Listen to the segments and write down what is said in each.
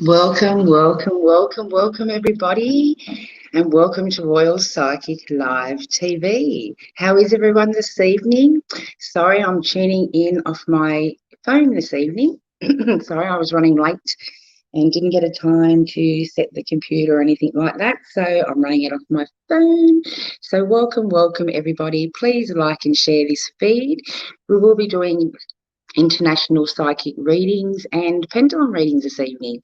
Welcome, welcome, welcome, welcome, everybody, and welcome to Royal Psychic Live TV. How is everyone this evening? Sorry, I'm tuning in off my phone this evening. Sorry, I was running late and didn't get a time to set the computer or anything like that, so I'm running it off my phone. So welcome, welcome, everybody. Please like and share this feed. We will be doing international psychic readings and pendulum readings this evening.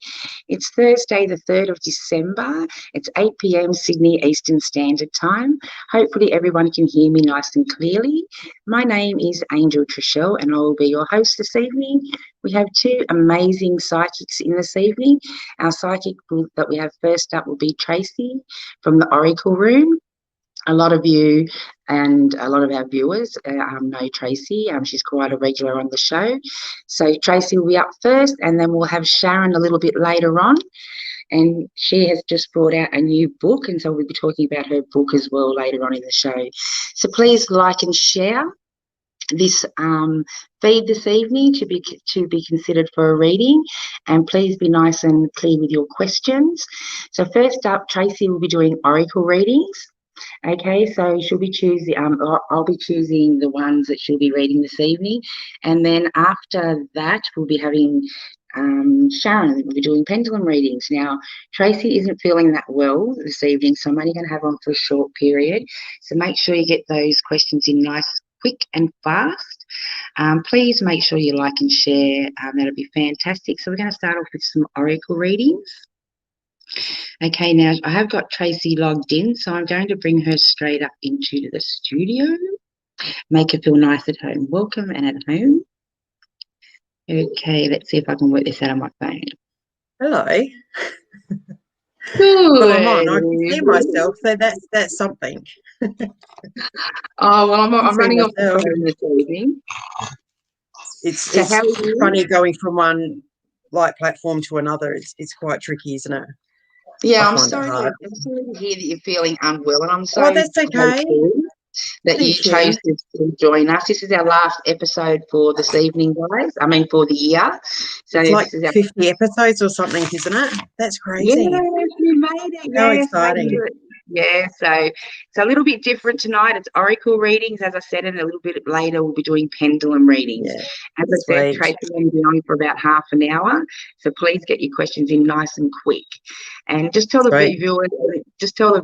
It's Thursday, the 3rd of December. It's 8 p.m. Sydney Eastern Standard Time. Hopefully everyone can hear me nice and clearly. My name is Angel Trishelle and I will be your host this evening. We have two amazing psychics in this evening. Our psychic that we have first up will be Tracey from the Oracle Room. A lot of you and a lot of our viewers know Tracey. She's quite a regular on the show. So Tracey will be up first, and then we'll have Sharon a little bit later on. And she has just brought out a new book, and so we'll be talking about her book as well later on in the show. So please like and share this feed this evening to be considered for a reading, and please be nice and clear with your questions. So first up, Tracey will be doing oracle readings. Okay, so she'll be choosing, I'll be choosing the ones that she'll be reading this evening. And then after that, we'll be having Sharon will be doing pendulum readings. Now, Tracey isn't feeling that well this evening, so I'm only going to have on for a short period. So make sure you get those questions in nice, quick and fast. Please make sure you like and share. That'll be fantastic. So we're going to start off with some oracle readings. Okay, now I have got Tracey logged in, so I'm going to bring her straight up into the studio. Make her feel nice at home. Welcome and at home. Okay, let's see if I can work this out on my phone. Hello. Good. Well, I'm on. I can see myself, so that's something. Oh, well, I'm running off the phone this evening. It's funny going from one platform to another. It's quite tricky, isn't it? Yeah, I'm sorry to hear that you're feeling unwell, and I'm sorry. Oh, that's okay. That you chose to join us. This is our last episode for this evening, guys. I mean, for the year. So it's like 50 episodes or something, isn't it? That's crazy. Yeah, you made it. How exciting. Yeah, so it's a little bit different tonight. It's oracle readings, as I said, and a little bit later we'll be doing pendulum readings. Yeah, as I said, Tracey will be on for about half an hour, so please get your questions in nice and quick. And just tell the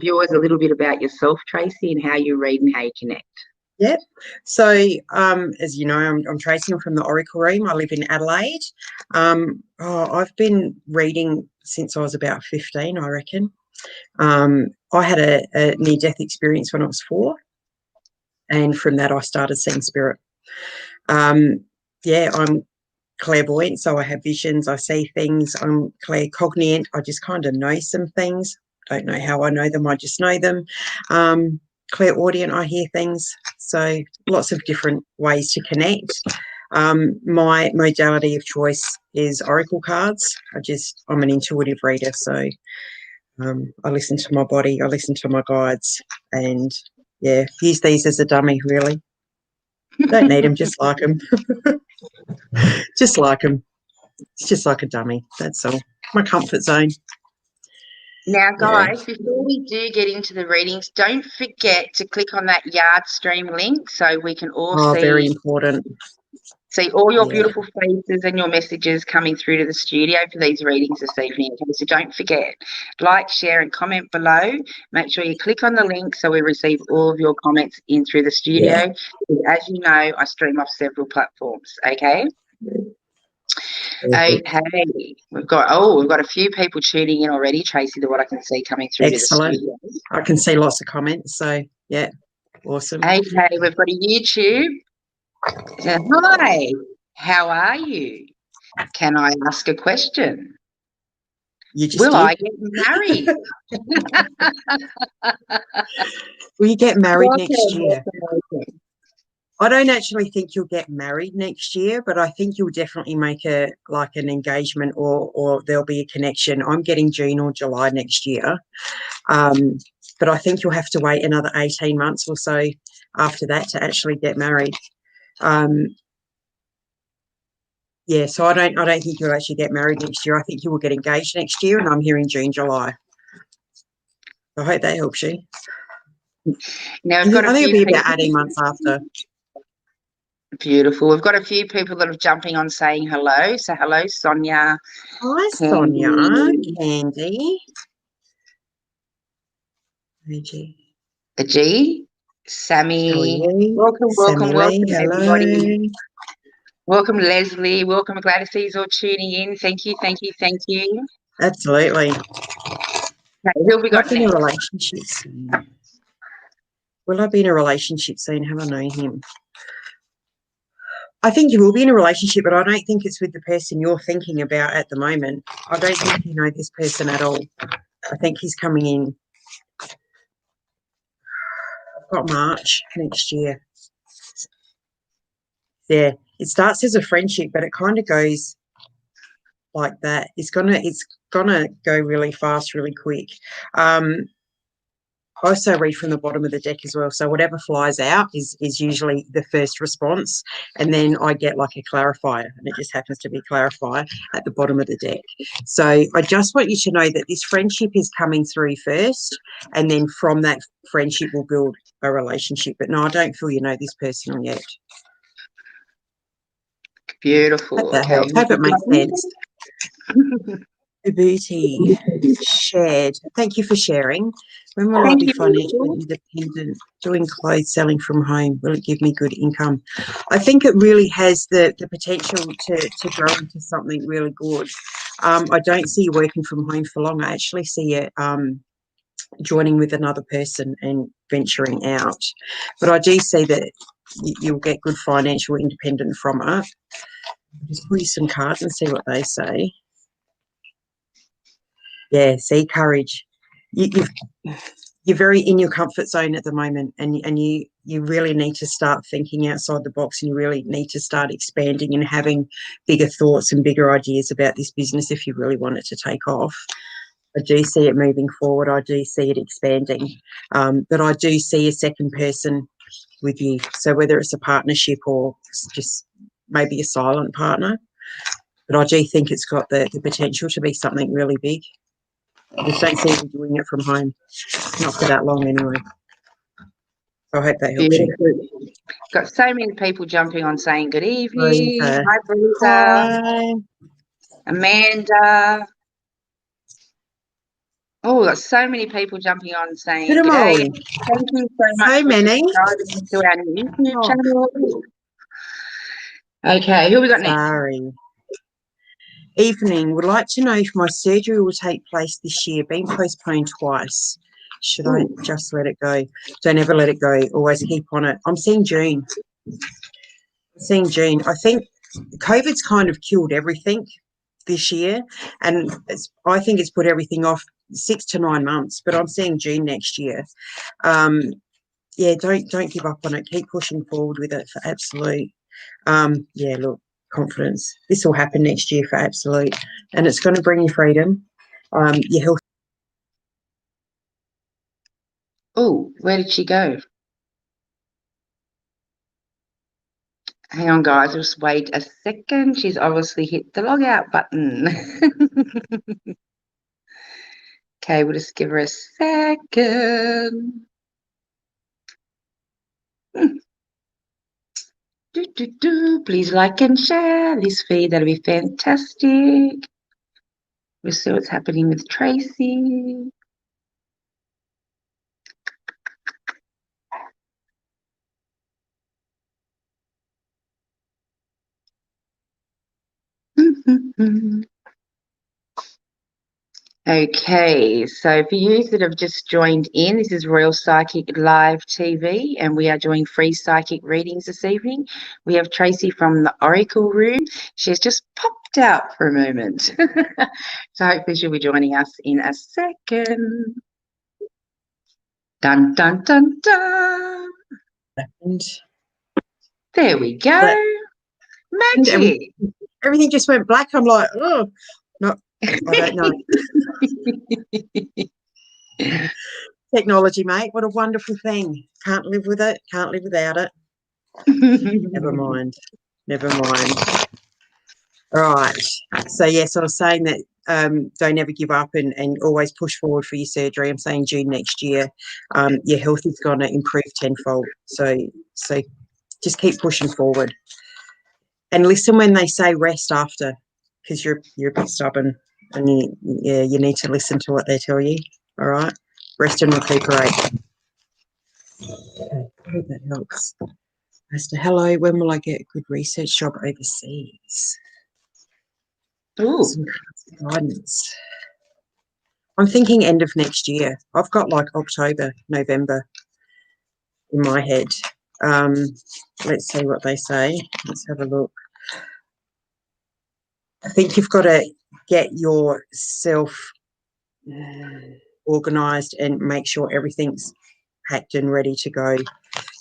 viewers a little bit about yourself, Tracey, and how you read and how you connect. Yep. So, as you know, I'm Tracey. I'm from the Oracle Room. I live in Adelaide. I've been reading since I was about 15, I reckon. I had a near-death experience when I was 4, and from that I started seeing spirit. I'm clairvoyant, so I have visions, I see things. I'm claircognient, I just kind of know some things. Don't know how I know them, I just know them. Clairaudient, I hear things. So lots of different ways to connect. My modality of choice is oracle cards. I'm an intuitive reader, so I listen to my body, I listen to my guides, and use these as a dummy, really. Don't need them, just like them. Just like them. It's just like a dummy, that's all. My comfort zone. Now, guys, before we do get into the readings, don't forget to click on that Yard Stream link so we can all see. Very important. See all your beautiful faces and your messages coming through to the studio for these readings this evening. Okay, so don't forget, like, share and comment below. Make sure you click on the link so we receive all of your comments in through the studio. Yeah. As you know, I stream off several platforms, okay? Okay, we've got a few people tuning in already, Tracey, to what I can see coming through. Excellent. To the studio. I can see lots of comments, so yeah, awesome. Okay, we've got a YouTube. Hi, how are you? Can I ask a question? Will I get married? Will you get married next year? I don't actually think you'll get married next year, but I think you'll definitely make an engagement or there'll be a connection. I'm getting June or July next year. But I think you'll have to wait another 18 months or so after that to actually get married. Yeah, so I don't think you'll actually get married next year. I think you will get engaged next year, and I'm hearing June, July. I hope that helps you. Now I we've got a think few it'll be people. about 18 months after. Beautiful. We've got a few people that are jumping on saying hello. So hello, Sonia. Hi, Candy, Sonia, Candy. Ajee, How are Sammy. you? Welcome, welcome, Sammy Lee, welcome, everybody. hello. Welcome, Leslie. Welcome. I'm glad to see you all tuning in. Thank you, thank you, thank you. Absolutely. Okay, who have we got I've been in a next? relationship soon. Will I be in a relationship soon? Have I known him? I think you will be in a relationship, but I don't think it's with the person you're thinking about at the moment. I don't think you know this person at all. I think he's coming in. I've got March next year. Yeah, it starts as a friendship, but it kind of goes like that. It's gonna go really fast, really quick. I also read from the bottom of the deck as well. So whatever flies out is usually the first response. And then I get like a clarifier, and it just happens to be clarifier at the bottom of the deck. So I just want you to know that this friendship is coming through first, and then from that friendship we'll build a relationship. But no, I don't feel you know this person yet. Beautiful. Hope that Okay. helps. Hope it makes sense. Booty shared. Thank you for sharing. When will I Thank be you. financially independent? Doing clothes, selling from home. Will it give me good income? I think it really has the potential to grow into something really good. I don't see you working from home for long. I actually see you joining with another person and venturing out. But I do see that you'll get good financial independence from it. Just pull you some cards and see what they say. Yeah, see, courage. You're very in your comfort zone at the moment, and you really need to start thinking outside the box, and you really need to start expanding and having bigger thoughts and bigger ideas about this business if you really want it to take off. I do see it moving forward. I do see it expanding, but I do see a second person with you. So whether it's a partnership or just maybe a silent partner, but I do think it's got the potential to be something really big. I just don't see you doing it from home, not for that long anyway. I hope that helps you. Got so many people jumping on saying good evening. Breather. Hi, Breather. Hi. Amanda. Oh, got so many people jumping on saying Good g'day. morning. Thank you so much So for many. subscribing to our YouTube Oh, channel. Okay, who we got next? sorry. Evening. Would like to know if my surgery will take place this year. Been postponed twice. Should I just let it go? Don't ever let it go. Always keep on it. I'm seeing June. I think COVID's kind of killed everything this year, and I think it's put everything off 6 to 9 months. But I'm seeing June next year. Yeah, don't give up on it. Keep pushing forward with it for absolute. Yeah, look, confidence. This will happen next year for absolute, and it's going to bring you freedom. Your health. Oh, where did she go? Hang on, guys. Just wait a second. She's obviously hit the log out button. Okay, we'll just give her a second. Please like and share this feed. That'll be fantastic. We'll see what's happening with Tracey. Okay, so for you that have just joined in, this is Royal Psychic Live TV, and we are doing free psychic readings this evening. We have Tracey from the Oracle Room. She's just popped out for a moment. So hopefully she'll be joining us in a second. Dun, dun, dun, dun. And There we go. Magic. Everything just went black. I'm like, oh, no, I don't know. Technology, mate. What a wonderful thing. Can't live with it. Can't live without it. Never mind. All right. So, yes, I was saying that don't ever give up and always push forward for your surgery. I'm saying June next year, your health is going to improve tenfold. So just keep pushing forward. And listen when they say rest after, because you're a bit stubborn and you need to listen to what they tell you. All right. Rest and recuperate. Okay, I hope that helps. As to hello, when will I get a good research job overseas? Ooh. Some guidance. I'm thinking end of next year. I've got like October, November in my head. Let's see what they say. Let's have a look. I think you've got to get yourself organised and make sure everything's packed and ready to go.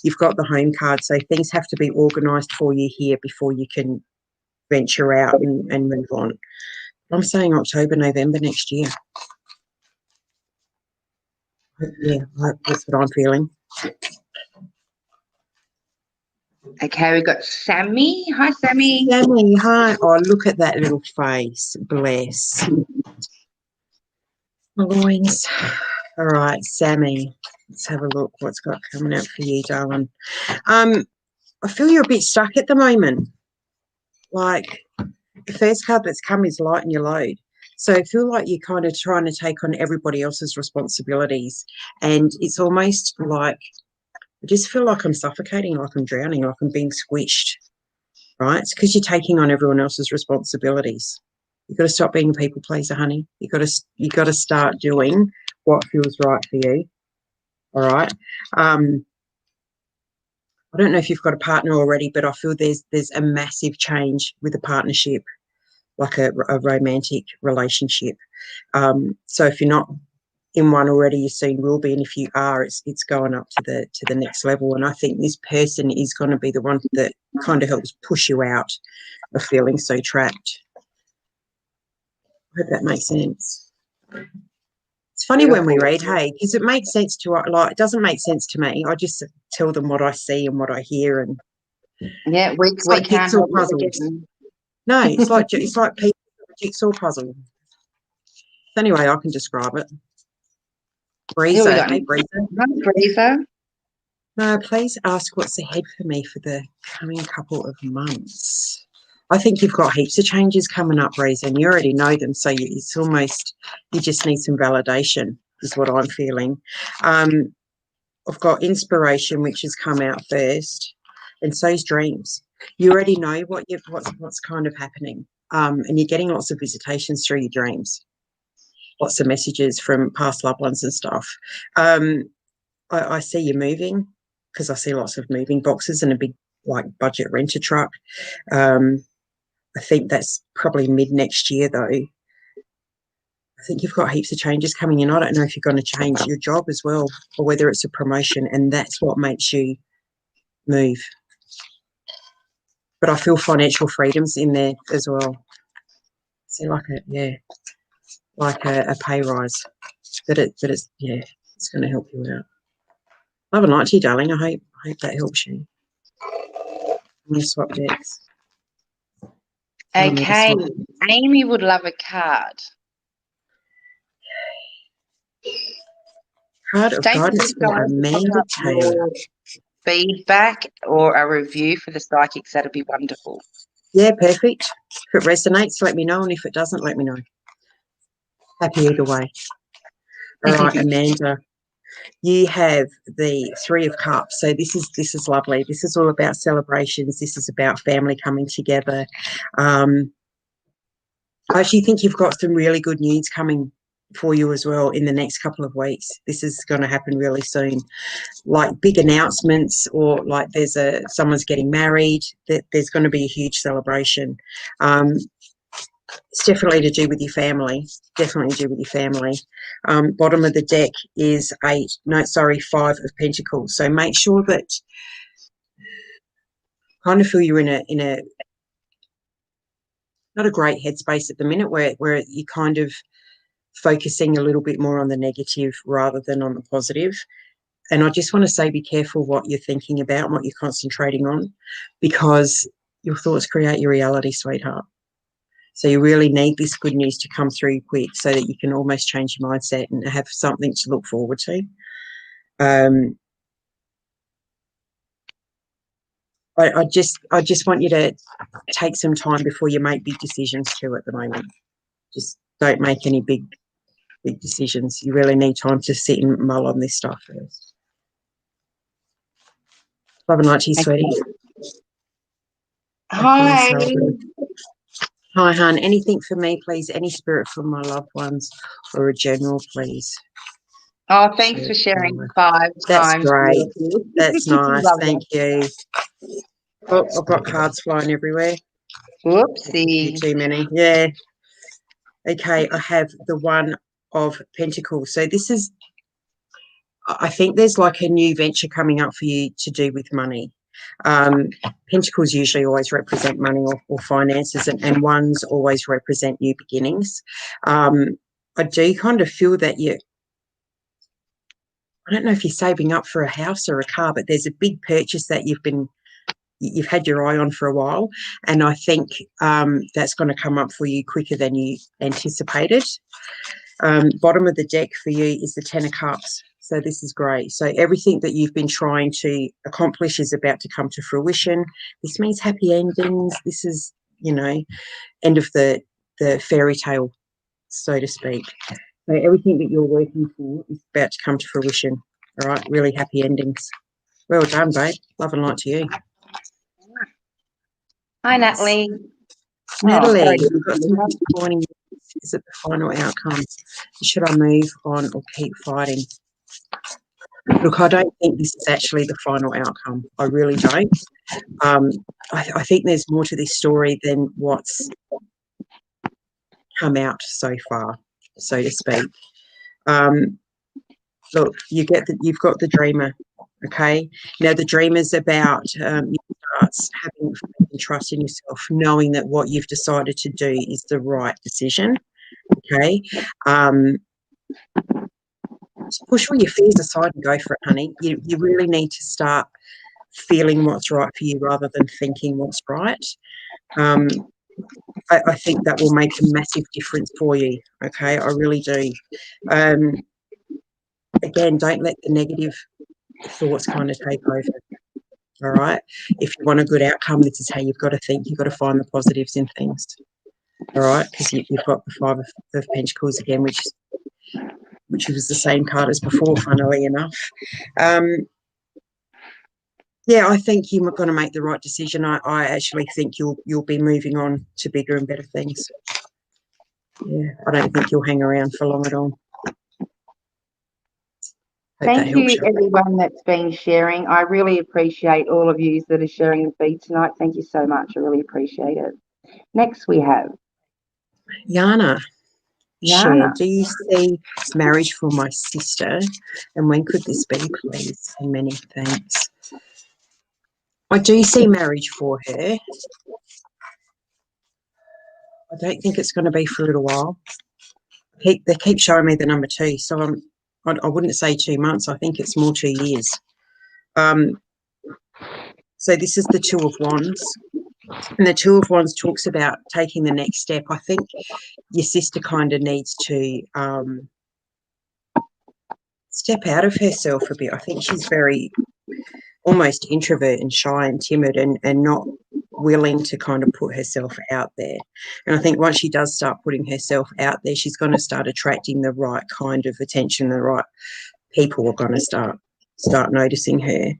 You've got the home card, so things have to be organised for you here before you can venture out and move on. I'm saying October, November next year. Yeah, that's what I'm feeling. Okay, we've got Sammy. Hi, Sammy. Sammy, hi. Oh, look at that little face. Bless. Loins. All right, Sammy. Let's have a look what's got coming out for you, darling. I feel you're a bit stuck at the moment. Like, the first card that's come is lighten your load. So I feel like you're kind of trying to take on everybody else's responsibilities. And it's almost like, I just feel like I'm suffocating, like I'm drowning, like I'm being squished, right? It's because you're taking on everyone else's responsibilities. You've got to stop being a people pleaser, honey. You've got to start doing what feels right for you. All right. I don't know if you've got a partner already, but I feel there's a massive change with a partnership, like a romantic relationship. So if you're not in one already, you soon will be, and if you are, it's going up to the next level. And I think this person is going to be the one that kind of helps push you out of feeling so trapped. I hope that makes sense. It's funny when we read, hey, because it makes sense to, like, it doesn't make sense to me. I just tell them what I see and what I hear, and Yeah, we like can't jigsaw help puzzles. it. No, it's like people jigsaw puzzle. The only way I can describe it. Breezer, hey Breezer. Breezer. No, please ask what's ahead for me for the coming couple of months. I think you've got heaps of changes coming up, Breezer, and you already know them. So it's almost, you just need some validation, is what I'm feeling. I've got inspiration, which has come out first, and so's dreams. You already know what's kind of happening, and you're getting lots of visitations through your dreams, lots of messages from past loved ones and stuff. I see you moving, because I see lots of moving boxes and a big, like, budget renter truck. I think that's probably mid next year, though. I think you've got heaps of changes coming in. I don't know if you're going to change your job as well, or whether it's a promotion, and that's what makes you move. But I feel financial freedom's in there as well. See, like a pay rise. But it's it's going to help you out. Love and light to you, darling. I hope that helps you. I'm going to swap decks. Okay, Amy would love a card. Card of guidance for Amanda Taylor. Feedback or a review for the psychics, that'd be wonderful. Yeah, perfect. If it resonates, let me know, and if it doesn't, let me know. Happy either way. All right, Amanda. You have the Three of Cups. So this is lovely. This is all about celebrations. This is about family coming together. I actually think you've got some really good news coming for you as well in the next couple of weeks. This is going to happen really soon, like big announcements, or like someone's getting married. There's going to be a huge celebration. It's definitely to do with your family. Definitely to do with your family. Bottom of the deck is 5 of Pentacles. So make sure that, kind of feel you're in a not a great headspace at the minute, where you're kind of focusing a little bit more on the negative rather than on the positive. And I just want to say, be careful what you're thinking about and what you're concentrating on, because your thoughts create your reality, sweetheart. So you really need this good news to come through quick so that you can almost change your mindset and have something to look forward to. I just want you to take some time before you make big decisions too at the moment. Just don't make any big decisions. You really need time to sit and mull on this stuff first. Love and light to you, sweetie. Hi. Hi, hon. Anything for me, please? Any spirit from my loved ones or a general, please? Oh, thanks for sharing 5 That's times. great. That's nice. Thank you. Oh, I've got cards flying everywhere. Whoopsie. Too many. Yeah. Okay, I have the One of Pentacles. So this is, I think there's like a new venture coming up for you to do with money. Pentacles usually always represent money or finances, and ones always represent new beginnings. I do kind of feel that I don't know if you're saving up for a house or a car, but there's a big purchase that you've had your eye on for a while, and I think that's going to come up for you quicker than you anticipated. Bottom of the deck for you is the Ten of Cups. So this is great. So everything that you've been trying to accomplish is about to come to fruition. This means happy endings. This is, end of the fairy tale, so to speak. So everything that you're working for is about to come to fruition. All right, really happy endings. Well done, babe. Love and light to you. Hi, Natalie. Natalie, we've got some disappointing. Is it the final outcome? Should I move on or keep fighting? Look, I don't think this is actually the final outcome. I really don't. I think there's more to this story than what's come out so far, so to speak. Look, you've got the dreamer. Okay. Now the dreamer's about you start having faith and trust in yourself, knowing that what you've decided to do is the right decision. Okay. Push all your fears aside and go for it, honey. You really need to start feeling what's right for you rather than thinking what's right. I think that will make a massive difference for you. Okay, I really do. Again, don't let the negative thoughts kind of take over. All right. If you want a good outcome, this is how you've got to think. You've got to find the positives in things. All right, because you've got the Five of Pentacles again, which was the same card as before, funnily enough. Yeah, I think you're going to make the right decision. I actually think you'll be moving on to bigger and better things. Yeah, I don't think you'll hang around for long at all. Thank you, everyone that's been sharing. I really appreciate all of you that are sharing the feed tonight. Thank you so much. I really appreciate it. Next, we have Yana. Share. Do you see marriage for my sister? And when could this be, please? And many thanks. I do see marriage for her. I don't think it's going to be for a little while. They keep showing me the number 2, so I wouldn't say 2 months. I think it's more 2 years. So this is the Two of Wands, and the Two of Wands talks about taking the next step. I think your sister kind of needs to step out of herself a bit. I think she's very almost introvert and shy and timid and not willing to kind of put herself out there. And I think once she does start putting herself out there, she's going to start attracting the right kind of attention. The right people are going to start noticing her.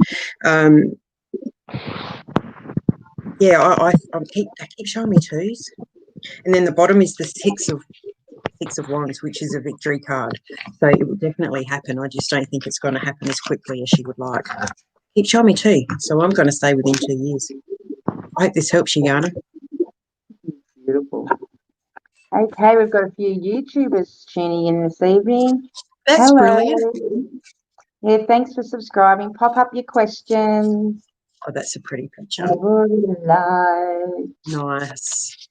Yeah, they keep showing me 2s. And then the bottom is the Six of Wands, which is a victory card. So it will definitely happen. I just don't think it's going to happen as quickly as she would like. Keep showing me 2. So I'm going to say within 2 years. I hope this helps you, Yana. Beautiful. Okay, we've got a few YouTubers tuning in this evening. That's brilliant. Yeah, thanks for subscribing. Pop up your questions. Oh, that's a pretty picture. Nice.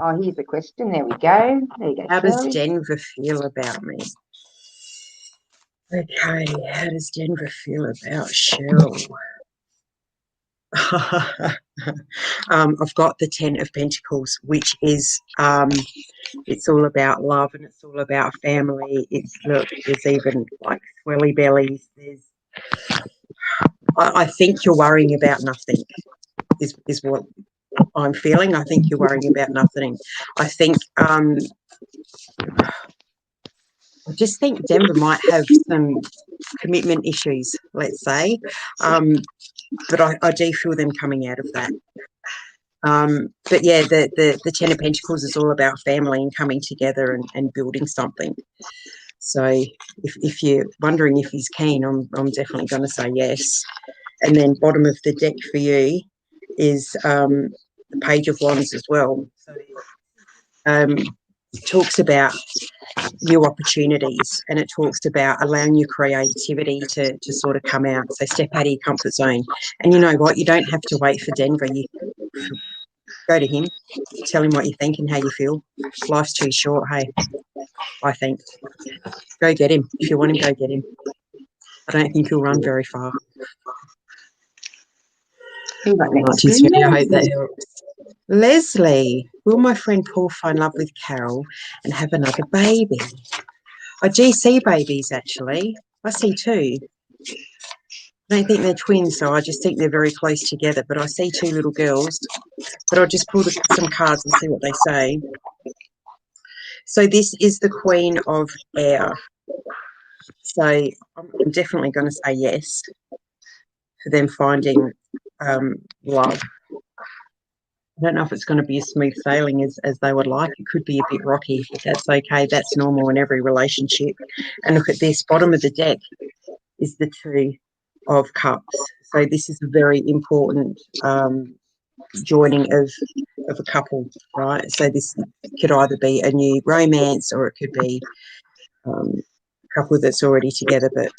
Oh, here's a question. There we go. There you go. How does Denver feel about me? Okay, how does Denver feel about Cheryl? I've got the 10 of Pentacles, which is it's all about love and it's all about family. It's look, there's even like swelly bellies. I think you're worrying about nothing. Is what I'm feeling. I think you're worrying about nothing. I think I just think Denver might have some commitment issues, let's say, but I do feel them coming out of that. But yeah, the 10 of Pentacles is all about family and coming together and building something. So if you're wondering if he's keen, I'm definitely going to say yes. And then bottom of the deck for you is the Page of Wands as well. So talks about new opportunities, and it talks about allowing your creativity to sort of come out. So step out of your comfort zone. And you know what? You don't have to wait for Denver. You go to him, tell him what you think and how you feel. Life's too short, hey, I think. Go get him. If you want him, go get him. I don't think he'll run very far. Who got next? I hope that helps. Leslie, will my friend Paul fall in love with Carol and have another baby? I do see babies, actually. I see two. I don't think they're twins, so I just think they're very close together. But I see two little girls. But I'll just pull some cards and see what they say. So this is the Queen of Air. So I'm definitely going to say yes for them finding love. I don't know if it's going to be as smooth sailing as they would like. It could be a bit rocky, but that's okay. That's normal in every relationship. And look at this, bottom of the deck is the Two of Cups. So this is a very important joining of a couple, right? So this could either be a new romance or it could be a couple that's already together but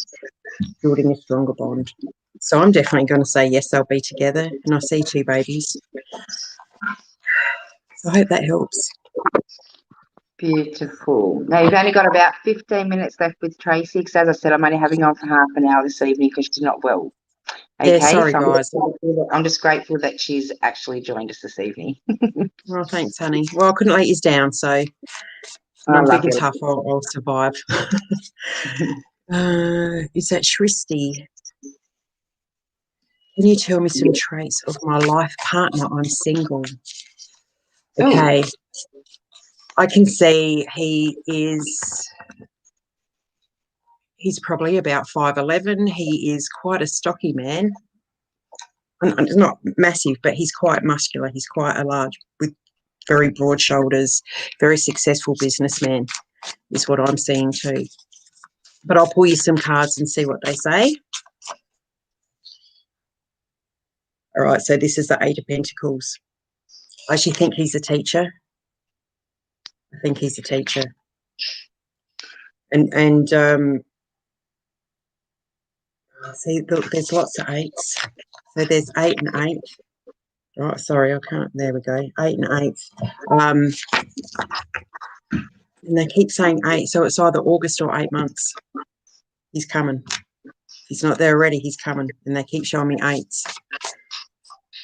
building a stronger bond. So I'm definitely going to say yes, they'll be together. And I see two babies. So I hope that helps. Beautiful. Now, you've only got about 15 minutes left with Tracey, because as I said, I'm only having on for half an hour this evening because she's not well. Okay, yeah, sorry, so guys. I'm just grateful that she's actually joined us this evening. Well, thanks, honey. Well, I couldn't let you down, so I'm big and tough. I'll survive. Is that Shristi? Can you tell me some traits of my life partner? I'm single. Okay. Ooh. I can see he's probably about 5'11". He is quite a stocky man. Not massive, but he's quite muscular. He's quite a large, with very broad shoulders, very successful businessman is what I'm seeing too. But I'll pull you some cards and see what they say. All right, so this is the Eight of Pentacles. I actually think he's a teacher. I think he's a teacher. And see, look, there's lots of eights. So there's 8 and 8. Oh, sorry, I can't. There we go. 8 and 8. And they keep saying 8, so it's either August or 8 months. He's coming. If he's not there already, he's coming. And they keep showing me 8s.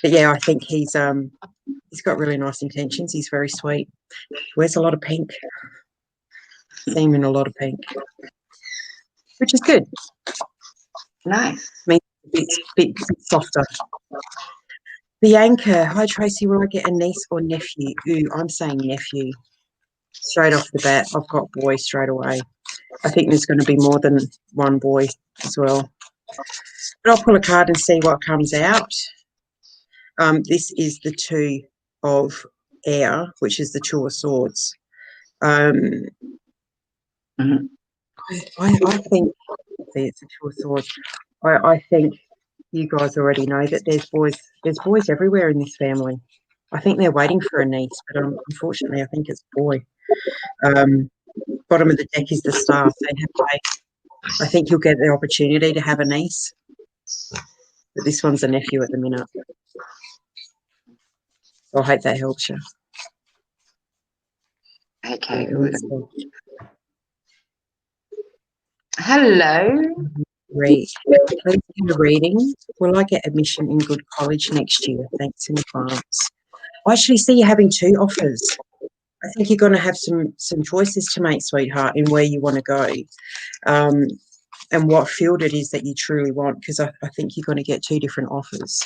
But yeah, I think he's got really nice intentions. He's very sweet. Wears a lot of pink. See him in a lot of pink, which is good. Nice. Means it's a bit softer. The Anchor. Hi, Tracey. Will I get a niece or nephew? Ooh, I'm saying nephew. Straight off the bat, I've got boy straight away. I think there's going to be more than one boy as well. But I'll pull a card and see what comes out. This is the Two of Air, which is the Two of Swords. I think it's the Two of Swords. I think you guys already know that there's boys everywhere in this family. I think they're waiting for a niece, but unfortunately I think it's boy. Bottom of the deck is the Star. So I think you'll get the opportunity to have a niece, but this one's a nephew at the minute. So I hope that helps you. Okay, good. Hello. Read. Please do a reading. Will I get admission in good college next year? Thanks in advance. I actually see you having two offers. I think you're going to have some choices to make, sweetheart, in where you want to go, and what field it is that you truly want, because I think you're going to get two different offers.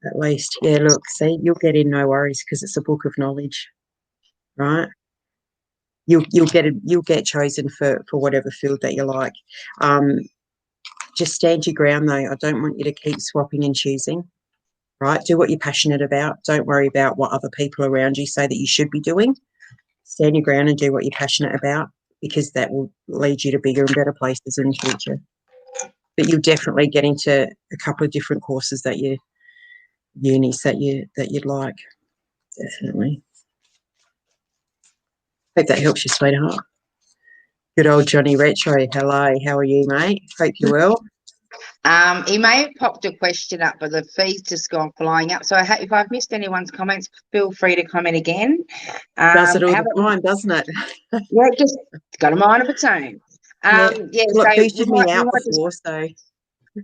At least, yeah, look, see, you'll get in, no worries, because it's a book of knowledge, right? You'll get chosen for whatever field that you like. Just stand your ground, though. I don't want you to keep swapping and choosing, right? Do what you're passionate about. Don't worry about what other people around you say that you should be doing. Stand your ground and do what you're passionate about, because that will lead you to bigger and better places in the future. But you'll definitely get into a couple of different courses that unis that you'd like. Definitely. Hope that helps you, sweetheart. Good old Johnny Retro. Hello, how are you, mate? Hope you're well. He may have popped a question up, but the feed's just gone flying up. So if I've missed anyone's comments, feel free to comment again. Does it all the time, doesn't it? Yeah, just got a mind of its own. Yeah, well, so it boosted me out before, so.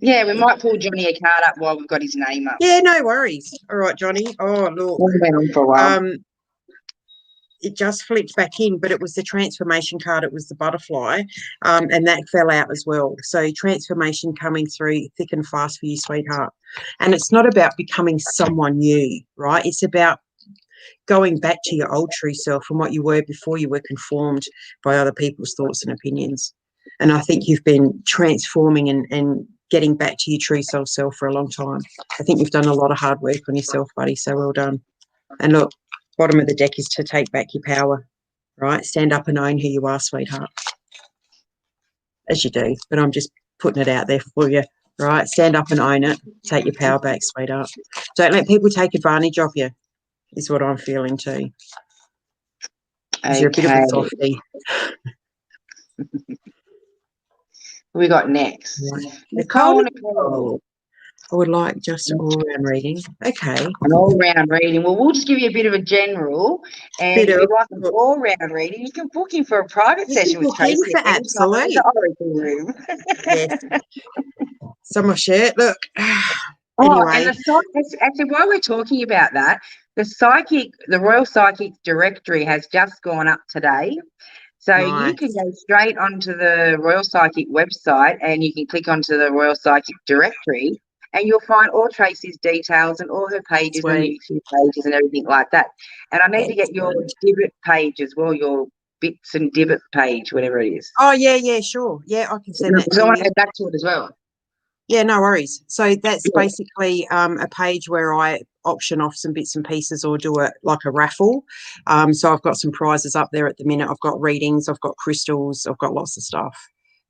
Yeah, we might pull Johnny a card up while we've got his name up. Yeah, no worries. All right, Johnny. Oh, look. We've been on for a while. It just flipped back in, but it was the transformation card. It was the butterfly, and that fell out as well. So transformation coming through thick and fast for you, sweetheart. And it's not about becoming someone new, right? It's about going back to your old true self and what you were before you were conformed by other people's thoughts and opinions. And I think you've been transforming and getting back to your true self for a long time. I think you've done a lot of hard work on yourself, buddy, so well done. And look, bottom of the deck is to take back your power, right? Stand up and own who you are, sweetheart. As you do, but I'm just putting it out there for you, right? Stand up and own it. Take your power back, sweetheart. Don't let people take advantage of you, is what I'm feeling too. Okay. You're a bit of a softie. Who we got next? Right. Nicole. I would like just an all-round reading. Okay. An all-round reading. Well, we'll just give you a bit of a general. And if you'd like an all-round reading, you can book in for a private session with Tracey. For absolute. The Oracle room. Yes. So my shirt, look. Anyway. And actually, while we're talking about that, the Royal Psychic Directory has just gone up today. So you can go straight onto the Royal Psychic website and you can click onto the Royal Psychic Directory and you'll find all Tracey's details and all her pages and YouTube pages and everything like that. And I need to get your divot page as well, your bits and divot page, whatever it is. Oh, yeah, sure. Yeah, I can send that to you. I want to go back to it as well. Yeah, no worries. So that's basically a page where I auction off some bits and pieces or do like a raffle. So I've got some prizes up there at the minute. I've got readings, I've got crystals, I've got lots of stuff.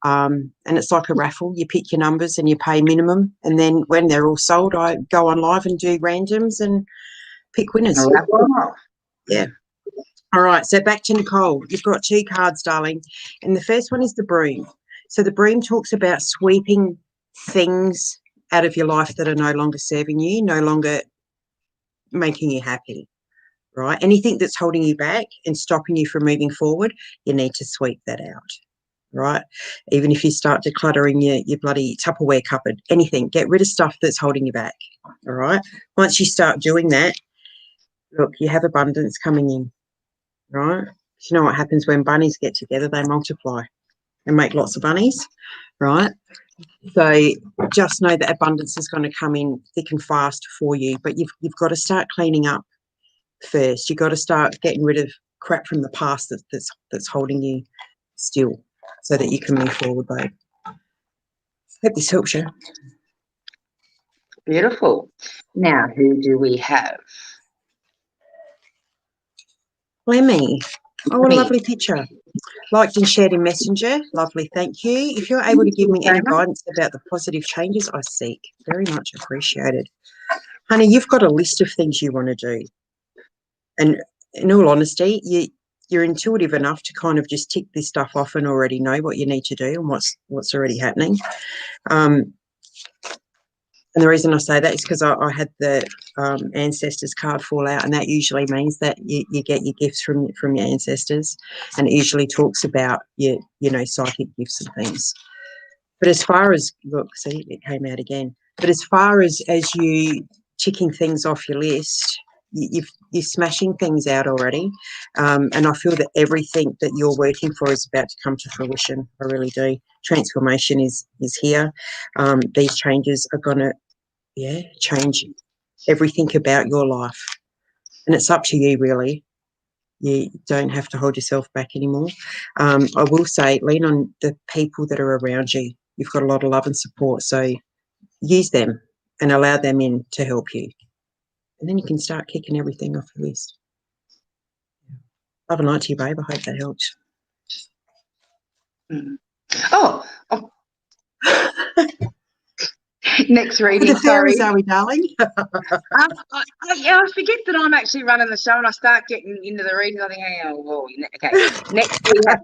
And it's like a raffle. You pick your numbers and you pay minimum. And then when they're all sold, I go on live and do randoms and pick winners. Yeah. All right. So back to Nicole. You've got two cards, darling. And the first one is the broom. So the broom talks about sweeping things out of your life that are no longer serving you, no longer making you happy, right? Anything that's holding you back and stopping you from moving forward, you need to sweep that out, right? Even if you start decluttering your bloody Tupperware cupboard, anything, get rid of stuff that's holding you back, all right? Once you start doing that, look, you have abundance coming in, right? You know what happens when bunnies get together? They multiply and make lots of bunnies, right? So just know that abundance is going to come in thick and fast for you, but you've got to start cleaning up first. You've got to start getting rid of crap from the past that's holding you still so that you can move forward, babe. Hope this helps you. Beautiful. Now, who do we have? Lemmy. Oh, what a lovely picture. Liked and shared in Messenger. Lovely, thank you. If you're able to give me any guidance about the positive changes I seek, very much appreciated. Honey, you've got a list of things you want to do. And in all honesty, you're intuitive enough to kind of just tick this stuff off and already know what you need to do and what's already happening. And the reason I say that is because I had the ancestors card fall out, and that usually means that you get your gifts from your ancestors, and it usually talks about your psychic gifts and things. But as far as, look, see, it came out again. But as far as you ticking things off your list, you're smashing things out already, and I feel that everything that you're working for is about to come to fruition. I really do. Transformation is here. These changes are going to change everything about your life, and it's up to you, really. You don't have to hold yourself back anymore. I will say, lean on the people that are around you. You've got a lot of love and support, so use them and allow them in to help you, and then you can start kicking everything off your list. Love and light to you, babe. I hope that helps. Oh. Next reading. The fairies, sorry. are we, darling? I forget that I'm actually running the show, and I start getting into the readings. I think, okay. Next we have.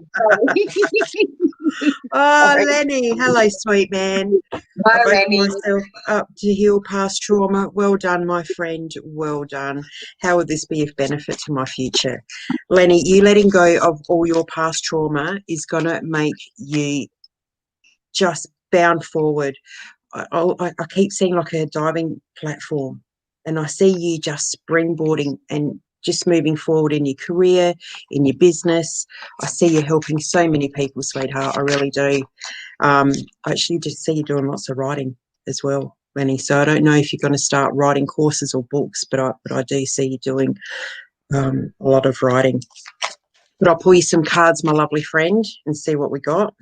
Oh, Lenny. Hello, sweet man. Hi, I've opened Lenny. myself up to heal past trauma. Well done, my friend. Well done. How would this be of benefit to my future? Lenny, you letting go of all your past trauma is going to make you just bound forward. I keep seeing like a diving platform, and I see you just springboarding and just moving forward in your career, in your business. I see you helping so many people, sweetheart. I really do. I actually just see you doing lots of writing as well, Lenny. So I don't know if you're going to start writing courses or books, but I do see you doing a lot of writing. But I'll pull you some cards, my lovely friend, and see what we got.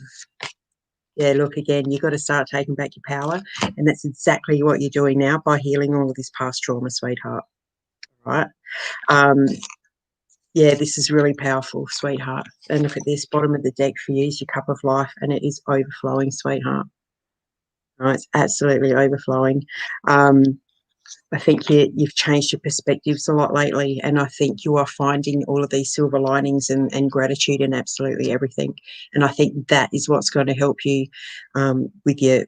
Yeah, look, again, you've got to start taking back your power, and that's exactly what you're doing now by healing all of this past trauma, sweetheart. Right? Yeah, this is really powerful, sweetheart. And look at this, bottom of the deck for you is your cup of life, and it is overflowing, sweetheart. Right, it's absolutely overflowing. I think you've changed your perspectives a lot lately, and I think you are finding all of these silver linings and gratitude in absolutely everything. And I think that is what's going to help you with your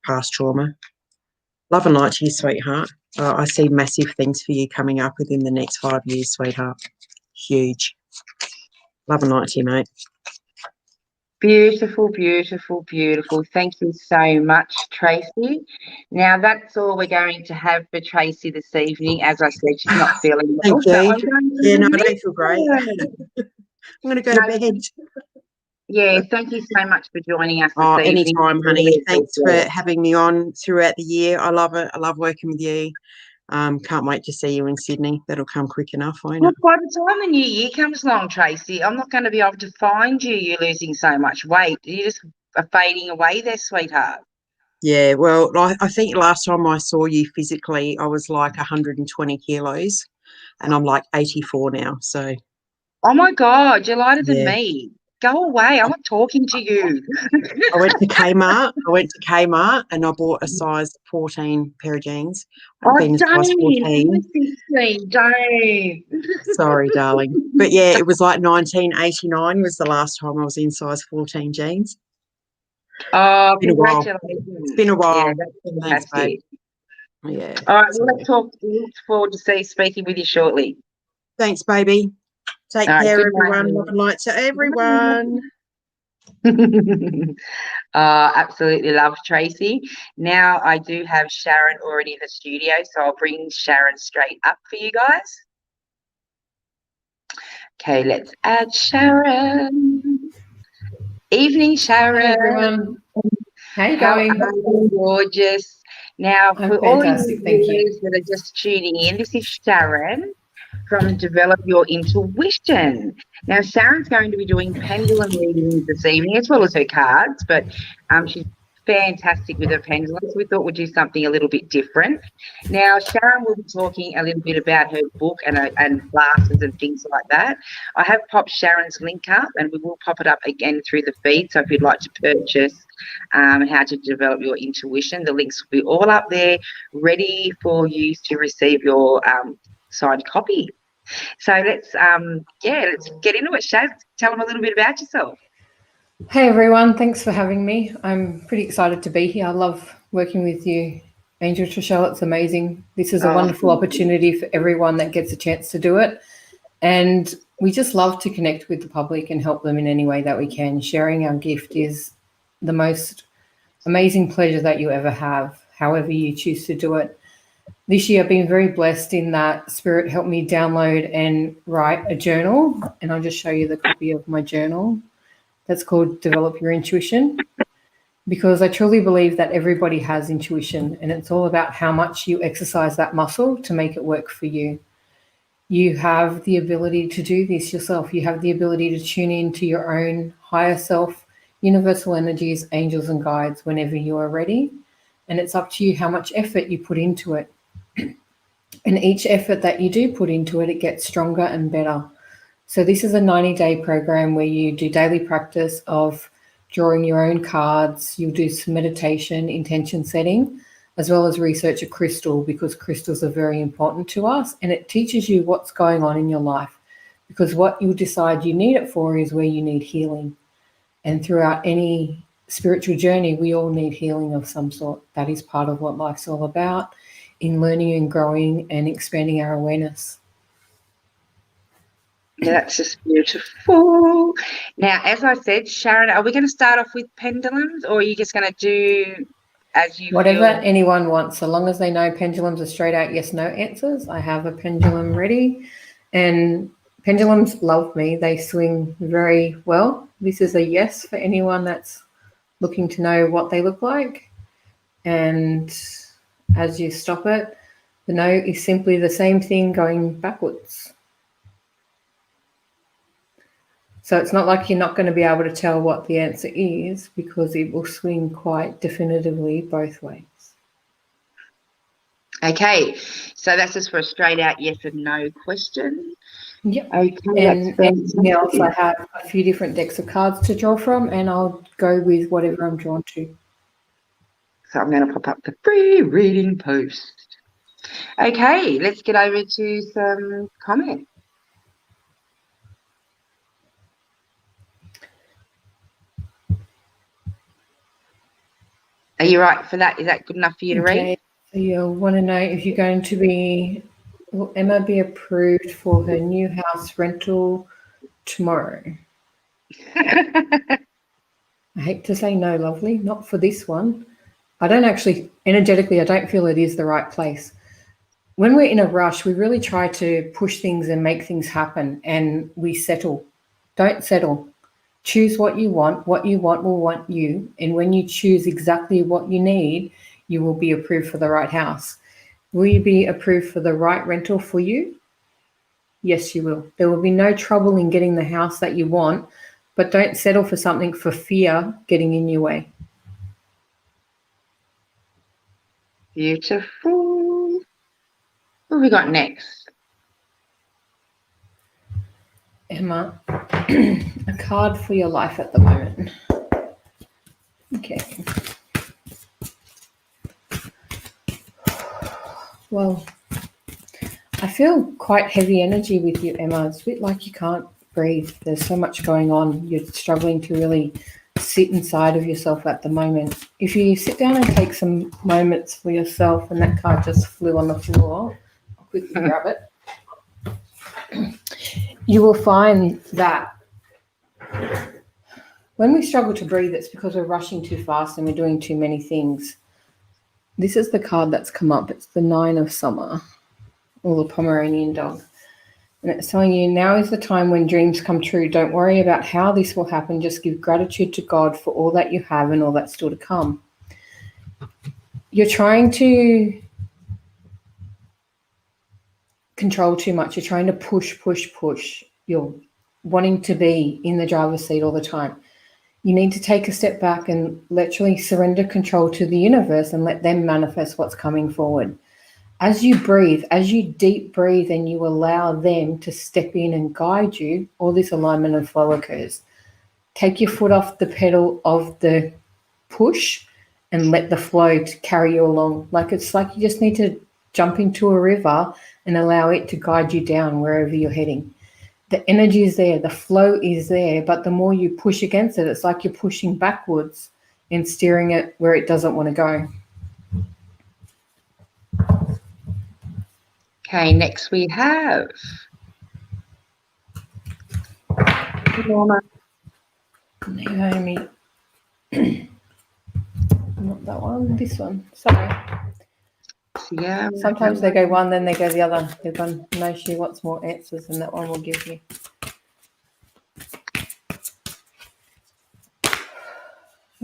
past trauma. Love and light to you, sweetheart. I see massive things for you coming up within the next 5 years, sweetheart. Huge. Love and light to you, mate. Beautiful, beautiful, beautiful. Thank you so much, Tracey. Now, that's all we're going to have for Tracey this evening. As I said, she's not feeling well. Thank you. So I'm going to I don't feel great. I'm going to go to bed. Yeah, thank you so much for joining us this evening. Anytime, honey. Thanks for having me on throughout the year. I love it. I love working with you. Can't wait to see you in Sydney. That'll come quick enough, won't it? By the time the new year comes along, Tracey, I'm not going to be able to find you. You're losing so much weight. You just are fading away there, sweetheart. Yeah, well, I think last time I saw you physically, I was like 120 kilos, and I'm like 84 now. So. Oh my God, you're lighter than me. Go away. I'm not talking to you. I went to Kmart and I bought a size 14 pair of jeans. Oh, been a size 14. Don't. Sorry, darling. But yeah, it was like 1989 was the last time I was in size 14 jeans. Oh, congratulations. It's been a while. Yeah, that's fantastic. Yeah. All right, well, let's talk. We look forward to speaking with you shortly. Thanks, baby. Take care, everyone. Love and light to everyone. Absolutely love Tracey. Now I do have Sharon already in the studio, so I'll bring Sharon straight up for you guys. Okay, let's add Sharon. Evening, Sharon. Hey, everyone. How you going? How are you? Gorgeous. Now, for all of you viewers that are just tuning in, this is Sharon from Develop Your Intuition. Now, Sharon's going to be doing pendulum readings this evening, as well as her cards, but she's fantastic with her pendulum, so we thought we'd do something a little bit different. Now, Sharon will be talking a little bit about her book and classes and things like that. I have popped Sharon's link up, and we will pop it up again through the feed, so if you'd like to purchase how to develop your intuition, the links will be all up there, ready for you to receive your signed copy. So let's get into it. Shaz, tell them a little bit about yourself. Hey everyone, thanks for having me. I'm pretty excited to be here. I love working with you Angel Trishelle, it's amazing. This is a wonderful opportunity for everyone that gets a chance to do it. And we just love to connect with the public and help them in any way that we can. Sharing our gift is the most amazing pleasure that you ever have, however you choose to do it. This year I've been very blessed in that Spirit helped me download and write a journal. And I'll just show you the copy of my journal. That's called Develop Your Intuition. Because I truly believe that everybody has intuition, and it's all about how much you exercise that muscle to make it work for you. You have the ability to do this yourself. You have the ability to tune in to your own higher self, universal energies, angels and guides whenever you are ready. And it's up to you how much effort you put into it. And each effort that you do put into it, it gets stronger and better. So this is a 90-day program where you do daily practice of drawing your own cards. You'll do some meditation, intention setting, as well as research a crystal, because crystals are very important to us, and it teaches you what's going on in your life, because what you decide you need it for is where you need healing. And throughout any spiritual journey, we all need healing of some sort. That is part of what life's all about, in learning and growing and expanding our awareness. Yeah, that's just beautiful. Now, as I said, Sharon, are we going to start off with pendulums, or are you just going to do as you Whatever feel? anyone wants, so long as they know pendulums are straight out yes, no answers. I have a pendulum ready, and pendulums love me. They swing very well. This is a yes for anyone that's looking to know what they look like. And as you stop it, the no is simply the same thing going backwards. So it's not like you're not going to be able to tell what the answer is, because it will swing quite definitively both ways. Okay, so that's just for a straight out yes and no question. Yep. Okay, And anything else, I have a few different decks of cards to draw from, and I'll go with whatever I'm drawn to. So I'm going to pop up the free reading post. Okay, let's get over to some comments. Are you right for that? Is that good enough for you to read? So you'll want to know if you're going to be, will Emma be approved for her new house rental tomorrow? I hate to say no, lovely, not for this one. I don't actually, energetically, I don't feel it is the right place. When we're in a rush, we really try to push things and make things happen, and we settle. Don't settle. Choose what you want. What you want will want you. And when you choose exactly what you need, you will be approved for the right house. Will you be approved for the right rental for you? Yes, you will. There will be no trouble in getting the house that you want, but don't settle for something for fear getting in your way. Beautiful. What have we got next? Emma, a card for your life at the moment. Okay. Well, I feel quite heavy energy with you, Emma. It's a bit like you can't breathe. There's so much going on. You're struggling to really sit inside of yourself at the moment. If you sit down and take some moments for yourself, and that card just flew on the floor, I'll quickly grab it. You will find that when we struggle to breathe, it's because we're rushing too fast and we're doing too many things. This is the card that's come up. It's the 9 of Summer, or the Pomeranian dog. And it's telling you, now is the time when dreams come true. Don't worry about how this will happen. Just give gratitude to God for all that you have and all that's still to come. You're trying to control too much. You're trying to push. You're wanting to be in the driver's seat all the time. You need to take a step back and literally surrender control to the universe and let them manifest what's coming forward. As you breathe, as you deep breathe and you allow them to step in and guide you, all this alignment and flow occurs. Take your foot off the pedal of the push and let the flow to carry you along. It's like you just need to jump into a river and allow it to guide you down wherever you're heading. The energy is there, the flow is there, but the more you push against it, it's like you're pushing backwards and steering it where it doesn't want to go. Okay, next we have Norma. Naomi. Not that one, this one. Sorry. Yeah. Sometimes they go one, then they go the other. They've gone, no, she wants more answers than that one will give you.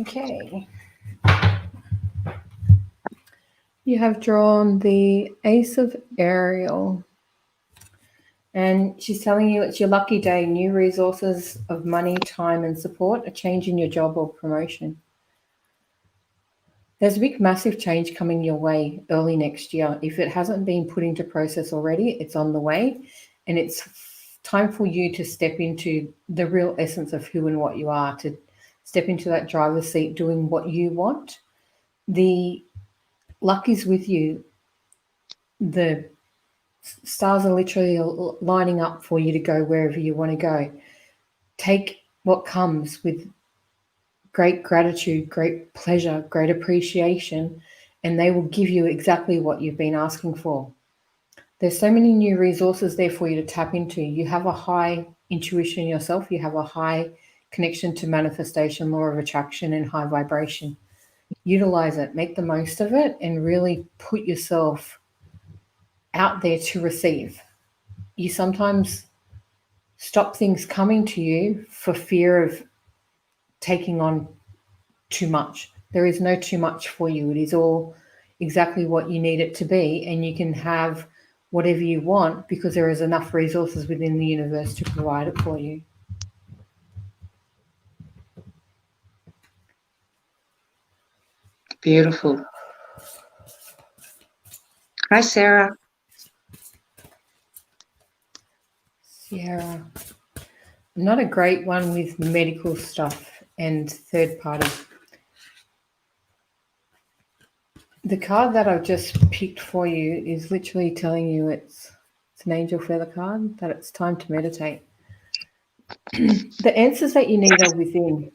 Okay. You have drawn the Ace of Ariel. And she's telling you it's your lucky day, new resources of money, time, and support, a change in your job or promotion. There's a big, massive change coming your way early next year. If it hasn't been put into process already, it's on the way. And it's time for you to step into the real essence of who and what you are, to step into that driver's seat doing what you want. The luck is with you. The stars are literally lining up for you to go wherever you want to go. Take what comes with great gratitude, great pleasure, great appreciation, and they will give you exactly what you've been asking for. There's so many new resources there for you to tap into. You have a high intuition yourself. You have a high connection to manifestation, law of attraction, and high vibration. Utilize it, make the most of it, and really put yourself out there to receive. You sometimes stop things coming to you for fear of taking on too much. There is no too much for you. It is all exactly what you need it to be, and you can have whatever you want because there is enough resources within the universe to provide it for you. Beautiful. Hi, Sarah. Sierra. I'm not a great one with medical stuff and third party. The card that I've just picked for you is literally telling you it's an angel feather card, that it's time to meditate. The answers that you need are within.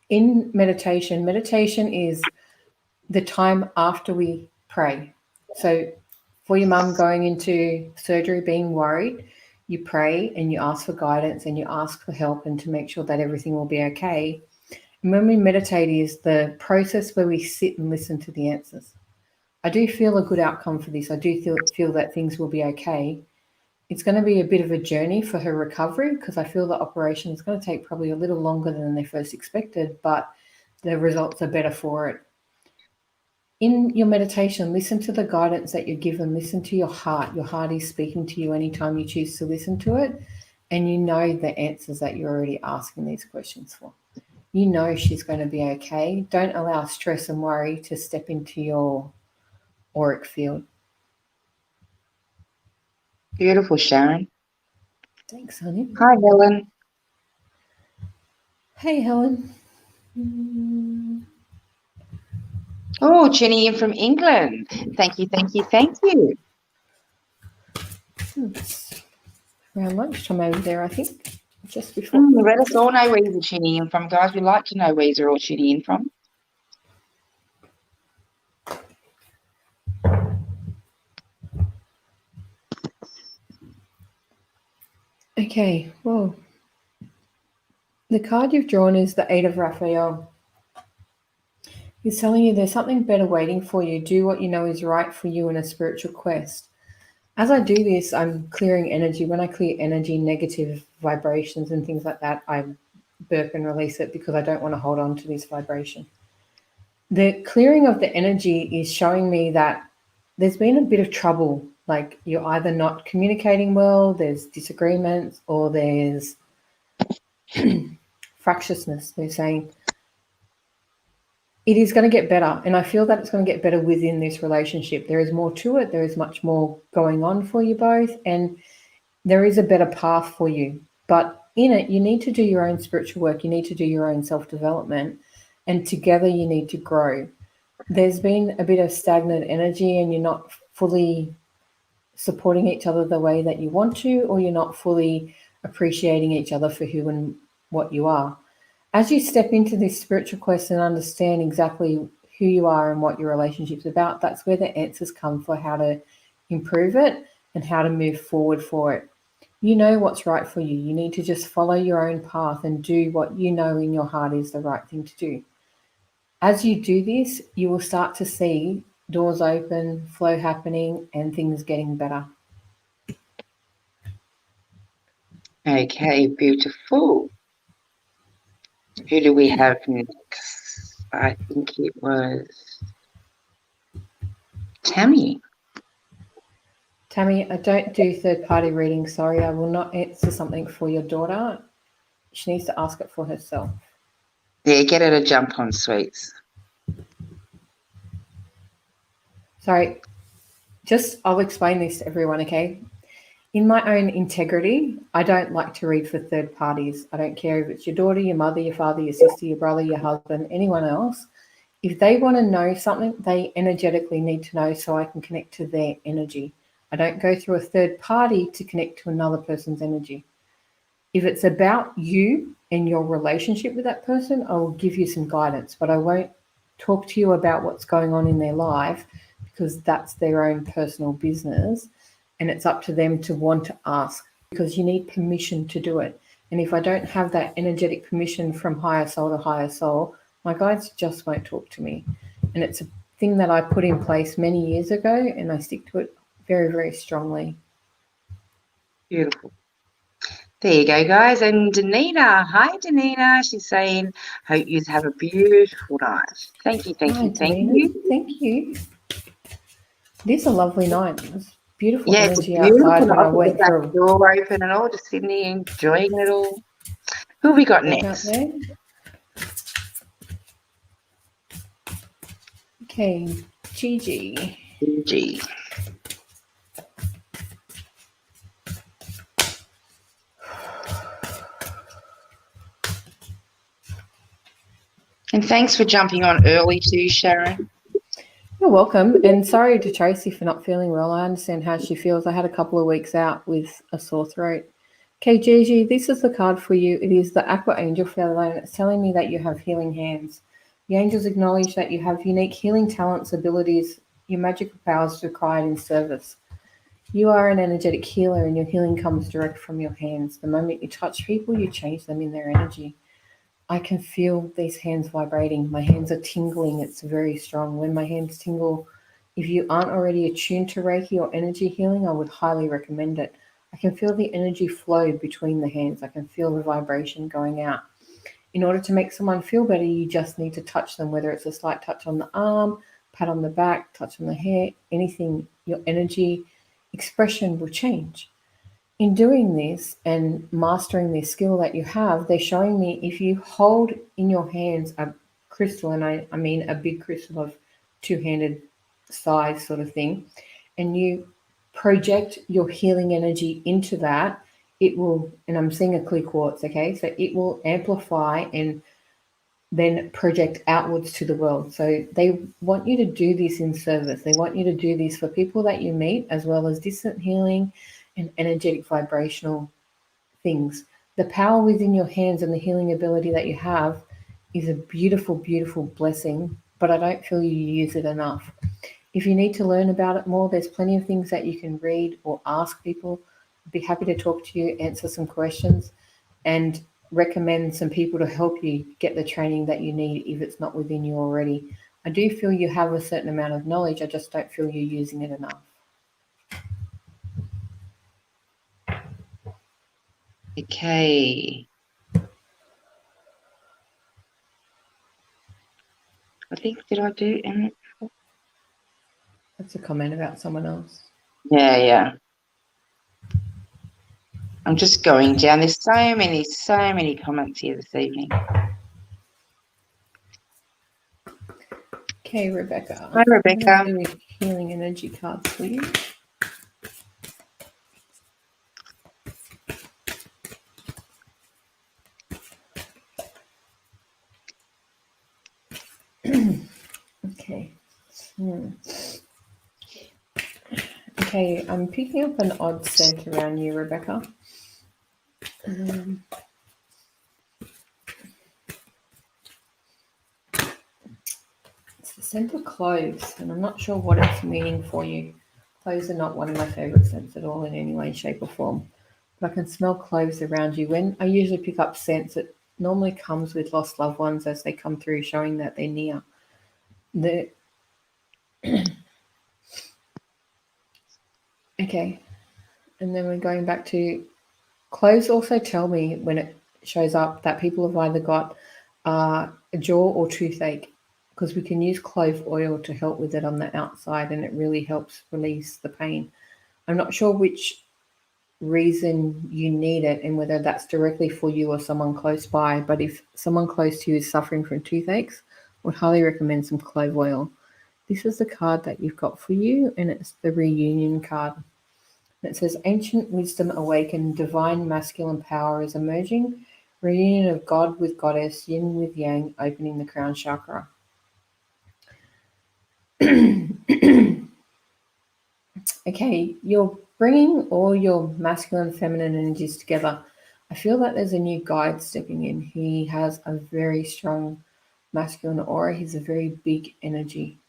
In meditation is the time after we pray. So for your mum going into surgery being worried, you pray and you ask for guidance and you ask for help and to make sure that everything will be okay. And when we meditate is the process where we sit and listen to the answers. I do feel a good outcome for this. I do feel that things will be okay. It's going to be a bit of a journey for her recovery because I feel the operation is going to take probably a little longer than they first expected, but the results are better for it. In your meditation, listen to the guidance that you're given. Listen to your heart. Your heart is speaking to you anytime you choose to listen to it, and you know the answers that you're already asking these questions for. You know she's going to be okay. Don't allow stress and worry to step into your auric field. Beautiful, Sharon. Thanks, honey. Hi, Helen. Hey, Helen. Oh, tuning in from England. Thank you, thank you, thank you. It's around lunchtime over there, I think. Just before. Let us all know where you're tuning in from, guys. We'd like to know where you're all tuning in from. Okay, well, the card you've drawn is the Eight of Raphael. He's telling you there's something better waiting for you. Do what you know is right for you in a spiritual quest. As I do this, I'm clearing energy. When I clear energy, negative vibrations and things like that, I burp and release it because I don't want to hold on to this vibration. The clearing of the energy is showing me that there's been a bit of trouble. Like you're either not communicating well, there's disagreements, or there's fractiousness. They're saying it is going to get better. And I feel that it's going to get better within this relationship. There is more to it. There is much more going on for you both. And there is a better path for you. But in it, you need to do your own spiritual work. You need to do your own self-development. And together you need to grow. There's been a bit of stagnant energy and you're not fully supporting each other the way that you want to, or you're not fully appreciating each other for who and what you are. As you step into this spiritual quest and understand exactly who you are and what your relationship's about, that's where the answers come for how to improve it. and how to move forward for it. You know what's right for you. You need to just follow your own path and do what you know in your heart is the right thing to do. As you do this, you will start to see doors open, flow happening, and things getting better. Okay, beautiful. Who do we have next? I think it was Tammy. Tammy, I don't do third-party readings. Sorry, I will not answer something for your daughter. She needs to ask it for herself. Yeah, get her to jump on, sweets. Sorry, I'll explain this to everyone, okay? In my own integrity, I don't like to read for third parties. I don't care if it's your daughter, your mother, your father, your sister, your brother, your husband, anyone else. If they want to know something, they energetically need to know so I can connect to their energy. I don't go through a third party to connect to another person's energy. If it's about you and your relationship with that person, I will give you some guidance, but I won't talk to you about what's going on in their life because that's their own personal business. And it's up to them to want to ask because you need permission to do it. And if I don't have that energetic permission from higher soul to higher soul, my guides just won't talk to me. And it's a thing that I put in place many years ago and I stick to it very, very strongly. Beautiful. There you go, guys. And Danita, hi, Danita. She's saying, hope you have a beautiful night. Thank you, thank Hi, you, thank Davina. you. Thank you. It is a lovely night. It was beautiful Yeah, it's a energy beautiful outside when I night with the went back through. door open and all, just sitting there enjoying it all. Who have we got Out next? there. Okay, Gigi. Gigi. And thanks for jumping on early too, Sharon. You're welcome. And sorry to Tracey for not feeling well. I understand how she feels. I had a couple of weeks out with a sore throat. Okay, Gigi, this is the card for you. It is the Aqua Angel Feather, and it's telling me that you have healing hands. The angels acknowledge that you have unique healing talents, abilities, your magical powers required in service. You are an energetic healer, and your healing comes direct from your hands. The moment you touch people, you change them in their energy. I can feel these hands vibrating. My hands are tingling. It's very strong. When my hands tingle, if you aren't already attuned to Reiki or energy healing, I would highly recommend it. I can feel the energy flow between the hands. I can feel the vibration going out. In order to make someone feel better, you just need to touch them, whether it's a slight touch on the arm, pat on the back, touch on the hair, anything, your energy expression will change. In doing this and mastering this skill that you have, they're showing me if you hold in your hands a crystal, and I mean a big crystal of two-handed size sort of thing, and you project your healing energy into that, it will, and I'm seeing a clear quartz, okay, so it will amplify and then project outwards to the world. So they want you to do this in service. They want you to do this for people that you meet, as well as distant healing and energetic vibrational things. The power within your hands and the healing ability that you have is a beautiful, beautiful blessing, but I don't feel you use it enough. If you need to learn about it more, there's plenty of things that you can read or ask people. I'd be happy to talk to you, answer some questions, and recommend some people to help you get the training that you need if it's not within you already. I do feel you have a certain amount of knowledge. I just don't feel you're using it enough. Okay. I think, did I do any? That's a comment about someone else. Yeah. I'm just going down. There's so many comments here this evening. Okay, Rebecca. Hi, Rebecca. I'm going to do healing energy cards for you. Okay. Okay, I'm picking up an odd scent around you, Rebecca. It's the scent of cloves, and I'm not sure what it's meaning for you. Cloves are not one of my favourite scents at all in any way, shape or form. But I can smell cloves around you. When I usually pick up scents, it normally comes with lost loved ones as they come through, showing that they're near. Okay. And then we're going back to cloves. Also tell me when it shows up that people have either got a jaw or toothache, because we can use clove oil to help with it on the outside, and it really helps release the pain. I'm not sure which reason you need it and whether that's directly for you or someone close by, but if someone close to you is suffering from toothaches, I would highly recommend some clove oil. This is the card that you've got for you, and it's the reunion card. It says, ancient wisdom awakened, divine masculine power is emerging, reunion of God with goddess, yin with yang, opening the crown chakra. Okay, you're bringing all your masculine and feminine energies together. I feel that there's a new guide stepping in. He has a very strong masculine aura. He's a very big energy.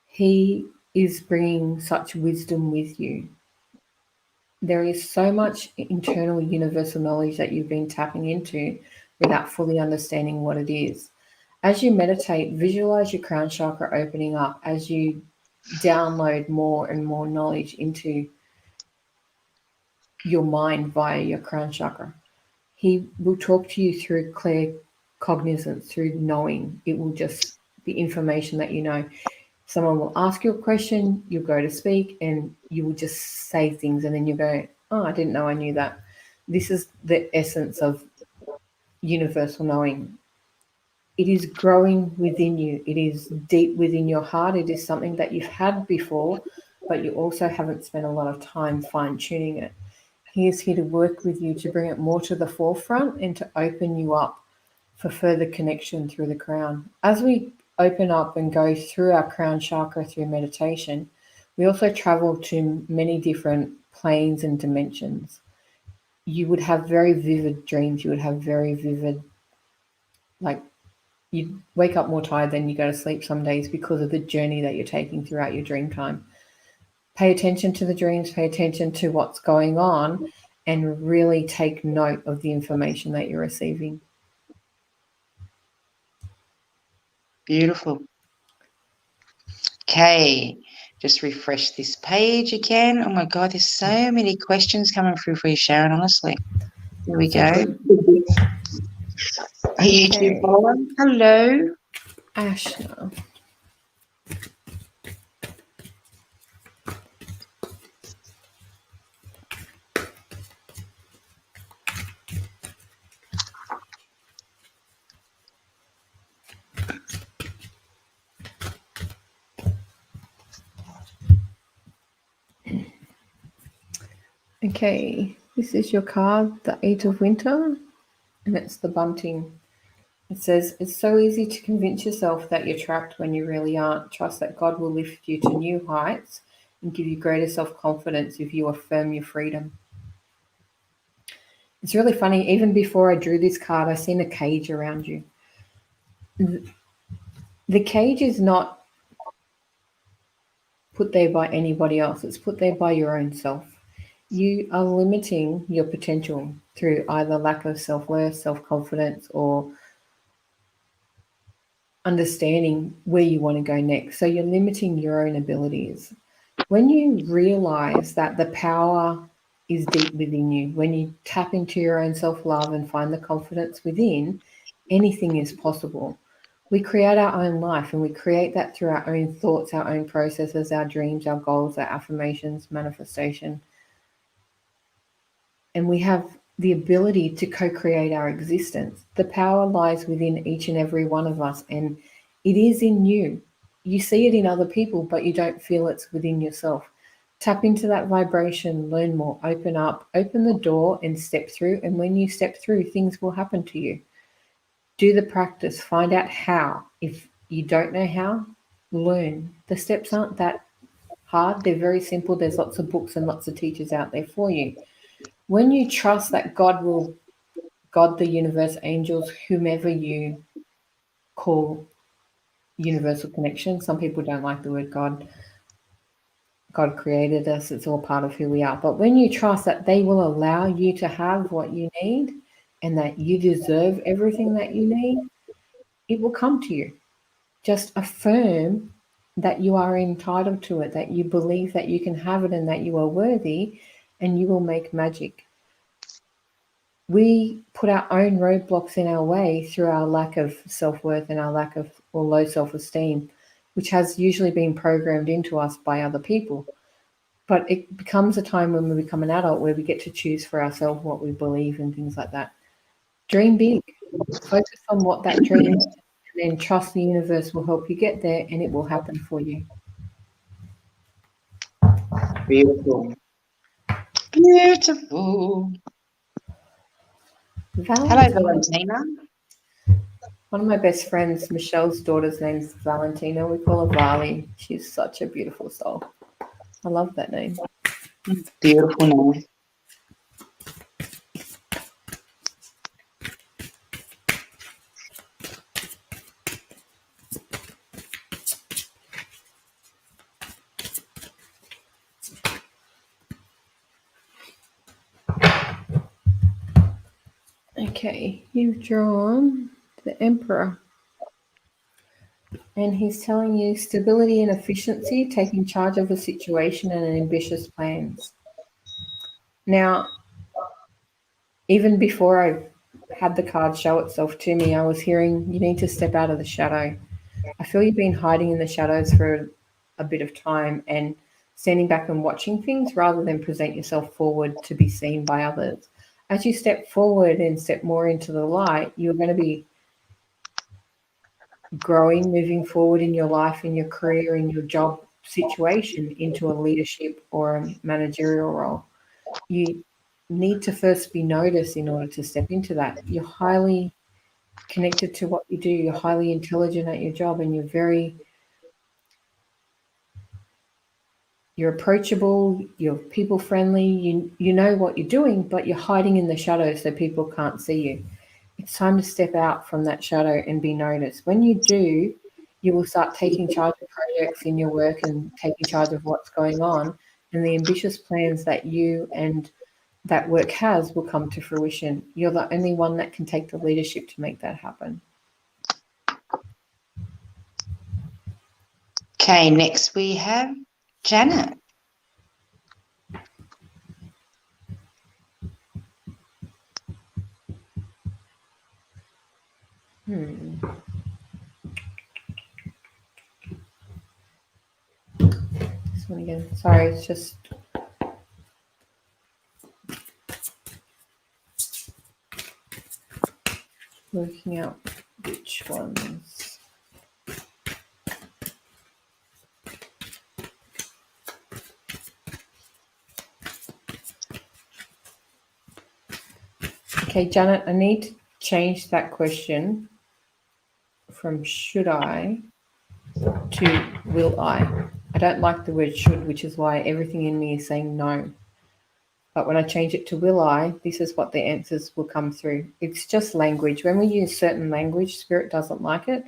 He is bringing such wisdom with you. There is so much internal universal knowledge that you've been tapping into without fully understanding what it is. As you meditate, visualize your crown chakra opening up as you download more and more knowledge into your mind via your crown chakra. He will talk to you through clear cognizance, through knowing. It will just be information that you know. Someone will ask you a question, you'll go to speak, and you will just say things, and then you go, oh, I didn't know I knew that. This is the essence of universal knowing. It is growing within you. It is deep within your heart. It is something that you've had before, but you also haven't spent a lot of time fine-tuning it. He is here to work with you to bring it more to the forefront and to open you up for further connection through the crown. As we open up and go through our crown chakra through meditation, we also travel to many different planes and dimensions. You would have very vivid dreams. You would have very vivid, like, you wake up more tired than you go to sleep some days because of the journey that you're taking throughout your dream time. Pay attention to the dreams, pay attention to what's going on, and really take note of the information that you're receiving. Beautiful. Okay, just refresh this page again. Oh my God, there's so many questions coming through for you, Sharon, honestly. Here we go. A YouTube follower. Hello. Ashna. Okay, this is your card, the Eight of Winter, and it's the bunting. It says, it's so easy to convince yourself that you're trapped when you really aren't. Trust that God will lift you to new heights and give you greater self-confidence if you affirm your freedom. It's really funny, even before I drew this card, I seen a cage around you. The cage is not put there by anybody else. It's put there by your own self. You are limiting your potential through either lack of self-worth, self-confidence, or understanding where you want to go next. So you're limiting your own abilities. When you realize that the power is deep within you, when you tap into your own self-love and find the confidence within, anything is possible. We create our own life, and we create that through our own thoughts, our own processes, our dreams, our goals, our affirmations, manifestation. And we have the ability to co-create our existence. The power lies within each and every one of us, and it is in you. You see it in other people, but you don't feel it's within yourself. Tap into that vibration, learn more, open up, open the door and step through. And when you step through, things will happen to you. Do the practice, find out how. If you don't know how, learn. The steps aren't that hard. They're very simple. There's lots of books and lots of teachers out there for you. When you trust that God, the universe, angels, whomever you call universal connection. Some people don't like the word God. God created us. It's all part of who we are. But when you trust that they will allow you to have what you need and that you deserve everything that you need, it will come to you. Just affirm that you are entitled to it, that you believe that you can have it and that you are worthy, and you will make magic. We put our own roadblocks in our way through our lack of self-worth and our lack of or low self-esteem, which has usually been programmed into us by other people. But it becomes a time when we become an adult where we get to choose for ourselves what we believe and things like that. Dream big. Focus on what that dream is, and then trust the universe will help you get there and it will happen for you. Beautiful. Beautiful. Hello, Valentina. One of my best friends, Michelle's daughter's name's Valentina. We call her Vali. She's such a beautiful soul. I love that name. Beautiful name. Okay, you've drawn the Emperor. And he's telling you stability and efficiency, taking charge of a situation and ambitious plans. Now, even before I had the card show itself to me, I was hearing you need to step out of the shadow. I feel you've been hiding in the shadows for a bit of time and standing back and watching things rather than present yourself forward to be seen by others. As you step forward and step more into the light, you're going to be growing, moving forward in your life, in your career, in your job situation into a leadership or a managerial role. You need to first be noticed in order to step into that. You're highly connected to what you do. You're highly intelligent at your job, and you're approachable, you're people friendly, you know what you're doing, but you're hiding in the shadows so people can't see you. It's time to step out from that shadow and be noticed. When you do, you will start taking charge of projects in your work and taking charge of what's going on, and the ambitious plans that you and that work has will come to fruition. You're the only one that can take the leadership to make that happen. Okay, next we have Janet. This one again. Sorry, it's just working out which ones. Okay, Janet, I need to change that question from should I to will I. I don't like the word should, which is why everything in me is saying no. But when I change it to will I, this is what the answers will come through. It's just language. When we use certain language, Spirit doesn't like it.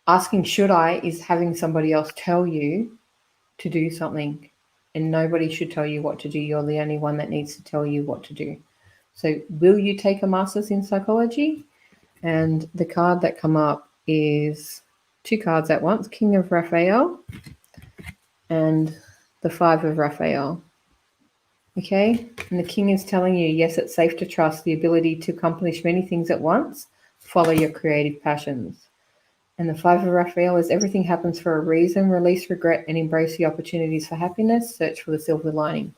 Asking should I is having somebody else tell you to do something, and nobody should tell you what to do. You're the only one that needs to tell you what to do. So will you take a master's in psychology? And the card that come up is two cards at once, King of Raphael and the Five of Raphael. Okay, and the King is telling you, yes, it's safe to trust the ability to accomplish many things at once. Follow your creative passions. And the Five of Raphael is everything happens for a reason. Release regret and embrace the opportunities for happiness. Search for the silver lining.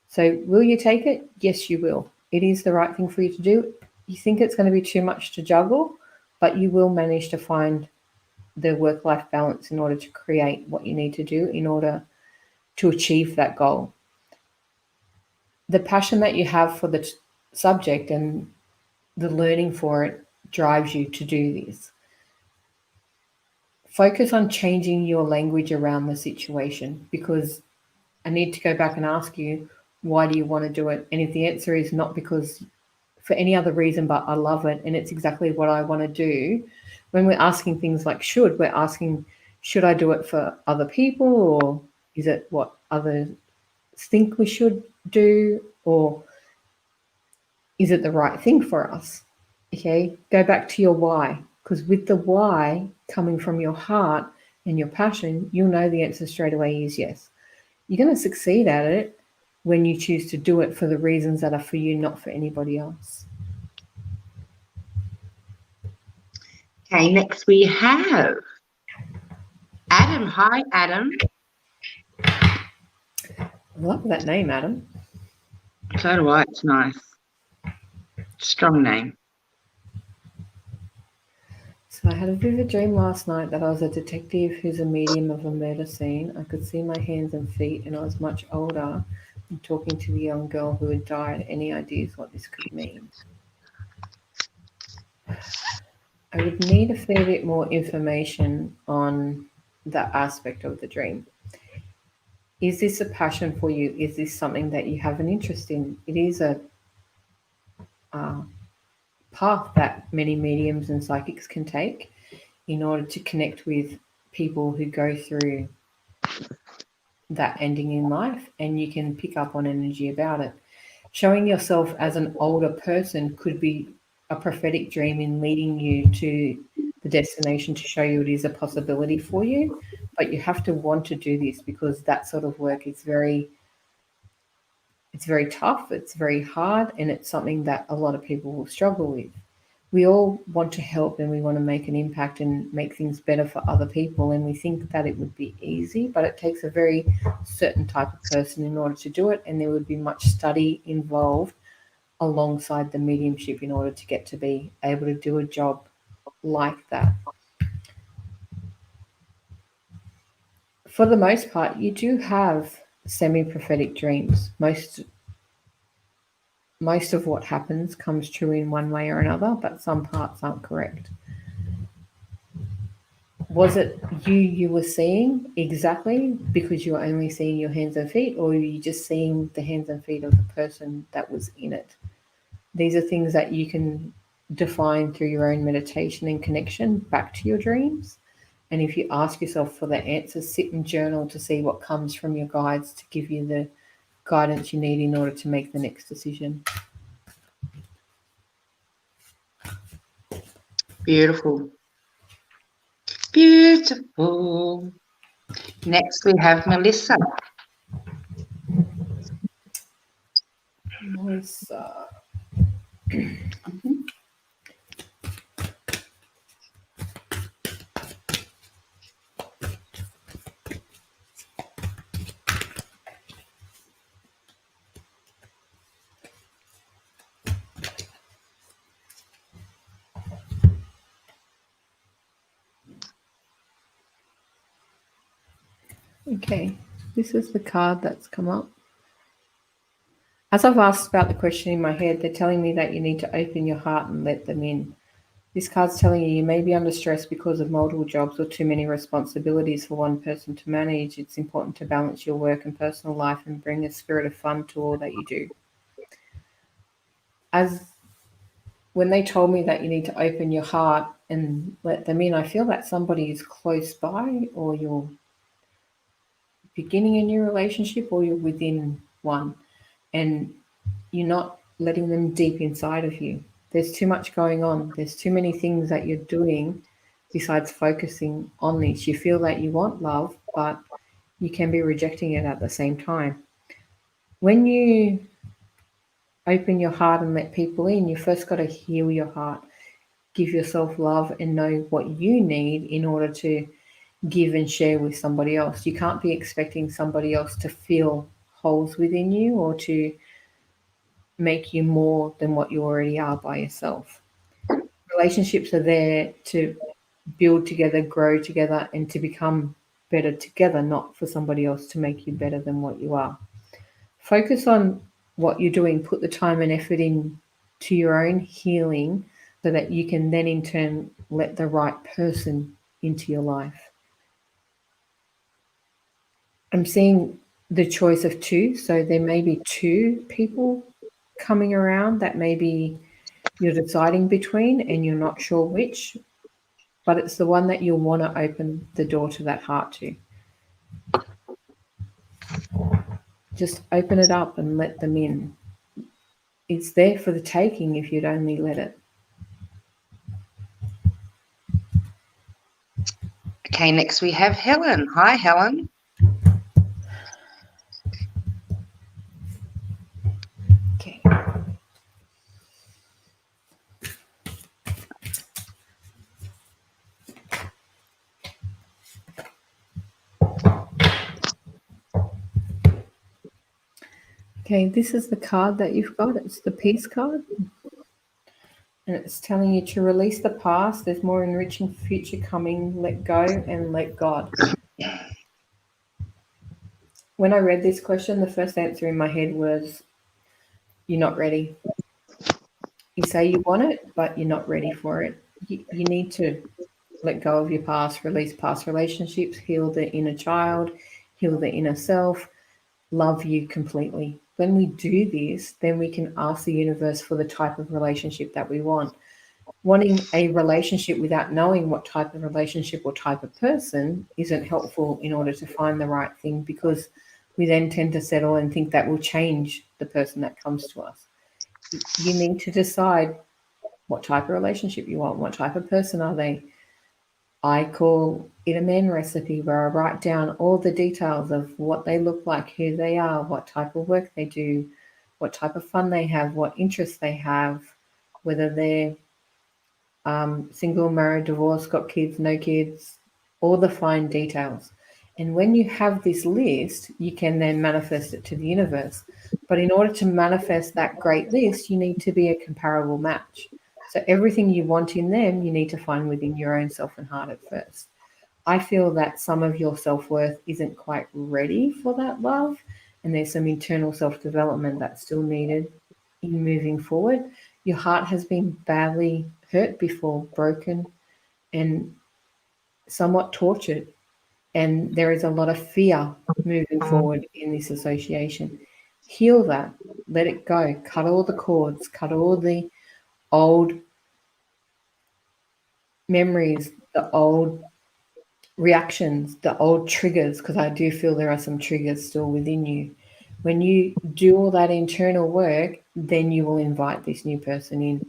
So will you take it? Yes, you will. It is the right thing for you to do. You think it's going to be too much to juggle, but you will manage to find the work-life balance in order to create what you need to do in order to achieve that goal. The passion that you have for the subject and the learning for it drives you to do this. Focus on changing your language around the situation, because I need to go back and ask you, why do you want to do it? And if the answer is not because for any other reason, but I love it and it's exactly what I want to do, when we're asking things like should, we're asking, should I do it for other people, or is it what others think we should do, or is it the right thing for us? Okay, go back to your why, because with the why coming from your heart and your passion, you'll know the answer straight away is yes. You're going to succeed at it when you choose to do it for the reasons that are for you, not for anybody else. Okay, next we have Adam. Hi, Adam. I love that name, Adam. So do I. It's nice. Strong name. So I had a vivid dream last night that I was a detective who's a medium of a murder scene. I could see my hands and feet, and I was much older and talking to the young girl who had died. Any ideas what this could mean? I would need a fair bit more information on that aspect of the dream. Is this a passion for you? Is this something that you have an interest in? It is a path that many mediums and psychics can take in order to connect with people who go through that ending in life, and you can pick up on energy about it. Showing yourself as an older person could be a prophetic dream in leading you to the destination to show you it is a possibility for you, but you have to want to do this, because that sort of work is very tough, it's very hard, and it's something that a lot of people will struggle with. We all want to help and we want to make an impact and make things better for other people, and we think that it would be easy, but it takes a very certain type of person in order to do it, and there would be much study involved alongside the mediumship in order to get to be able to do a job like that. For the most part, you do have semi-prophetic dreams. Most of what happens comes true in one way or another, but some parts aren't correct. Was it you were seeing exactly because you were only seeing your hands and feet, or were you just seeing the hands and feet of the person that was in it? These are things that you can define through your own meditation and connection back to your dreams. And if you ask yourself for the answers, sit and journal to see what comes from your guides to give you the guidance you need in order to make the next decision. Beautiful. Beautiful. Next we have Melissa. Melissa. Okay, this is the card that's come up. As I've asked about the question in my head, they're telling me that you need to open your heart and let them in. This card's telling you may be under stress because of multiple jobs or too many responsibilities for one person to manage. It's important to balance your work and personal life and bring a spirit of fun to all that you do. When they told me that you need to open your heart and let them in, I feel that somebody is close by, or you're beginning a new relationship, or you're within one, and you're not letting them deep inside of you. There's too much going on. There's too many things that you're doing besides focusing on this. You feel that you want love, but you can be rejecting it at the same time. When you open your heart and let people in, you first got to heal your heart, give yourself love, and know what you need in order to give and share with somebody else. You can't be expecting somebody else to fill holes within you or to make you more than what you already are by yourself. Relationships are there to build together, grow together, and to become better together, not for somebody else to make you better than what you are. Focus on what you're doing. Put the time and effort in to your own healing so that you can then in turn let the right person into your life. I'm seeing the choice of two, so there may be two people coming around that maybe you're deciding between and you're not sure which, but it's the one that you'll want to open the door to that heart to. Just open it up and let them in. It's there for the taking if you'd only let it. Okay, next we have Helen. Hi, Helen. Okay. Okay, this is the card that you've got. It's the peace card. And it's telling you to release the past. There's more enriching future coming. Let go and let God. When I read this question, the first answer in my head was, you're not ready. You say you want it, but you're not ready for it. You need to let go of your past, release past relationships, heal the inner child, heal the inner self, love you completely. When we do this, then we can ask the universe for the type of relationship that we want. Wanting a relationship without knowing what type of relationship or type of person isn't helpful in order to find the right thing, because we then tend to settle and think that will change the person that comes to us. You need to decide what type of relationship you want, what type of person are they. I call it a man recipe, where I write down all the details of what they look like, who they are, what type of work they do, what type of fun they have, what interests they have, whether they're single, married, divorced, got kids, no kids, all the fine details. And when you have this list, you can then manifest it to the universe. But in order to manifest that great list, you need to be a comparable match. So everything you want in them, you need to find within your own self and heart at first. I feel that some of your self-worth isn't quite ready for that love, and there's some internal self-development that's still needed in moving forward. Your heart has been badly hurt before, broken, and somewhat tortured. And there is a lot of fear moving forward in this association. Heal that, let it go, cut all the cords, cut all the old memories, the old reactions, the old triggers, because I do feel there are some triggers still within you. When you do all that internal work, then you will invite this new person in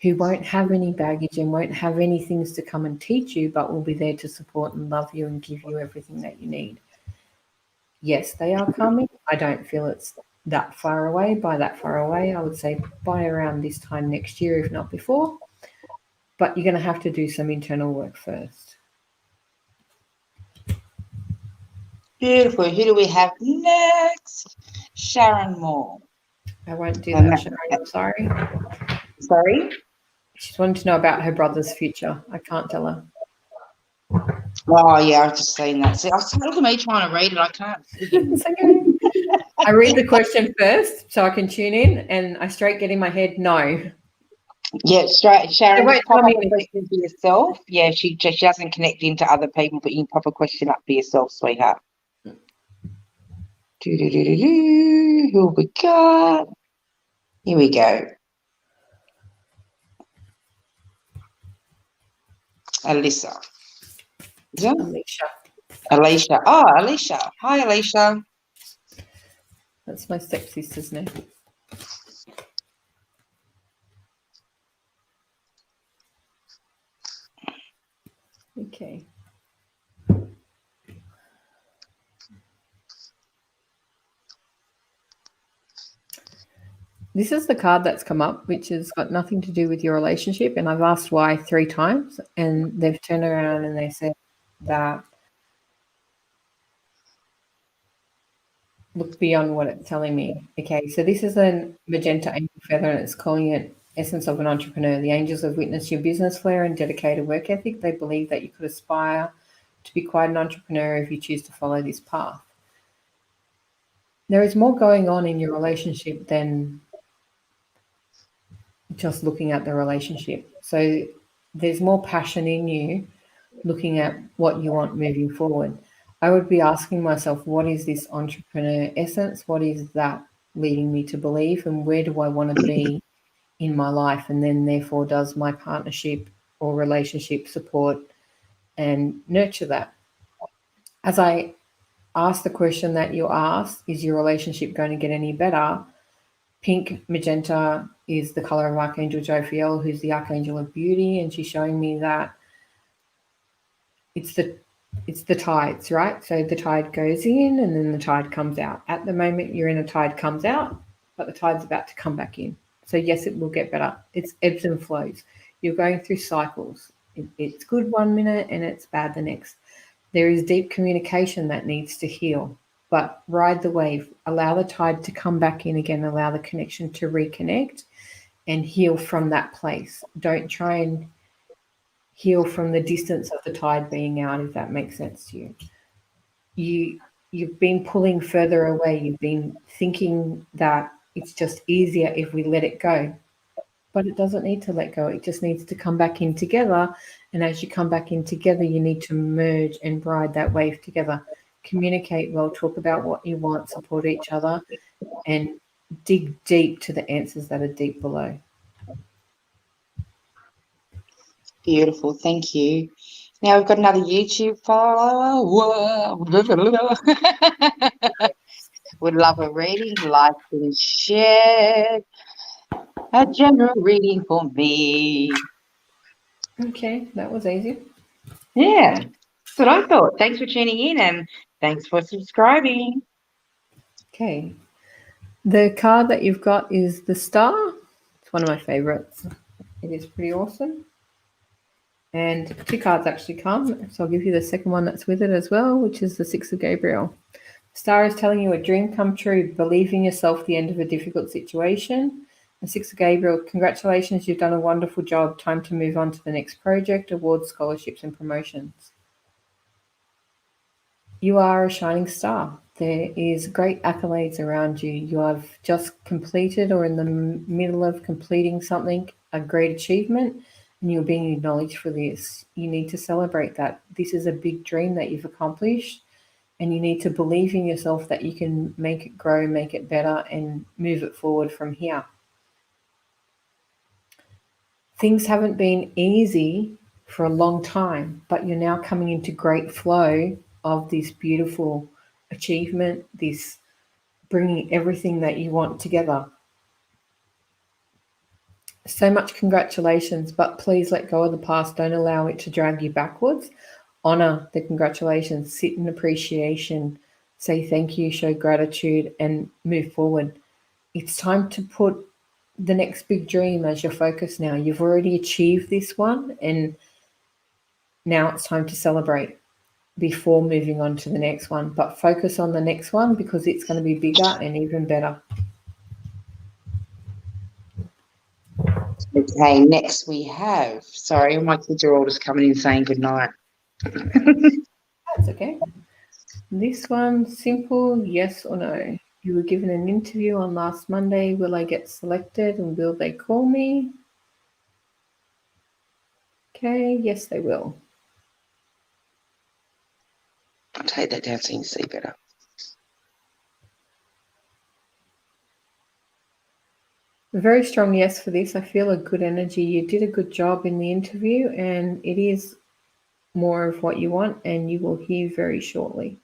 who won't have any baggage and won't have any things to come and teach you, but will be there to support and love you and give you everything that you need. Yes, they are coming. I don't feel it's that far away. By that far away, I would say by around this time next year, if not before. But you're going to have to do some internal work first. Beautiful. Who do we have next? Sharon Moore. I won't do that, Sharon. I'm sorry. Sorry? She's wanting to know about her brother's future. I can't tell her. Oh, yeah, I've just seen that. See, I was looking at me trying to read it. I can't. It's okay. I read the question first so I can tune in, and I straight get in my head, no. Yeah, straight. Sharon, wait, just pop tell up me a question for yourself. Yeah, she doesn't connect into other people, but you can pop a question up for yourself, sweetheart. Who have we got? Here we go. Alyssa. Is it? Alicia. Alicia. Oh, Alicia. Hi, Alicia. That's my stepsister's name. Okay. This is the card that's come up, which has got nothing to do with your relationship. And I've asked why 3 times, and they've turned around and they said that look beyond what it's telling me. Okay, so this is a magenta angel feather, and it's calling it essence of an entrepreneur. The angels have witnessed your business flair and dedicated work ethic. They believe that you could aspire to be quite an entrepreneur if you choose to follow this path. There is more going on in your relationship than just looking at the relationship. So there's more passion in you looking at what you want moving forward. I would be asking myself, what is this entrepreneur essence? What is that leading me to believe? And where do I want to be in my life? And then therefore does my partnership or relationship support and nurture that? As I ask the question that you asked, is your relationship going to get any better? Pink magenta is the color of Archangel Jophiel, who's the Archangel of Beauty, and she's showing me that it's the tides, right? So the tide goes in and then the tide comes out. At the moment you're in, a tide comes out, but the tide's about to come back in. So yes, it will get better. It's ebbs and flows. You're going through cycles. It's good one minute and it's bad the next. There is deep communication that needs to heal, but ride the wave. Allow the tide to come back in again. Allow the connection to reconnect and heal from that place. Don't try and heal from the distance of the tide being out, if that makes sense to you. You've been pulling further away. You've been thinking that it's just easier if we let it go. But it doesn't need to let go. It just needs to come back in together. And as you come back in together, you need to merge and ride that wave together. Communicate well, talk about what you want, support each other, and dig deep to the answers that are deep below. Beautiful, thank you. Now we've got another YouTube follower. Would love a reading, like and share. A general reading for me. Okay, that was easy. Yeah, that's what I thought. Thanks for tuning in and thanks for subscribing. Okay. The card that you've got is the Star. It's one of my favorites. It is pretty awesome. And 2 cards actually come. So I'll give you the second one that's with it as well, which is the 6 of Gabriel. Star is telling you a dream come true, believe in yourself, the end of a difficult situation. The 6 of Gabriel, congratulations, you've done a wonderful job. Time to move on to the next project, awards, scholarships, and promotions. You are a shining star. There is great accolades around you. You have just completed or in the middle of completing something, a great achievement, and you're being acknowledged for this. You need to celebrate that. This is a big dream that you've accomplished. And you need to believe in yourself that you can make it grow, make it better, and move it forward from here. Things haven't been easy for a long time, but you're now coming into great flow of this beautiful achievement, this bringing everything that you want together. So much congratulations, but please let go of the past. Don't allow it to drag you backwards. Honor the congratulations, sit in appreciation, say thank you, show gratitude, and move forward. It's time to put the next big dream as your focus now. You've already achieved this one, and now it's time to celebrate before moving on to the next one. But focus on the next one because it's going to be bigger and even better. Okay, next we have, sorry, my kids are all just coming in saying good night. That's okay. This one, simple, yes or no. You were given an interview on last Monday. Will I get selected and will they call me? Okay, yes, they will. I'll take that down so you can see better. A very strong yes for this. I feel a good energy. You did a good job in the interview and it is more of what you want and you will hear very shortly.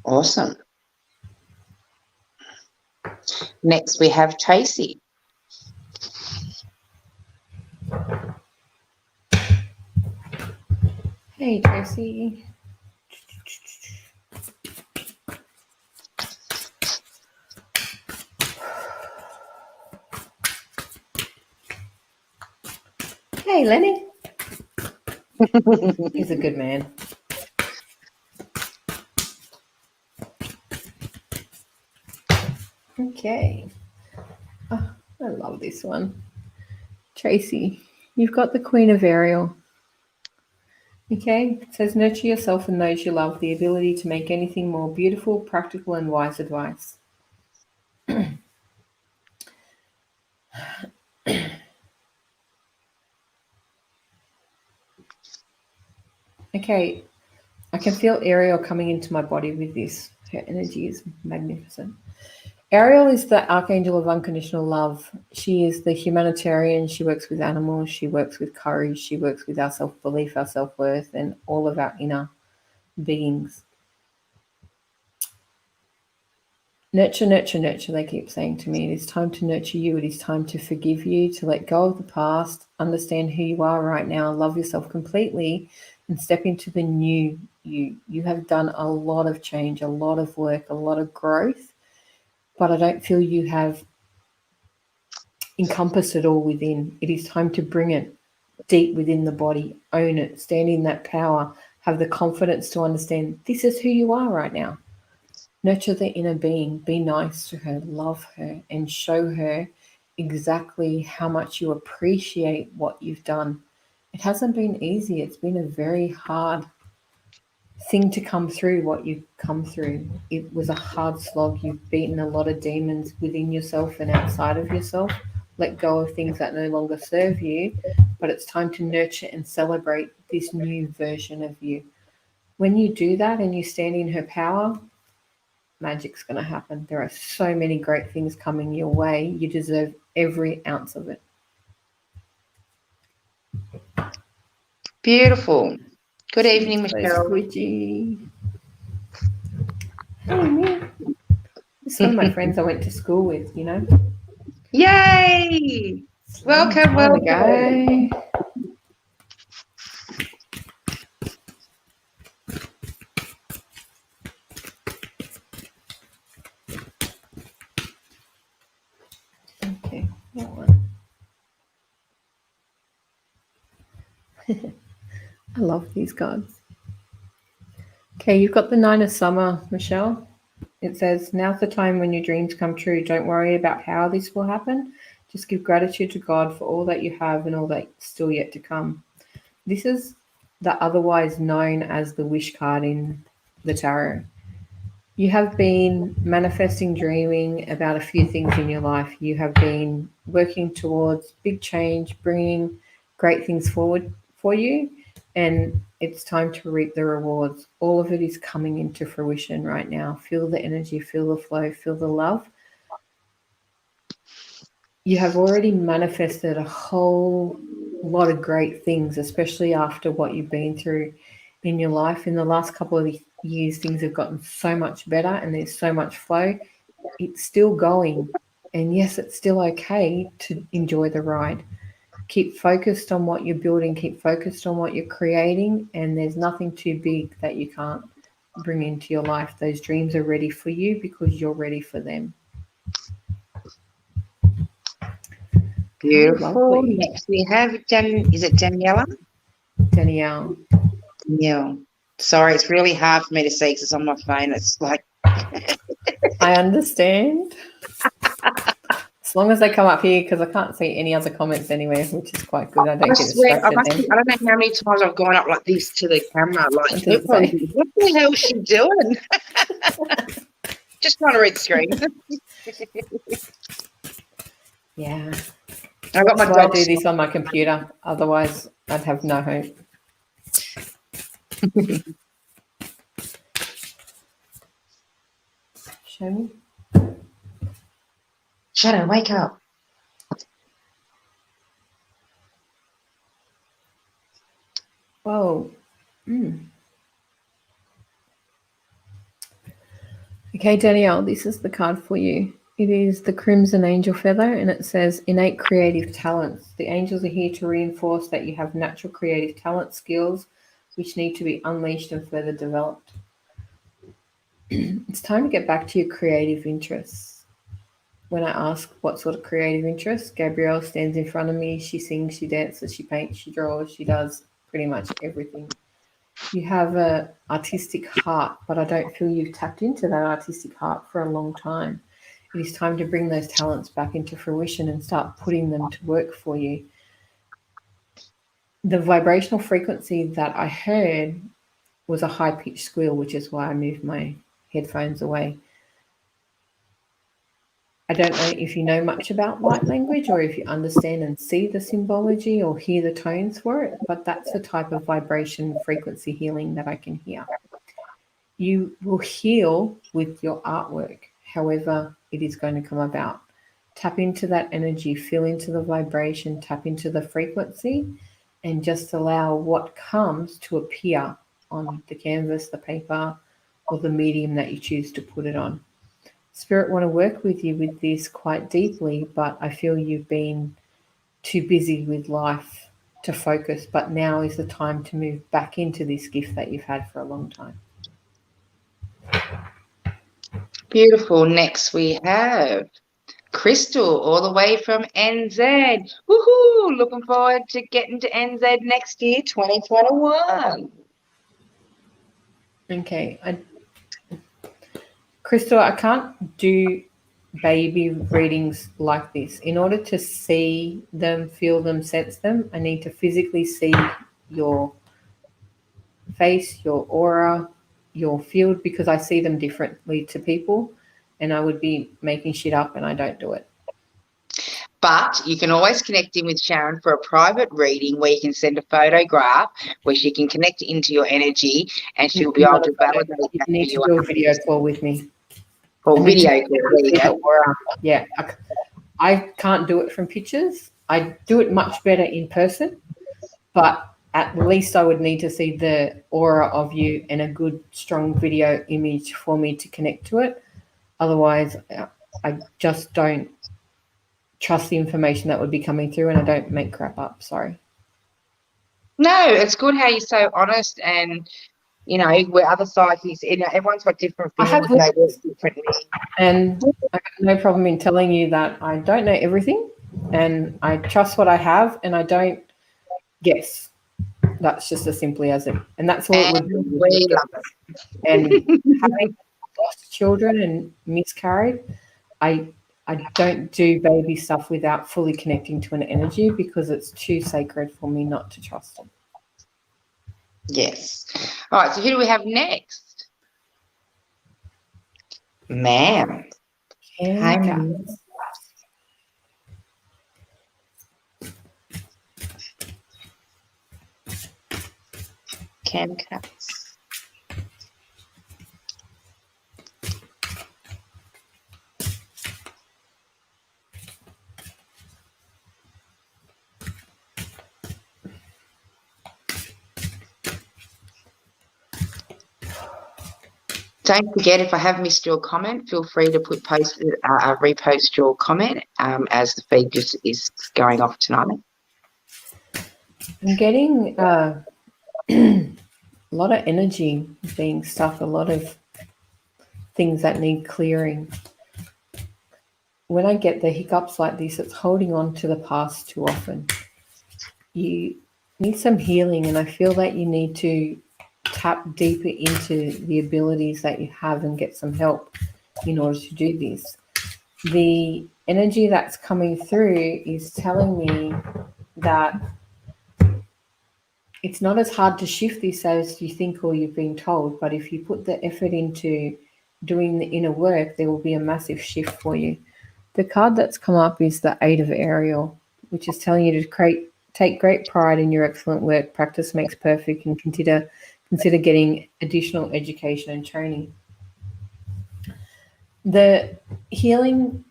Awesome. Next we have Tracey. Hey, Tracey. Hey, Lenny. He's a good man. Okay. Oh, I love this one. Tracey, you've got the Queen of Ariel. Okay, it says nurture yourself and those you love, the ability to make anything more beautiful, practical, and wise advice. Okay, I can feel Ariel coming into my body with this. Her energy is magnificent. Ariel is the Archangel of Unconditional Love. She is the humanitarian. She works with animals. She works with courage. She works with our self-belief, our self-worth, and all of our inner beings. Nurture, nurture, nurture, they keep saying to me. It is time to nurture you. It is time to forgive you, to let go of the past, understand who you are right now, love yourself completely, and step into the new you. You have done a lot of change, a lot of work, a lot of growth, but I don't feel you have encompassed it all within. It is time to bring it deep within the body, own it, stand in that power, have the confidence to understand this is who you are right now. Nurture the inner being, be nice to her, love her, and show her exactly how much you appreciate what you've done. It hasn't been easy. It's been a very hard thing to come through what you've come through. It was a hard slog. You've beaten a lot of demons within yourself and outside of yourself. Let go of things that no longer serve you, but it's time to nurture and celebrate this new version of you. When you do that and you stand in her power, magic's going to happen. There are so many great things coming your way. You deserve every ounce of it. Beautiful. Good evening, Michelle. Squidgy. Hey, man. This is one of my friends I went to school with, you know. Yay! Welcome, welcome. Okay, that one. I love these cards. Okay, you've got the Nine of Summer, Michelle. It says, now's the time when your dreams come true. Don't worry about how this will happen. Just give gratitude to God for all that you have and all that's still yet to come. This is the otherwise known as the wish card in the tarot. You have been manifesting, dreaming about a few things in your life. You have been working towards big change, bringing great things forward for you, and it's time to reap the rewards. All of it is coming into fruition right now. Feel the energy, feel the flow, feel the love. You have already manifested a whole lot of great things, especially after what you've been through in your life. In the last couple of years, things have gotten so much better and there's so much flow. It's still going. And yes, it's still okay to enjoy the ride. Keep focused on what you're building, keep focused on what you're creating, and there's nothing too big that you can't bring into your life. Those dreams are ready for you because you're ready for them. Beautiful. Next we have is it Daniela? Danielle. Danielle. Sorry, it's really hard for me to see because it's on my phone. It's like I understand. As long as they come up here, because I can't see any other comments anywhere, which is quite good. I don't get distracted. I don't know how many times I've gone up like this to the camera. Like, what the hell is she doing? Just trying to read the screen. Yeah. I got my I do this on my computer. Otherwise, I'd have no hope. Show me. Shadow, wake up. Whoa. Okay, Danielle, this is the card for you. It is the Crimson Angel Feather, and it says innate creative talents. The angels are here to reinforce that you have natural creative talent skills which need to be unleashed and further developed. It's time to get back to your creative interests. When I ask what sort of creative interests, Gabrielle stands in front of me. She sings, she dances, she paints, she draws, she does pretty much everything. You have an artistic heart, but I don't feel you've tapped into that artistic heart for a long time. It is time to bring those talents back into fruition and start putting them to work for you. The vibrational frequency that I heard was a high-pitched squeal, which is why I moved my headphones away. I don't know if you know much about light language or if you understand and see the symbology or hear the tones for it, but that's the type of vibration frequency healing that I can hear. You will heal with your artwork. however it is going to come about. Tap into that energy, feel into the vibration, tap into the frequency, and just allow what comes to appear on the canvas, the paper, or the medium that you choose to put it on. Spirit want to work with you with this quite deeply, but I feel you've been too busy with life to focus, but now is the time to move back into this gift that you've had for a long time. Beautiful. Next we have Crystal, all the way from NZ. Woohoo! Looking forward to getting to NZ next year, 2021. Okay. Crystal, I can't do baby readings like this. In order to see them, feel them, sense them, I need to physically see your face, your aura, your field, because I see them differently to people, and I would be making shit up, and I don't do it. But you can always connect in with Sharon for a private reading where you can send a photograph where she can connect into your energy and she'll be able to validate that. You need to do a video call with me. Or video call. There you go. Yeah, I can't do it from pictures. I do it much better in person, but at least I would need to see the aura of you and a good, strong video image for me to connect to it. Otherwise, I just don't trust the information that would be coming through, and I don't make crap up. Sorry. No, it's good how you're so honest, and you know, where other psychics, you know, everyone's got different feelings, they work differently. And I have no problem in telling you that I don't know everything, and I trust what I have, and I don't guess. That's just as simply as it, and that's all And it would be. we love it. And having lost children and miscarried, I don't do baby stuff without fully connecting to an energy, because it's too sacred for me not to trust it. Yes. All right, so who do we have next? Ma'am. Hi, ma'am. Cam Cuts. Don't forget, if I have missed your comment, feel free to repost your comment as the feed just is going off tonight. I'm getting a lot of energy being stuck, a lot of things that need clearing. When I get the hiccups like this, it's holding on to the past too often. You need some healing, and I feel that you need to tap deeper into the abilities that you have and get some help in order to do this. The energy that's coming through is telling me that it's not as hard to shift this as you think or you've been told, but if you put the effort into doing the inner work, there will be a massive shift for you. The card that's come up is the Eight of Ariel, which is telling you to take great pride in your excellent work. Practice makes perfect, and consider getting additional education and training. The healing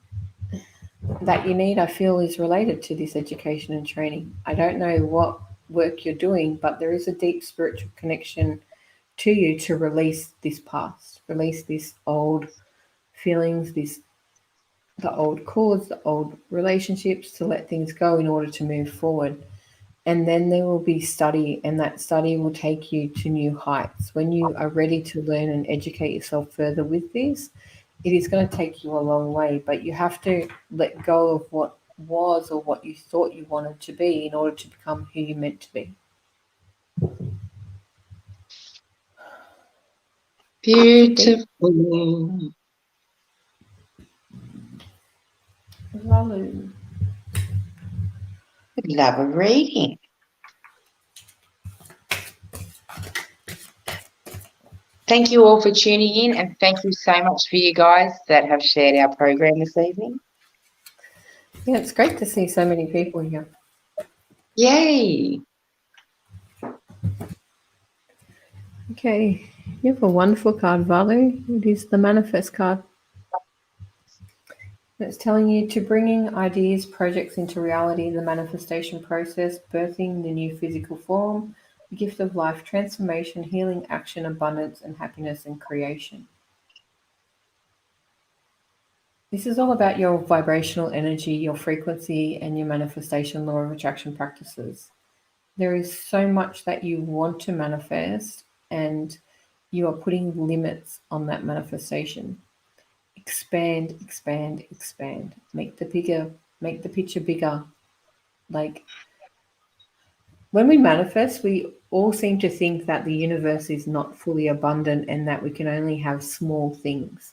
that you need, I feel, is related to this education and training. I don't know what work you're doing, but there is a deep spiritual connection to you to release this past, release these old feelings, the old cords, the old relationships, to let things go in order to move forward. And then there will be study, and that study will take you to new heights. When you are ready to learn and educate yourself further with this, it is going to take you a long way, but you have to let go of what was or what you thought you wanted to be in order to become who you're meant to be. Beautiful. Lalu. Love a reading. Thank you all for tuning in, and thank you so much for you guys that have shared our program this evening. Yeah, it's great to see so many people here. Yay. Okay, you have a wonderful card, Valu. It is the Manifest card. It's telling you to bringing ideas, projects into reality, the manifestation process, birthing the new physical form, the gift of life, transformation, healing, action, abundance, and happiness and creation. This is all about your vibrational energy, your frequency, and your manifestation law of attraction practices. There is so much that you want to manifest, and you are putting limits on that manifestation. Expand, expand, expand. Make the picture bigger. Like, when we manifest, we all seem to think that the universe is not fully abundant and that we can only have small things.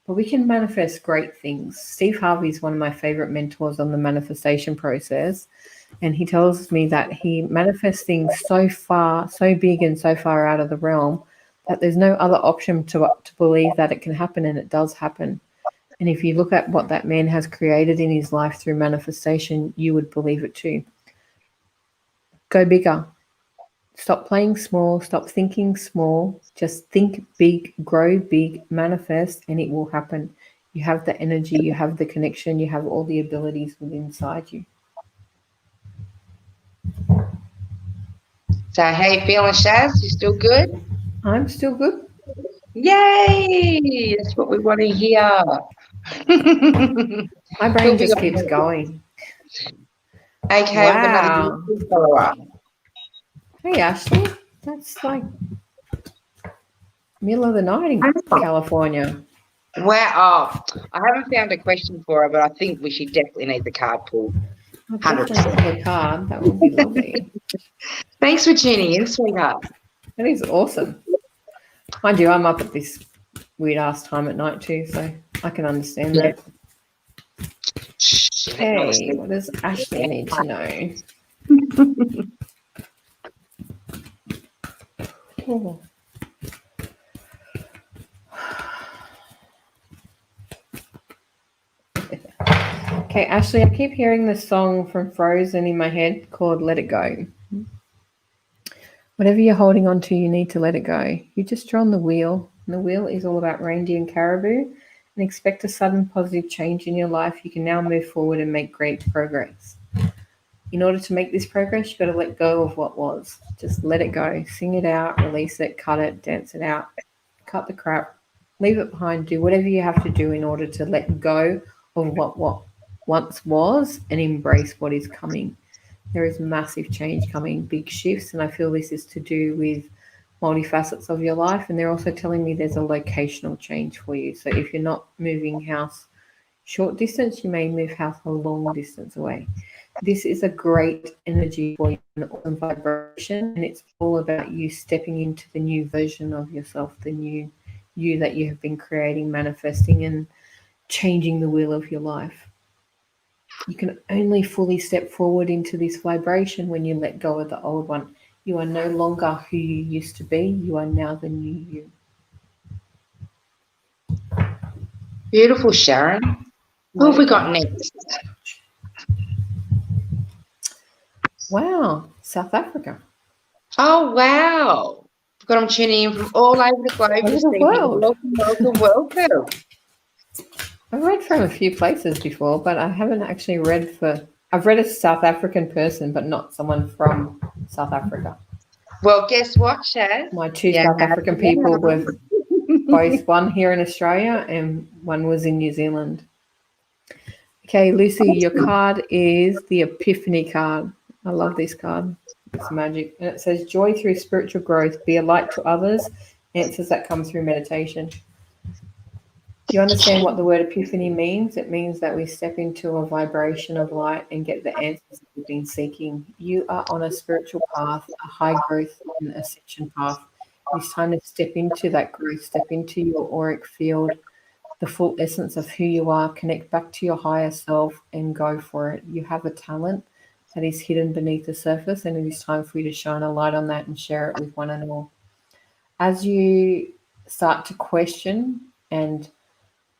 But we can manifest great things. Steve Harvey is one of my favorite mentors on the manifestation process. And he tells me that he manifests things so far, so big and so far out of the realm that there's no other option to believe that it can happen, and it does happen. And if you look at what that man has created in his life through manifestation, you would believe it too. Go bigger. Stop playing small. Stop thinking small. Just think big, grow big, manifest, and it will happen. You have the energy, you have the connection, you have all the abilities within inside you. So how you feeling, Shaz? You still good? I'm still good. Yay! That's what we want to hear. My brain just keeps going. Okay, I've got another Wow. YouTube follower. Hey, Ashley. That's like middle of the night in California. Wow. Oh, I haven't found a question for her, but I think we should definitely need the card pulled. 100%. The card. That would be lovely. Thanks for tuning in, sweetheart. That is awesome. Mind you, I'm up at this weird ass time at night too, so I can understand that. Okay, what does Ashley need to know? Oh. Okay, Ashley, I keep hearing this song from Frozen in my head called Let It Go. Whatever you're holding on to, you need to let it go. You just draw on the wheel, and the wheel is all about reindeer and caribou, and expect a sudden positive change in your life. You can now move forward and make great progress. In order to make this progress, you've got to let go of what was. Just let it go. Sing it out, release it, cut it, dance it out, cut the crap, leave it behind, do whatever you have to do in order to let go of what once was and embrace what is coming. There is massive change coming, big shifts, and I feel this is to do with multifacets of your life. And they're also telling me there's a locational change for you. So if you're not moving house short distance, you may move house a long distance away. This is a great energy for you, an awesome vibration, and it's all about you stepping into the new version of yourself, the new you that you have been creating, manifesting, and changing the wheel of your life. You can only fully step forward into this vibration when you let go of the old one. You are no longer who you used to be. You are now the new you. Beautiful, Sharon. Who have we got next? Wow, South Africa. Oh, wow. I've got them tuning in from all over the globe this evening. Welcome. I've read from a few places before, but I haven't actually read I've read a South African person, but not someone from South Africa. Well, guess what, Shaz? My two South African people were both one here in Australia and one was in New Zealand. Okay, Lucy, your card is the Epiphany card. I love this card. It's magic. And it says, joy through spiritual growth, be a light to others, answers that come through meditation. Do you understand what the word epiphany means? It means that we step into a vibration of light and get the answers that we've been seeking. You are on a spiritual path, a high growth and ascension path. It's time to step into that growth, step into your auric field, the full essence of who you are, connect back to your higher self and go for it. You have a talent that is hidden beneath the surface, and it is time for you to shine a light on that and share it with one and all. As you start to question and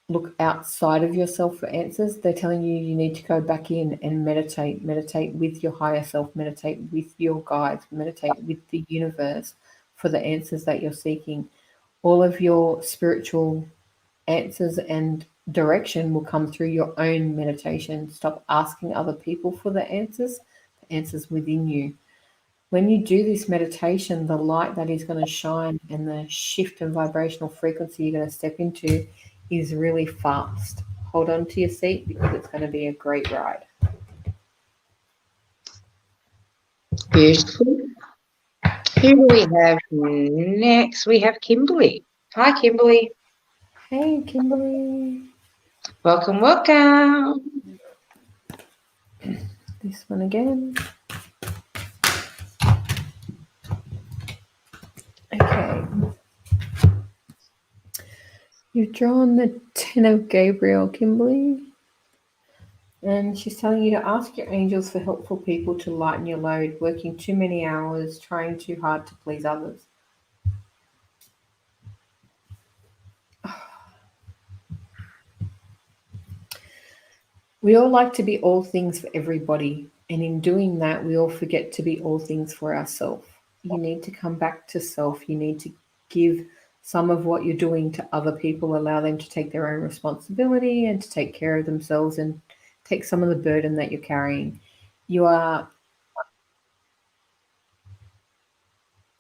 look outside of yourself for answers, they're telling you you need to go back in and meditate with your higher self, meditate with your guides, meditate with the universe for the answers that you're seeking. All of your spiritual answers and direction will come through your own meditation. Stop asking other people for the answers within you. When you do this meditation, the light that is going to shine and the shift in vibrational frequency you're going to step into is really fast. Hold on to your seat because it's going to be a great ride. Beautiful. Who do we have next? We have Kimberly. Hi, Kimberly. Hey, Kimberly. Welcome, welcome. This one again. Okay. You've drawn the Ten of Gabriel, Kimberly. And she's telling you to ask your angels for helpful people to lighten your load, working too many hours, trying too hard to please others. We all like to be all things for everybody, and in doing that, we all forget to be all things for ourselves. You need to come back to self. You need to give some of what you're doing to other people, allow them to take their own responsibility and to take care of themselves and take some of the burden that you're carrying. You are...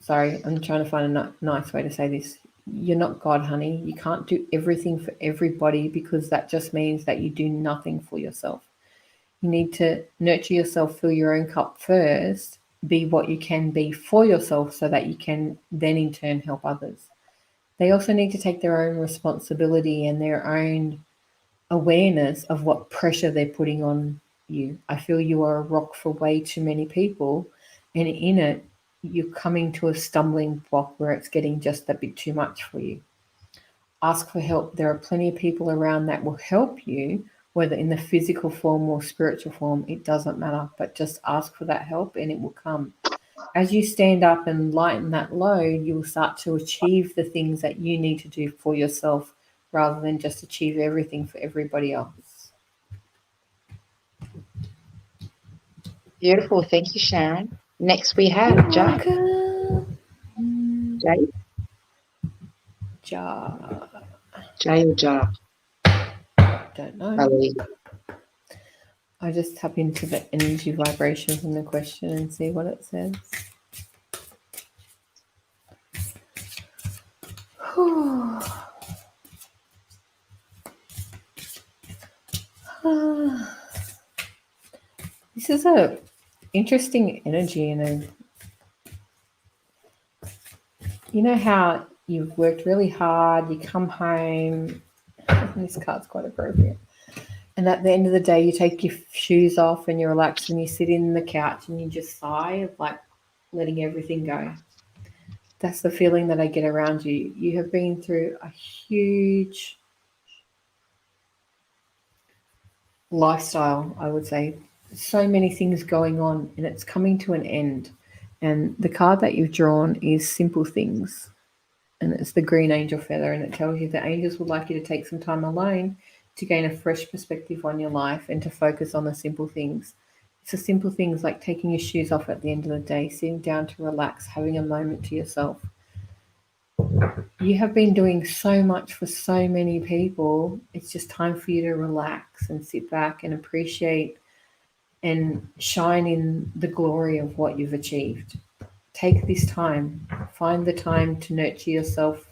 Sorry, I'm trying to find a nice way to say this. You're not God, honey. You can't do everything for everybody because that just means that you do nothing for yourself. You need to nurture yourself, fill your own cup first, be what you can be for yourself so that you can then in turn help others. They also need to take their own responsibility and their own awareness of what pressure they're putting on you. I feel you are a rock for way too many people, and in it, you're coming to a stumbling block where it's getting just a bit too much for you. Ask for help. There are plenty of people around that will help you, whether in the physical form or spiritual form, it doesn't matter, but just ask for that help and it will come. As you stand up and lighten that load, you will start to achieve the things that you need to do for yourself rather than just achieve everything for everybody else. Beautiful. Thank you, Sharon. Next we have Jay. Jay? Jay or Jar? Don't know. I just tap into the energy vibrations in the question and see what it says. This is a interesting energy, you know how you've worked really hard, you come home, this card's quite appropriate, and at the end of the day you take your shoes off and you relax and you sit in the couch and you just sigh of like letting everything go. That's the feeling that I get around you. You have been through a huge lifestyle, I would say. So many things going on and it's coming to an end. And the card that you've drawn is Simple Things. And it's the green angel feather. And it tells you that angels would like you to take some time alone to gain a fresh perspective on your life and to focus on the simple things. It's the simple things like taking your shoes off at the end of the day, sitting down to relax, having a moment to yourself. You have been doing so much for so many people. It's just time for you to relax and sit back and appreciate and shine in the glory of what you've achieved. Take this time, find the time to nurture yourself,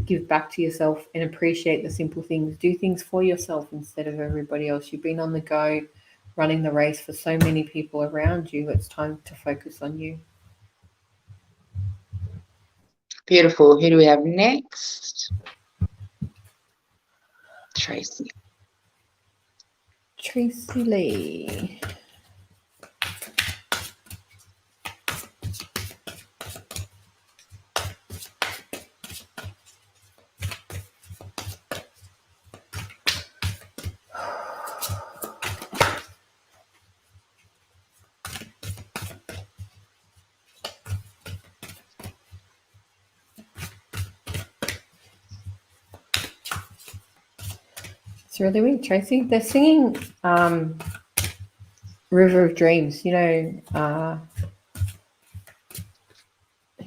give back to yourself and appreciate the simple things. Do things for yourself instead of everybody else. You've been on the go, running the race for so many people around you. It's time to focus on you. Beautiful. Who do we have next? Tracey. Tracey Lee. It's really weird, Tracey. They're singing River of Dreams. You know,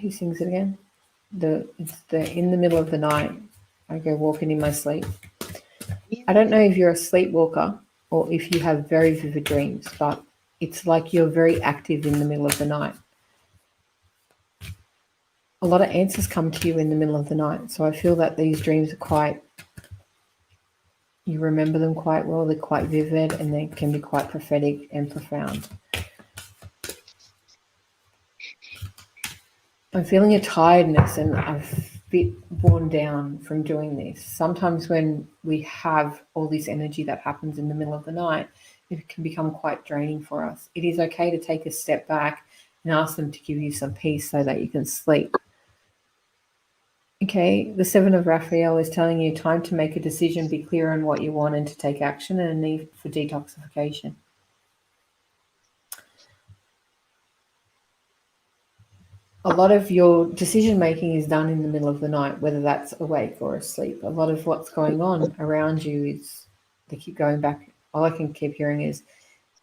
who sings it again? It's the In the Middle of the Night. I go walking in my sleep. I don't know if you're a sleepwalker or if you have very vivid dreams, but it's like you're very active in the middle of the night. A lot of answers come to you in the middle of the night. So I feel that these dreams are you remember them quite well. They're quite vivid and they can be quite prophetic and profound. I'm feeling a tiredness and I'm a bit worn down from doing this. Sometimes when we have all this energy that happens in the middle of the night, it can become quite draining for us. It is okay to take a step back and ask them to give you some peace so that you can sleep. Okay, the Seven of Raphael is telling you time to make a decision, be clear on what you want and to take action, and a need for detoxification. A lot of your decision making is done in the middle of the night, whether that's awake or asleep. A lot of what's going on around you is, they keep going back. All I can keep hearing is,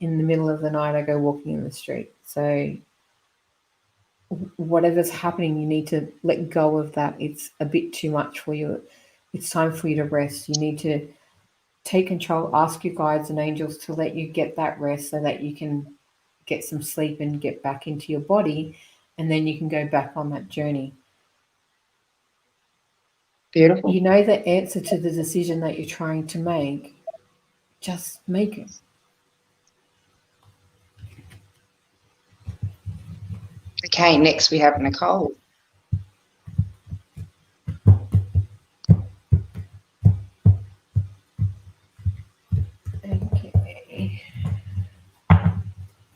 in the middle of the night, I go walking in the street. So whatever's happening, you need to let go of that. It's a bit too much for you. It's time for you to rest. You need to take control, ask your guides and angels to let you get that rest so that you can get some sleep and get back into your body. And then you can go back on that journey. Beautiful. You know the answer to the decision that you're trying to make. Just make it. Okay, next we have Nicole. Okay.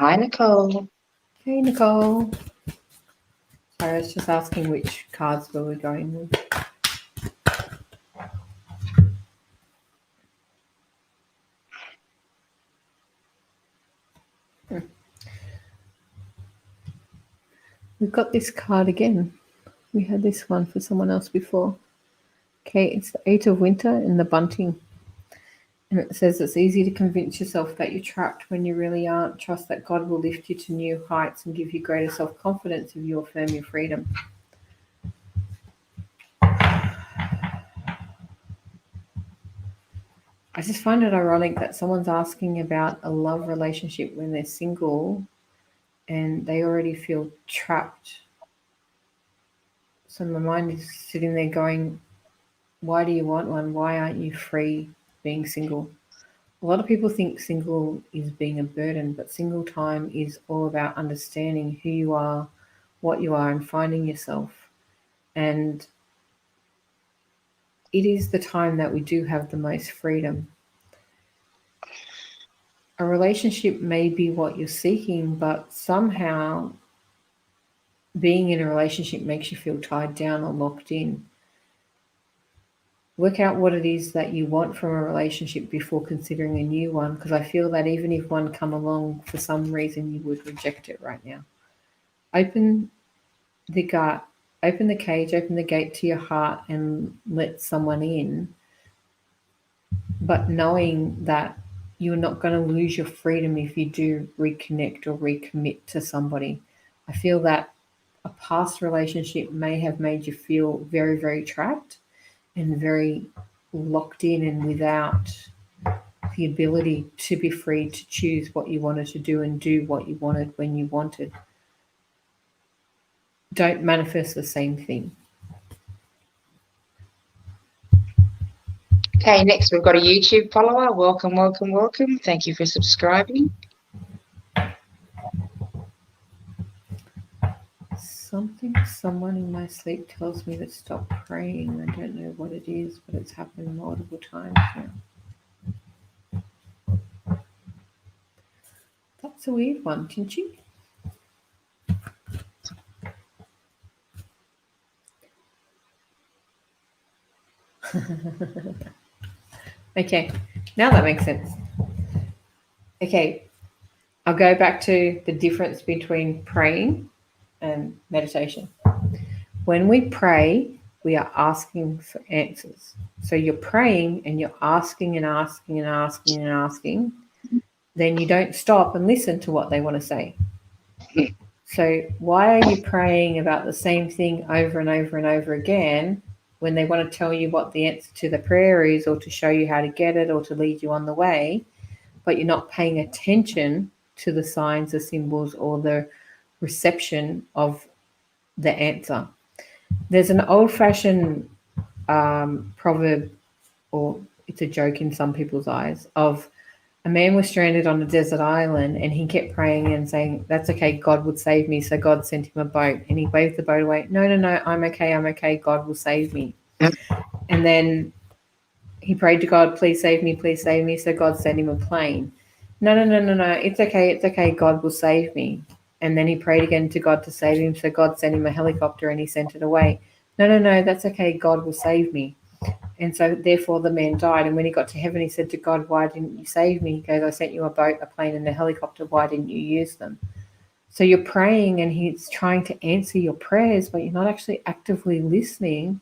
Hi, Nicole. Hey, Nicole. Sorry, I was just asking which cards we were going with. We've got this card again. We had this one for someone else before. Okay, it's the Eight of Winter and the Bunting. And it says it's easy to convince yourself that you're trapped when you really aren't. Trust that God will lift you to new heights and give you greater self-confidence if you affirm your freedom. I just find it ironic that someone's asking about a love relationship when they're single and they already feel trapped. So my mind is sitting there going, why do you want one? Why aren't you free being single? A lot of people think single is being a burden, but single time is all about understanding who you are, what you are, and finding yourself. And it is the time that we do have the most freedom. A relationship may be what you're seeking, but somehow being in a relationship makes you feel tied down or locked in. Work out what it is that you want from a relationship before considering a new one, because I feel that even if one come along for some reason, you would reject it right now. Open the cage, open the gate to your heart and let someone in, but knowing that you're not going to lose your freedom if you do reconnect or recommit to somebody. I feel that a past relationship may have made you feel very, very trapped and very locked in and without the ability to be free to choose what you wanted to do and do what you wanted when you wanted. Don't manifest the same thing. Okay, next we've got a YouTube follower. Welcome, welcome, welcome. Thank you for subscribing. Someone in my sleep tells me to stop praying. I don't know what it is, but it's happened multiple times now. That's a weird one, didn't you? Okay, now that makes sense. Okay, I'll go back to the difference between praying and meditation. When we pray, we are asking for answers. So you're praying and you're asking and asking and asking and asking. Then you don't stop and listen to what they want to say. So why are you praying about the same thing over and over and over again when they want to tell you what the answer to the prayer is, or to show you how to get it, or to lead you on the way, but you're not paying attention to the signs, the symbols, or the reception of the answer. There's an old-fashioned proverb, or it's a joke in some people's eyes, of a man was stranded on a desert island and he kept praying and saying, that's okay, God would save me. So God sent him a boat, and he waved the boat away. No, I'm okay, God will save me. And then he prayed to God, please save me. So God sent him a plane. No, it's okay, God will save me. And then he prayed again to God to save him. So God sent him a helicopter and he sent it away. No, that's okay, God will save me. And so therefore the man died. And when he got to heaven, he said to God, why didn't you save me? He goes, I sent you a boat, a plane, and a helicopter. Why didn't you use them? So you're praying and he's trying to answer your prayers, but you're not actually actively listening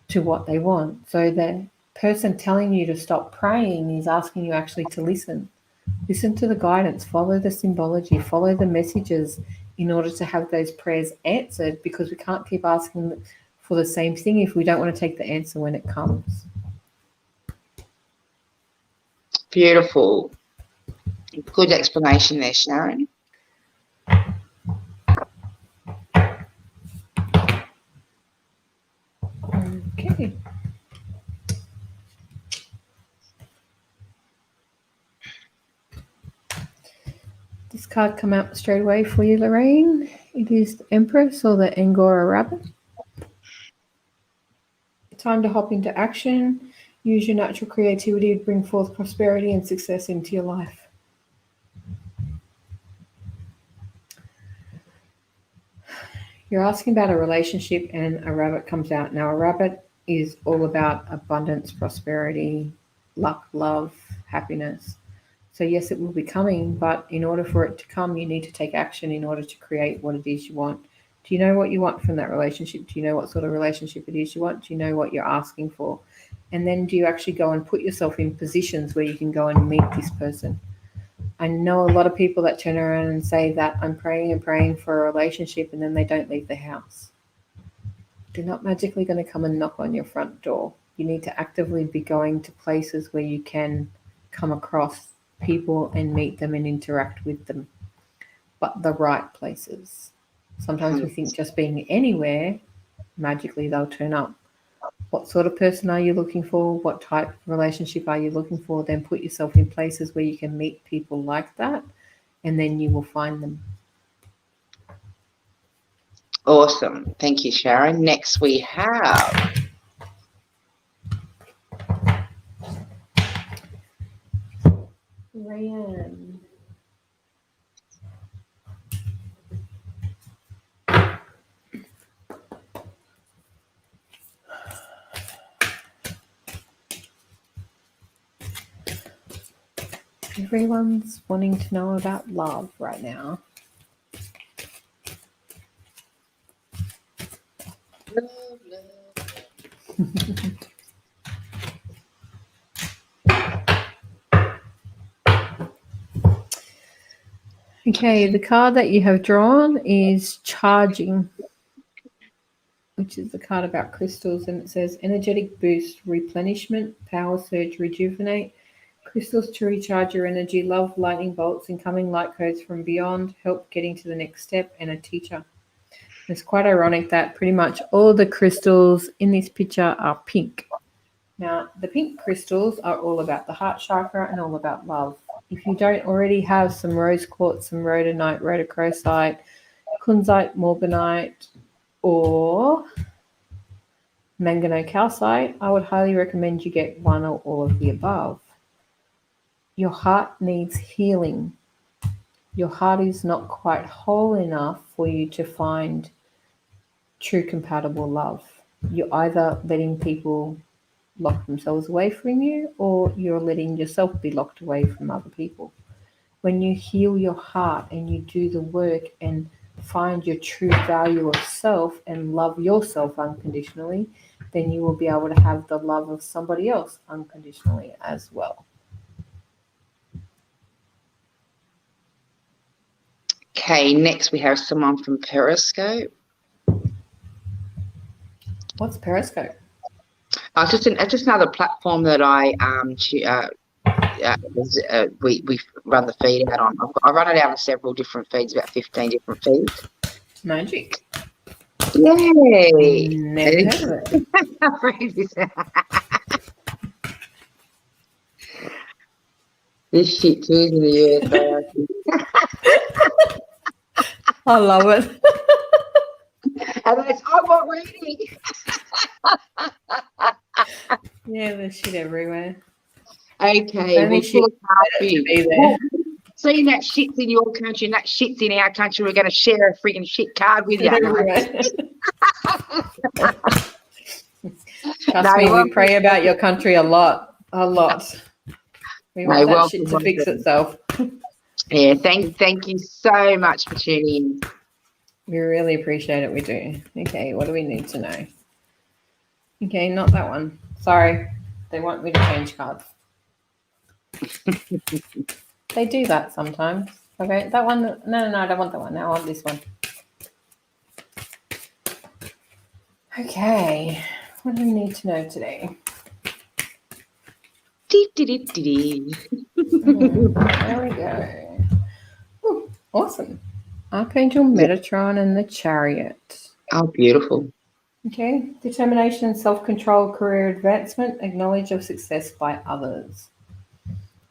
to what they want. So the person telling you to stop praying is asking you actually to listen. Listen to the guidance, follow the symbology, follow the messages in order to have those prayers answered, because we can't keep asking for the same thing if we don't want to take the answer when it comes. Beautiful. Good explanation there, Sharon. Okay. This card come out straight away for you, Lorraine. It is the Empress, or the Angora Rabbit. Time to hop into action. Use your natural creativity to bring forth prosperity and success into your life. You're asking about a relationship, and a rabbit comes out. Now, a rabbit is all about abundance, prosperity, luck, love, happiness. So yes, it will be coming, but in order for it to come, you need to take action in order to create what it is you want. Do you know what you want from that relationship? Do you know what sort of relationship it is you want? Do you know what you're asking for? And then do you actually go and put yourself in positions where you can go and meet this person? I know a lot of people that turn around and say that I'm praying and praying for a relationship, and then they don't leave the house. They're not magically going to come and knock on your front door. You need to actively be going to places where you can come across people and meet them and interact with them, but the right places. Sometimes we think just being anywhere, magically they'll turn up. What sort of person are you looking for? What type of relationship are you looking for? Then put yourself in places where you can meet people like that, and then you will find them. Awesome. Thank you, Sharon. Next we have Ryan. Everyone's wanting to know about love right now. Okay, the card that you have drawn is Charging, which is the card about crystals, and it says energetic boost, replenishment, power surge, rejuvenate, crystals to recharge your energy, love, lightning bolts, incoming light codes from beyond, help getting to the next step, and a teacher. It's quite ironic that pretty much all the crystals in this picture are pink. Now, the pink crystals are all about the heart chakra and all about love. If you don't already have some rose quartz, some rhodonite, rhodochrosite, kunzite, morganite, or manganocalcite, I would highly recommend you get one or all of the above. Your heart needs healing. Your heart is not quite whole enough for you to find true compatible love. You're either letting people lock themselves away from you, or you're letting yourself be locked away from other people. When you heal your heart and you do the work and find your true value of self and love yourself unconditionally, then you will be able to have the love of somebody else unconditionally as well. Okay, next we have someone from Periscope. What's Periscope? It's just another platform that I we run the feed out on. I run it out on several different feeds, about 15 different feeds. Magic. Yay! Never heard of it. This shit too in the US. I love it. And I'm not reading. Yeah, there's shit everywhere. Okay, Only shit to be there. Well, seeing that shit's in your country and that shit's in our country, we're going to share a freaking shit card with you. Trust me, we pray about your country a lot. A lot. We want that shit to fix itself. Yeah, thank you so much for tuning in. We really appreciate it. We do. Okay, what do we need to know? Okay, not that one. Sorry. They want me to change cards. They do that sometimes. Okay, that one. No, I don't want that one. Now I want this one. Okay, what do we need to know today? There we go. Ooh, awesome. Archangel Metatron and the Chariot. Oh, beautiful. Okay, determination and self-control, career advancement, acknowledge of success by others.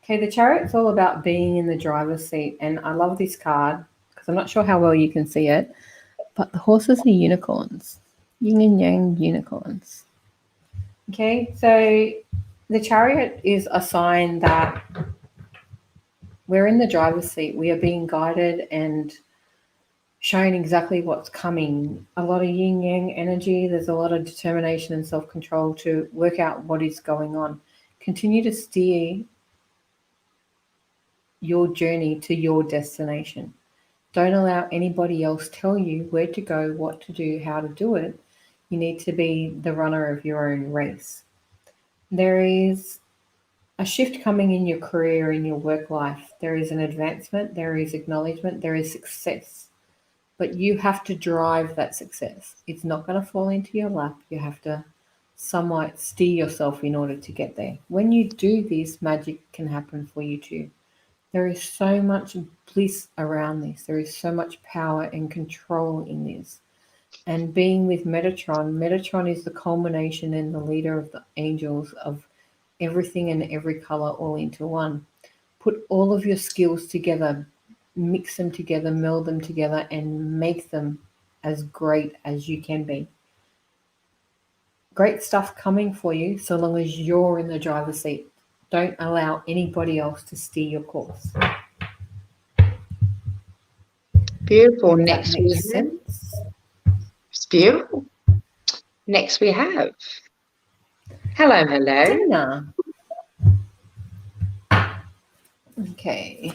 Okay, the Chariot's all about being in the driver's seat, and I love this card because I'm not sure how well you can see it, but the horses are unicorns, yin and yang unicorns. Okay, so the Chariot is a sign that we're in the driver's seat. We are being guided and shown exactly what's coming. A lot of yin yang energy. There's a lot of determination and self-control to work out what is going on. Continue to steer your journey to your destination. Don't allow anybody else tell you where to go, what to do, how to do it. You need to be the runner of your own race. There is a shift coming in your career, in your work life. There is an advancement, there is acknowledgement, there is success. But you have to drive that success. It's not going to fall into your lap. You have to somewhat steer yourself in order to get there. When you do this, magic can happen for you too. There is so much bliss around this. There is so much power and control in this. And being with Metatron is the culmination and the leader of the angels of everything and every color all into one. Put all of your skills together, mix them together, meld them together, and make them as great as you can be. Great stuff coming for you so long as you're in the driver's seat. Don't allow anybody else to steer your course. Beautiful. Does Next that make sense? It's beautiful. Next we have. Hello. Dana. Okay.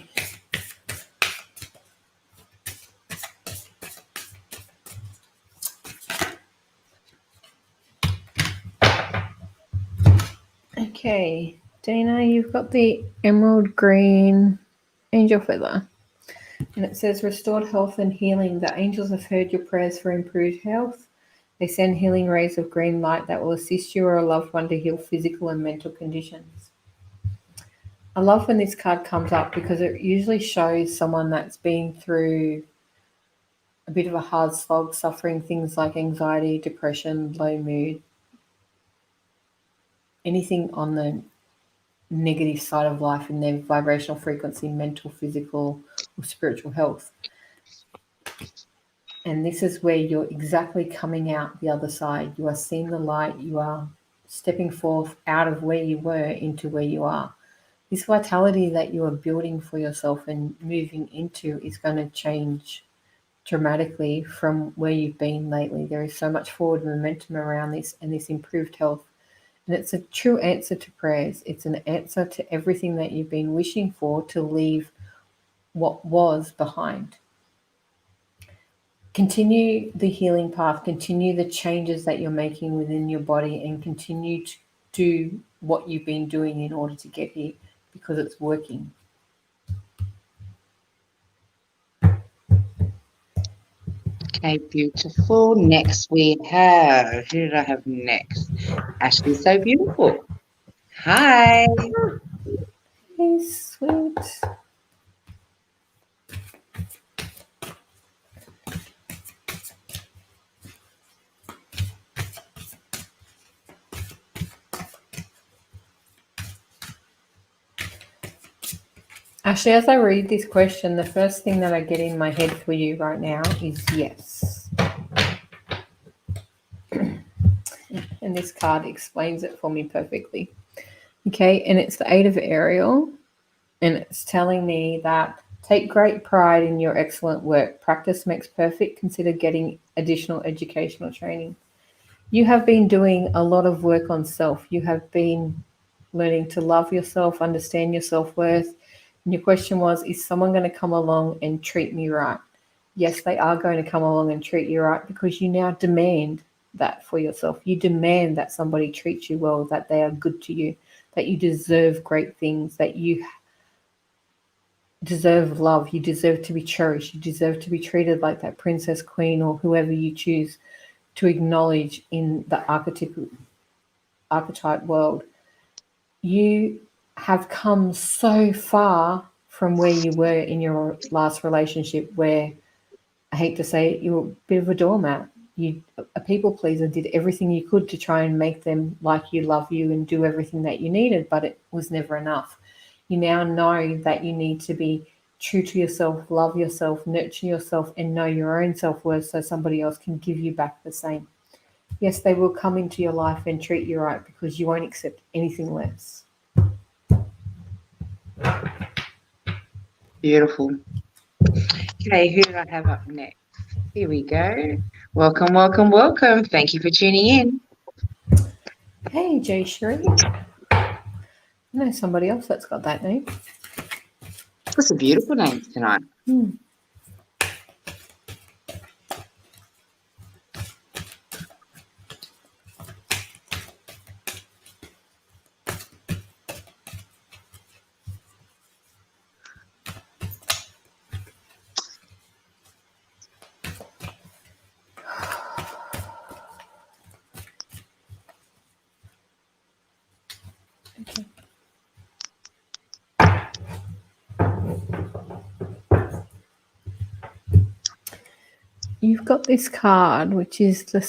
Okay, Dana, you've got the emerald green angel feather. And it says, restored health and healing. The angels have heard your prayers for improved health. They send healing rays of green light that will assist you or a loved one to heal physical and mental conditions. I love when this card comes up because it usually shows someone that's been through a bit of a hard slog, suffering things like anxiety, depression, low mood, anything on the negative side of life in their vibrational frequency, mental, physical, or spiritual health. And this is where you're exactly coming out the other side. You are seeing the light. You are stepping forth out of where you were into where you are. This vitality that you are building for yourself and moving into is going to change dramatically from where you've been lately. There is so much forward momentum around this and this improved health. And it's a true answer to prayers. It's an answer to everything that you've been wishing for to leave what was behind. Continue the healing path, continue the changes that you're making within your body, and continue to do what you've been doing in order to get here because it's working. Okay, beautiful. Next we have, who did I have next? Ashley's so beautiful. Hi. Hey, sweet. Actually, as I read this question, the first thing that I get in my head for you right now is yes. And this card explains it for me perfectly. Okay, and it's the Eight of Ariel, and it's telling me that take great pride in your excellent work. Practice makes perfect. Consider getting additional educational training. You have been doing a lot of work on self. You have been learning to love yourself, understand your self-worth. And your question was, is someone going to come along and treat me right? Yes, they are going to come along and treat you right because you now demand that for yourself. You demand that somebody treats you well, that they are good to you, that you deserve great things, that you deserve love, you deserve to be cherished, you deserve to be treated like that princess, queen, or whoever you choose to acknowledge in the archetype world. You have come so far from where you were in your last relationship, where I hate to say it, you were a bit of a doormat. You, a people pleaser, did everything you could to try and make them like you, love you, and do everything that you needed, but it was never enough. You now know that you need to be true to yourself, love yourself, nurture yourself, and know your own self-worth so somebody else can give you back the same. Yes, they will come into your life and treat you right because you won't accept anything less. Beautiful. Okay, who do I have up next? Here we go. Welcome, welcome, welcome. Thank you for tuning in. Hey, Jay Sherry. I know somebody else that's got that name. Got some beautiful names tonight. Okay. You've got this card, which is the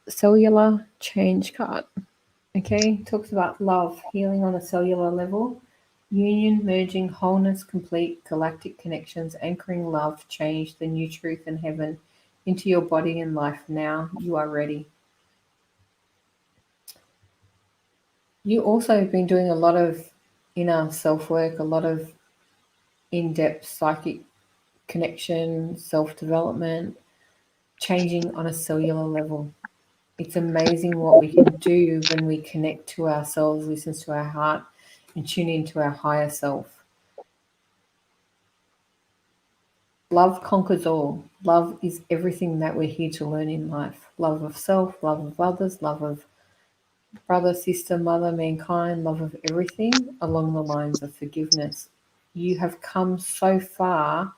cellular change card. Okay, it talks about love, healing on a cellular level, union, merging, wholeness, complete, galactic connections, anchoring love, change, the new truth and heaven into your body and life. Now you are ready. You also have been doing a lot of inner self-work, a lot of in-depth psychic connection, self-development, changing on a cellular level. It's amazing what we can do when we connect to ourselves, listen to our heart, and tune into our higher self. Love conquers all. Love is everything that we're here to learn in life. Love of self, love of others, love of brother, sister, mother, mankind, love of everything along the lines of forgiveness. You have come so far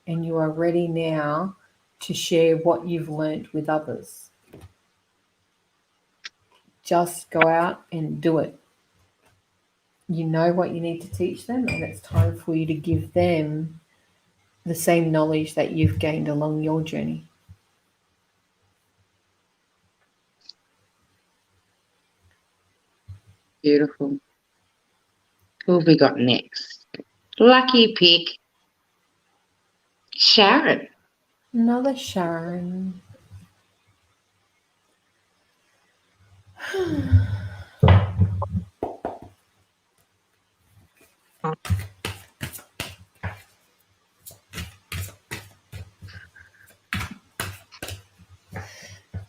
and you are ready now to share what you've learnt with others. Just go out and do it. You know what you need to teach them, and it's time for you to give them the same knowledge that you've gained along your journey. Beautiful. Who have we got next? Lucky pick. Sharon. Another Sharon.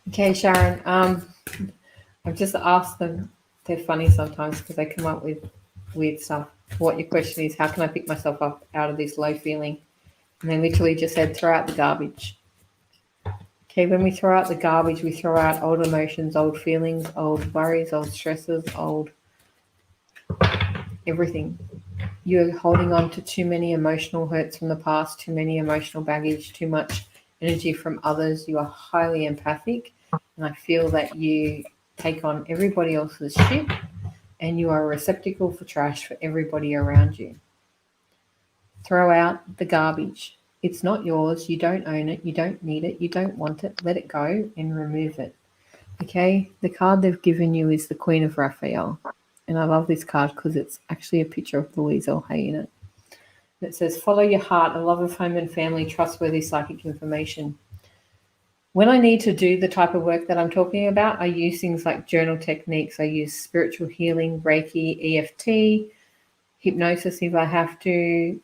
Okay, Sharon. I've just asked them. They're funny sometimes because they come up with weird stuff. What your question is, how can I pick myself up out of this low feeling? And they literally just said, throw out the garbage. Okay, when we throw out the garbage, we throw out old emotions, old feelings, old worries, old stresses, old everything. You're holding on to too many emotional hurts from the past, too many emotional baggage, too much energy from others. You are highly empathic, and I feel that you take on everybody else's shit, and you are a receptacle for trash for everybody around you. Throw out the garbage. It's not yours. You don't own it. You don't need it. You don't want it. Let it go and remove it. Okay? The card they've given you is the Queen of Raphael. And I love this card because it's actually a picture of Louise L. Hay in it. And it says, follow your heart, a love of home and family, trustworthy psychic information. When I need to do the type of work that I'm talking about, I use things like journal techniques. I use spiritual healing, Reiki, EFT, hypnosis if I have to,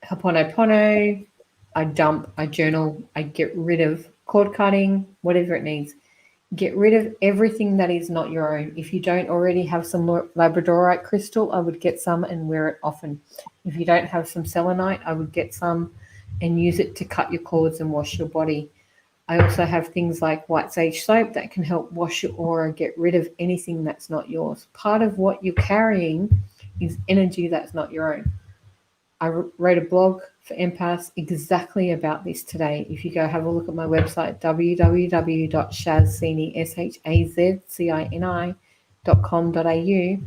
Ho'oponopono. I dump, I journal, I get rid of cord cutting, whatever it needs. Get rid of everything that is not your own. If you don't already have some labradorite crystal, I would get some and wear it often. If you don't have some selenite, I would get some and use it to cut your cords and wash your body. I also have things like white sage soap that can help wash your aura, get rid of anything that's not yours. Part of what you're carrying is energy that's not your own. I wrote a blog for empaths exactly about this today. If you go have a look at my website, www.shazcini.com.au,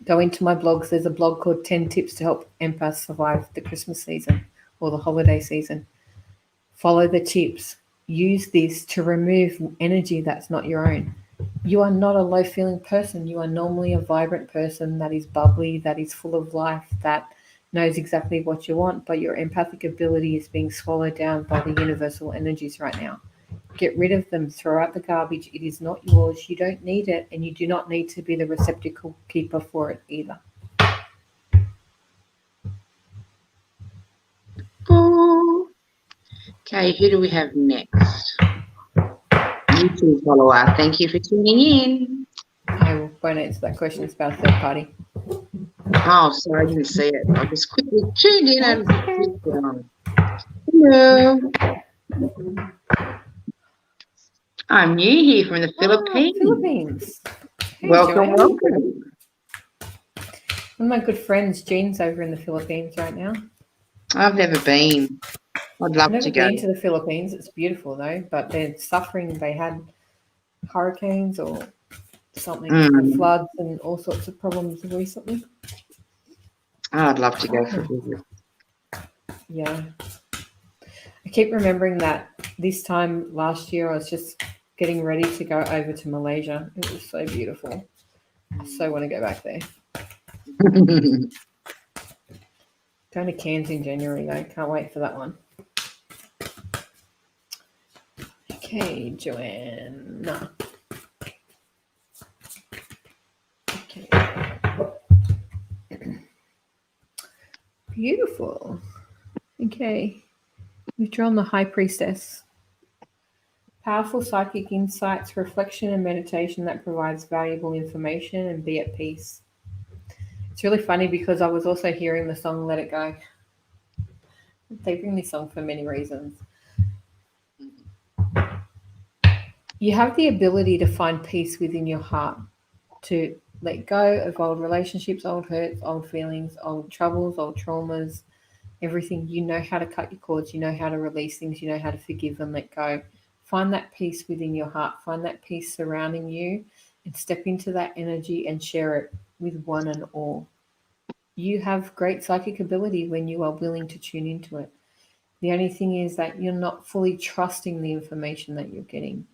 go into my blogs. There's a blog called 10 Tips to Help Empaths Survive the Christmas season or the holiday season. Follow the tips. Use this to remove energy that's not your own. You are not a low-feeling person. You are normally a vibrant person that is bubbly, that is full of life, that knows exactly what you want, but your empathic ability is being swallowed down by the universal energies right now. Get rid of them. Throw out the garbage. It is not yours. You don't need it, and you do not need to be the receptacle keeper for it either. Okay, who do we have next? YouTube follower. Thank you for tuning in. I won't answer that question. It's about a third party. Oh, sorry, I didn't see it. I just quickly tuned in and clicked it on. Hello. I'm new here from the Philippines. Hey, Welcome, Joanne. welcome. One of my good friends, Jean's over in the Philippines right now. I've never been. I'd love I've to never go. been to the Philippines. It's beautiful though, but they're suffering. They had hurricanes or something, or floods and all sorts of problems recently. I'd love to go for a visit. Yeah. I keep remembering that this time last year I was just getting ready to go over to Malaysia. It was so beautiful. I so want to go back there. Going to Cairns in January though. Can't wait for that one. Okay, Joanne. No. Okay. Beautiful. Okay. We've drawn the High Priestess. Powerful psychic insights, reflection and meditation that provides valuable information, and be at peace. It's really funny because I was also hearing the song Let It Go. They bring this song for many reasons. You have the ability to find peace within your heart, to let go of old relationships, old hurts, old feelings, old troubles, old traumas, everything. You know how to cut your cords. You know how to release things. You know how to forgive and let go. Find that peace within your heart. Find that peace surrounding you and step into that energy and share it with one and all. You have great psychic ability when you are willing to tune into it. The only thing is that you're not fully trusting the information that you're getting.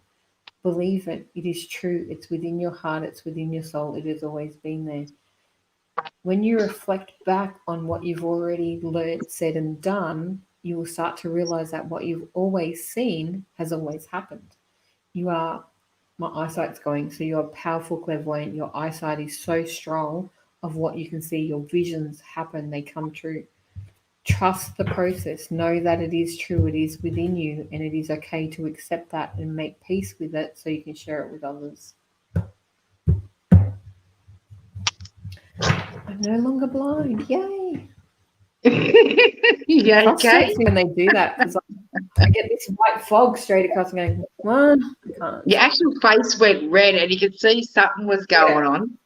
Believe it. It is true. It's within your heart. It's within your soul. It has always been there. When you reflect back on what you've already learned, said, and done, you will start to realize that what you've always seen has always happened. My eyesight's going, so you're powerful, clairvoyant. Your eyesight is so strong of what you can see. Your visions happen. They come true. Trust the process. Know that it is true. It is within you, and it is okay to accept that and make peace with it so you can share it with others. I'm no longer blind. Yay. Yeah, Frustrates me when they do that because I get this white fog straight across and going, well, I can't. Your actual face went red and you could see something was going on.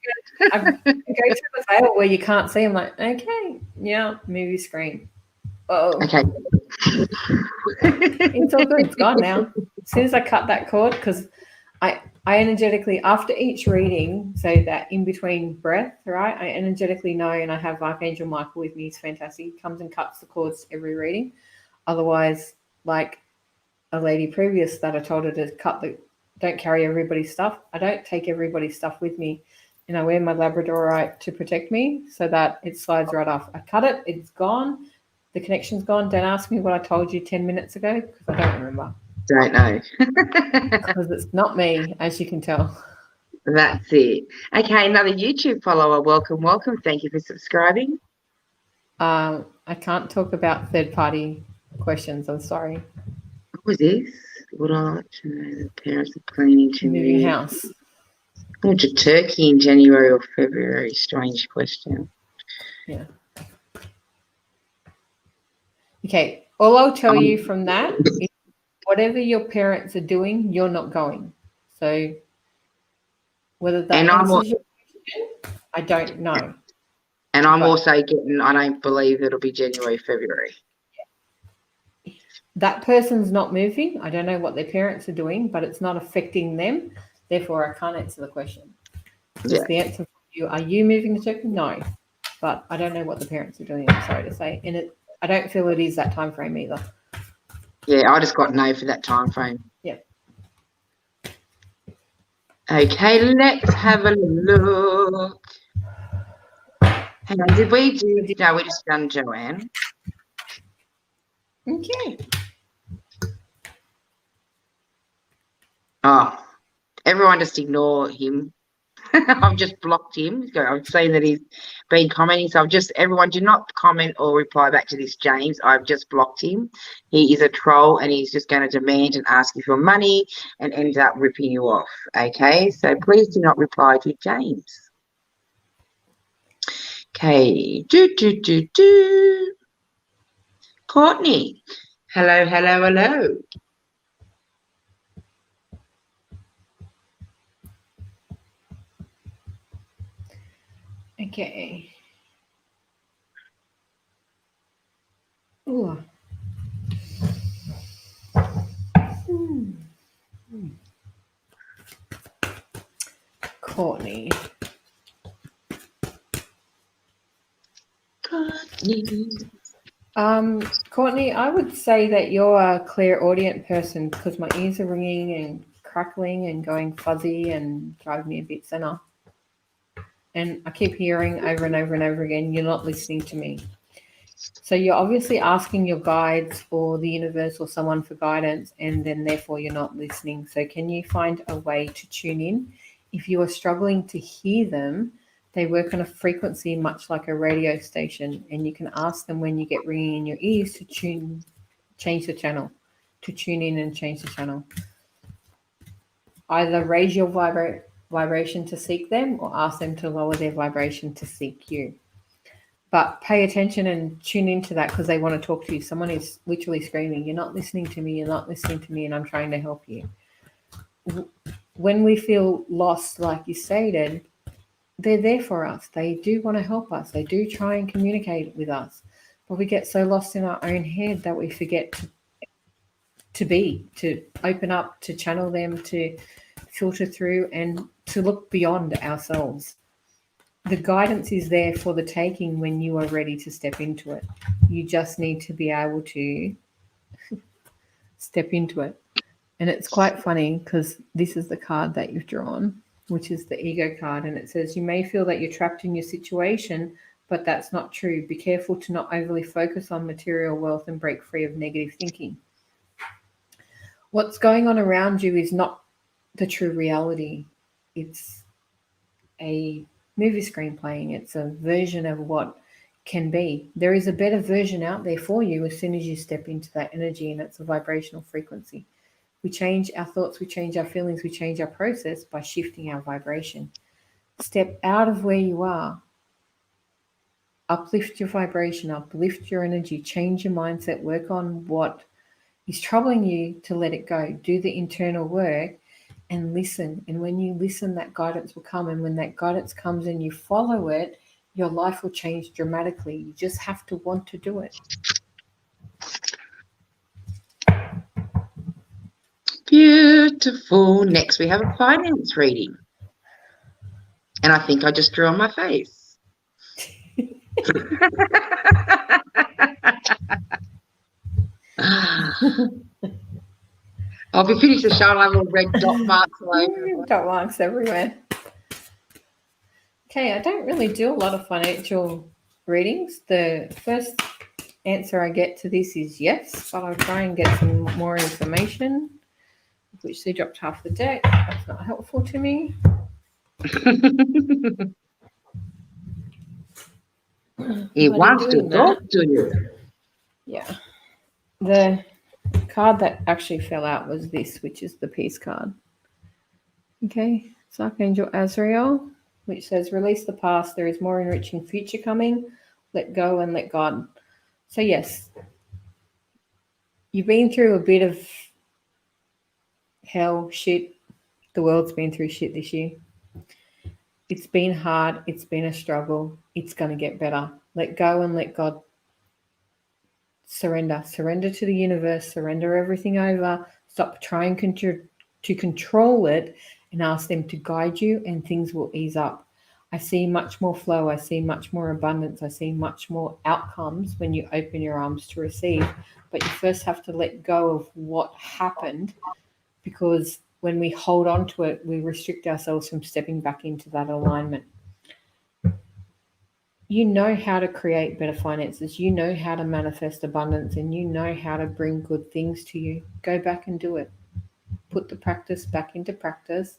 I go through the veil where you can't see. I'm like, okay, yeah, movie screen. Oh. Okay. It's all good. It's gone now. As soon as I cut that cord, because I energetically, after each reading, so that in between breath, right, I energetically know, and I have Archangel Michael with me. He's fantastic. He comes and cuts the cords every reading. Otherwise, like a lady previous that I told her to don't carry everybody's stuff. I don't take everybody's stuff with me. And I wear my Labradorite to protect me so that it slides right off. I cut it. It's gone. The connection's gone. Don't ask me what I told you 10 minutes ago because I don't remember. Don't know. Because it's not me, as you can tell. That's it. Okay, another YouTube follower. Welcome, welcome. Thank you for subscribing. I can't talk about third-party questions. I'm sorry. What was this? Would I like to know the parents are planning to Moving move house. to Turkey in January or February? Strange question. Yeah. Okay. All I'll tell you from that is whatever your parents are doing, you're not going. So whether that answers your question, I don't know. And I'm also getting, I don't believe it'll be January, February. That person's not moving. I don't know what their parents are doing, but it's not affecting them. Therefore, I can't answer the question. Yeah. The answer for you, are you moving to Turkey? No. But I don't know what the parents are doing, I'm sorry to say. And I don't feel it is that time frame either. Yeah, I just got no for that time frame. Yeah. Okay, let's have a look. Hang on, did we do? No, we just done Joanne. Okay. Oh, everyone just ignore him. I've just blocked him. I've seen that he's been commenting. So everyone do not comment or reply back to this, James. I've just blocked him. He is a troll and he's just going to demand and ask you for money and ends up ripping you off. Okay, so please do not reply to James. Okay, Courtney. Hello, hello, hello. Okay. Ooh. Courtney. Courtney, I would say that you're a clairaudient person because my ears are ringing and crackling and going fuzzy and driving me a bit center. And I keep hearing over and over and over again, you're not listening to me. So you're obviously asking your guides or the universe or someone for guidance, and then therefore you're not listening. So can you find a way to tune in? If you are struggling to hear them, they work on a frequency much like a radio station, and you can ask them when you get ringing in your ears to change the channel, to tune in and change the channel. Either raise your vibration to seek them or ask them to lower their vibration to seek you. But pay attention and tune into that because they want to talk to you. Someone is literally screaming, you're not listening to me, you're not listening to me, and I'm trying to help you. When we feel lost, like you stated, they're there for us. They do want to help us. They do try and communicate with us. But we get so lost in our own head that we forget to open up, to channel them, to filter through and to look beyond ourselves. The guidance is there for the taking when you are ready to step into it. You just need to be able to step into it. And it's quite funny because this is the card that you've drawn, which is the ego card. And it says, you may feel that you're trapped in your situation, but that's not true. Be careful to not overly focus on material wealth and break free of negative thinking. What's going on around you is not the true reality. It's a movie screen playing. It's a version of what can be. There is a better version out there for you as soon as you step into that energy, and it's a vibrational frequency. We change our thoughts, we change our feelings, we change our process by shifting our vibration. Step out of where you are. Uplift your vibration, uplift your energy, change your mindset, work on what is troubling you to let it go. Do the internal work and listen. And when you listen, that guidance will come. And when that guidance comes and you follow it, your life will change dramatically. You just have to want to do it. Beautiful. Next, we have a finance reading. And I think I just drew on my face. I'll be finished the show and I have little red dot marks all over. Dot marks everywhere. Okay, I don't really do a lot of financial readings. The first answer I get to this is yes, but I'll try and get some more information, which they dropped half the deck. That's not helpful to me. He wants to talk to you. Yeah. The card that actually fell out was this, which is the peace card. Okay, it's Archangel Azrael, which says, release the past, there is more enriching future coming, let go and let God. So yes, you've been through a bit of hell, shit. The world's been through shit this year. It's been hard, it's been a struggle, it's going to get better. Let go and let God. Surrender to the universe, surrender everything over, stop trying to control it and ask them to guide you, and things will ease up. I see much more flow, I see much more abundance, I see much more outcomes when you open your arms to receive. But you first have to let go of what happened, because when we hold on to it, we restrict ourselves from stepping back into that alignment. You know how to create better finances. You know how to manifest abundance, and you know how to bring good things to you. Go back and do it. Put the practice back into practice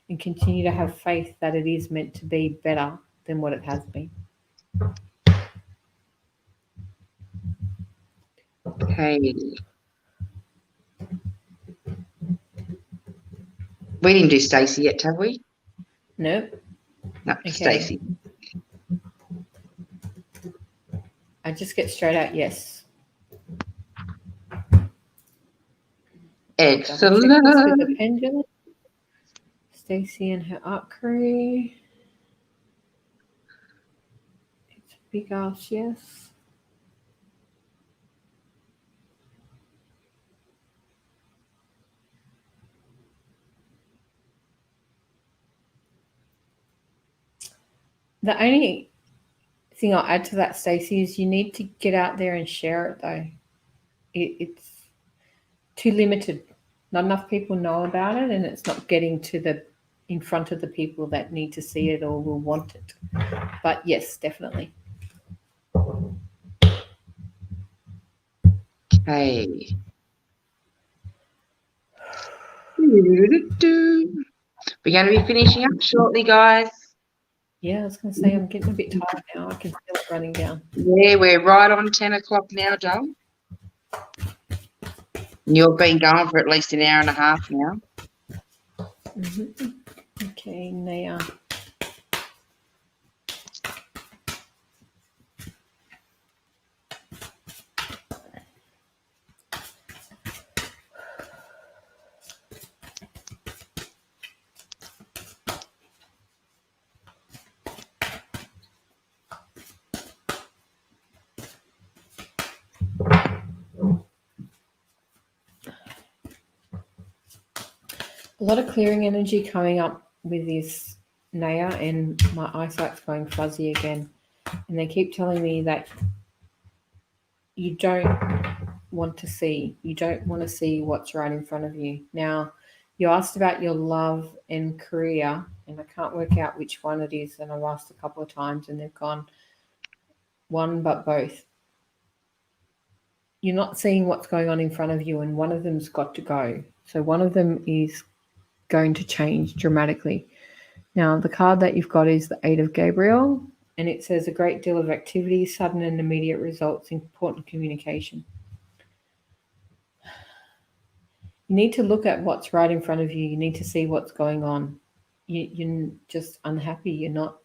and continue to have faith that it is meant to be better than what it has been. Okay. We didn't do Stacey yet, have we? Nope. No, okay. Stacey. I just get straight out yes. Excellent. With the pendulum. Stacey and her art crew. It's a big ass yes. The only thing I'll add to that, Stacey, is you need to get out there and share it, though. It's too limited. Not enough people know about it, and it's not getting to in front of the people that need to see it or will want it. But yes, definitely. Okay. We're going to be finishing up shortly, guys. Yeah, I was going to say I'm getting a bit tired now. I can feel it running down. Yeah, we're right on 10 o'clock now, Joe. You've been going for at least an hour and a half now. Mm-hmm. Okay, now. A lot of clearing energy coming up with this Naya, and my eyesight's going fuzzy again. And they keep telling me that you don't want to see what's right in front of you. Now, you asked about your love and career, and I can't work out which one it is. And I've asked a couple of times, and they've gone one, but both. You're not seeing what's going on in front of you, and one of them's got to go. So one of them is going to change dramatically. Now, the card that you've got is the Eight of Gabriel, and it says a great deal of activity, sudden and immediate results, important communication. You need to look at what's right in front of you. You need to see what's going on. You're just unhappy. You're not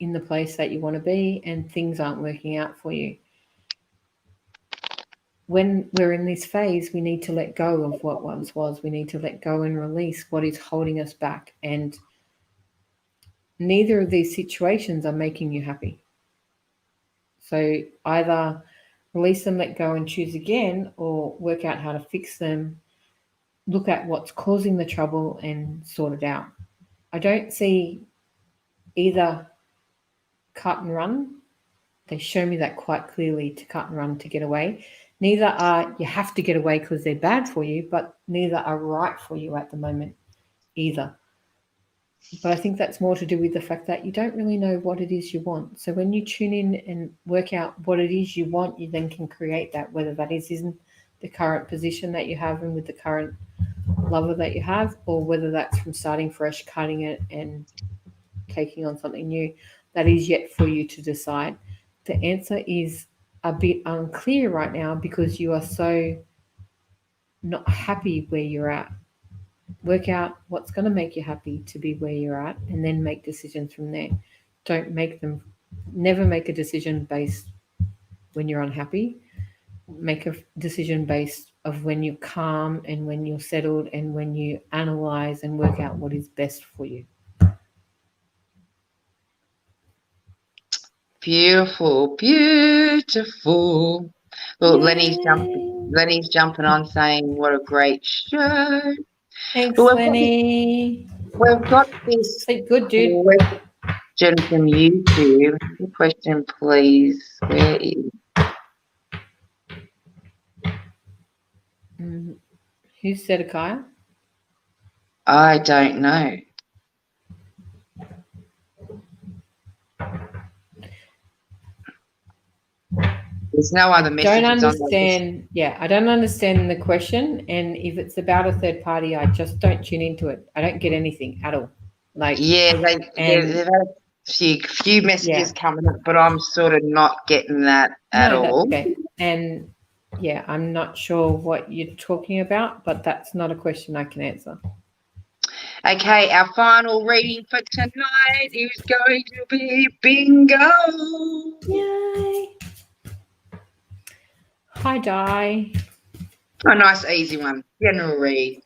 in the place that you want to be, and things aren't working out for you. When we're in this phase, we need to let go of what once was. We need to let go and release what is holding us back. And neither of these situations are making you happy. So either release them, let go, and choose again, or work out how to fix them look at what's causing the trouble and sort it out. I don't see either cut and run. They show me that quite clearly, to cut and run, to get away. Neither are you have to get away because they're bad for you, but neither are right for you at the moment either. But I think that's more to do with the fact that you don't really know what it is you want. So when you tune in and work out what it is you want, you then can create that, whether that is in the current position that you have and with the current lover that you have, or whether that's from starting fresh, cutting it and taking on something new. That is yet for you to decide. The answer is a bit unclear right now because you are so not happy where you're at. Work out what's going to make you happy to be where you're at, and then make decisions from there. Never make a decision based when you're unhappy. Make a decision based of when you're calm and when you're settled and when you analyze and work out what is best for you. Beautiful, beautiful. Well, Lenny's jumping on saying what a great show. Thanks, Well, Lenny. We've got this Sleep good, dude. question from YouTube. The question, please. Where is? Who's Zedekiah? I don't know. There's no other messages. I don't understand the question. And if it's about a third party, I just don't tune into it. I don't get anything at all. They've had a few messages coming up, but I'm sort of not getting that at all. Okay. And I'm not sure what you're talking about, but that's not a question I can answer. Okay, our final reading for tonight is going to be bingo. Yay. Hi, Di. A nice, easy one. General read.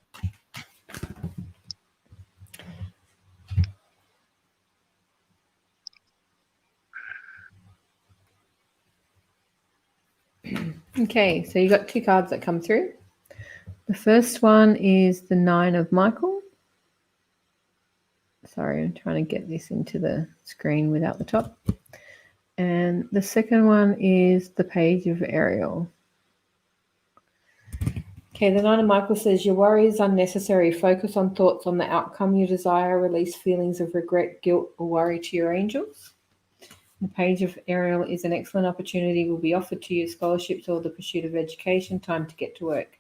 Okay, so you got two cards that come through. The first one is the 9 of Michael. Sorry, I'm trying to get this into the screen without the top. And the second one is the Page of Ariel. Okay, the 9 of Michael says, your worry is unnecessary. Focus on thoughts on the outcome you desire. Release feelings of regret, guilt, or worry to your angels. The Page of Ariel is an excellent opportunity will be offered to you, scholarships or the pursuit of education, time to get to work.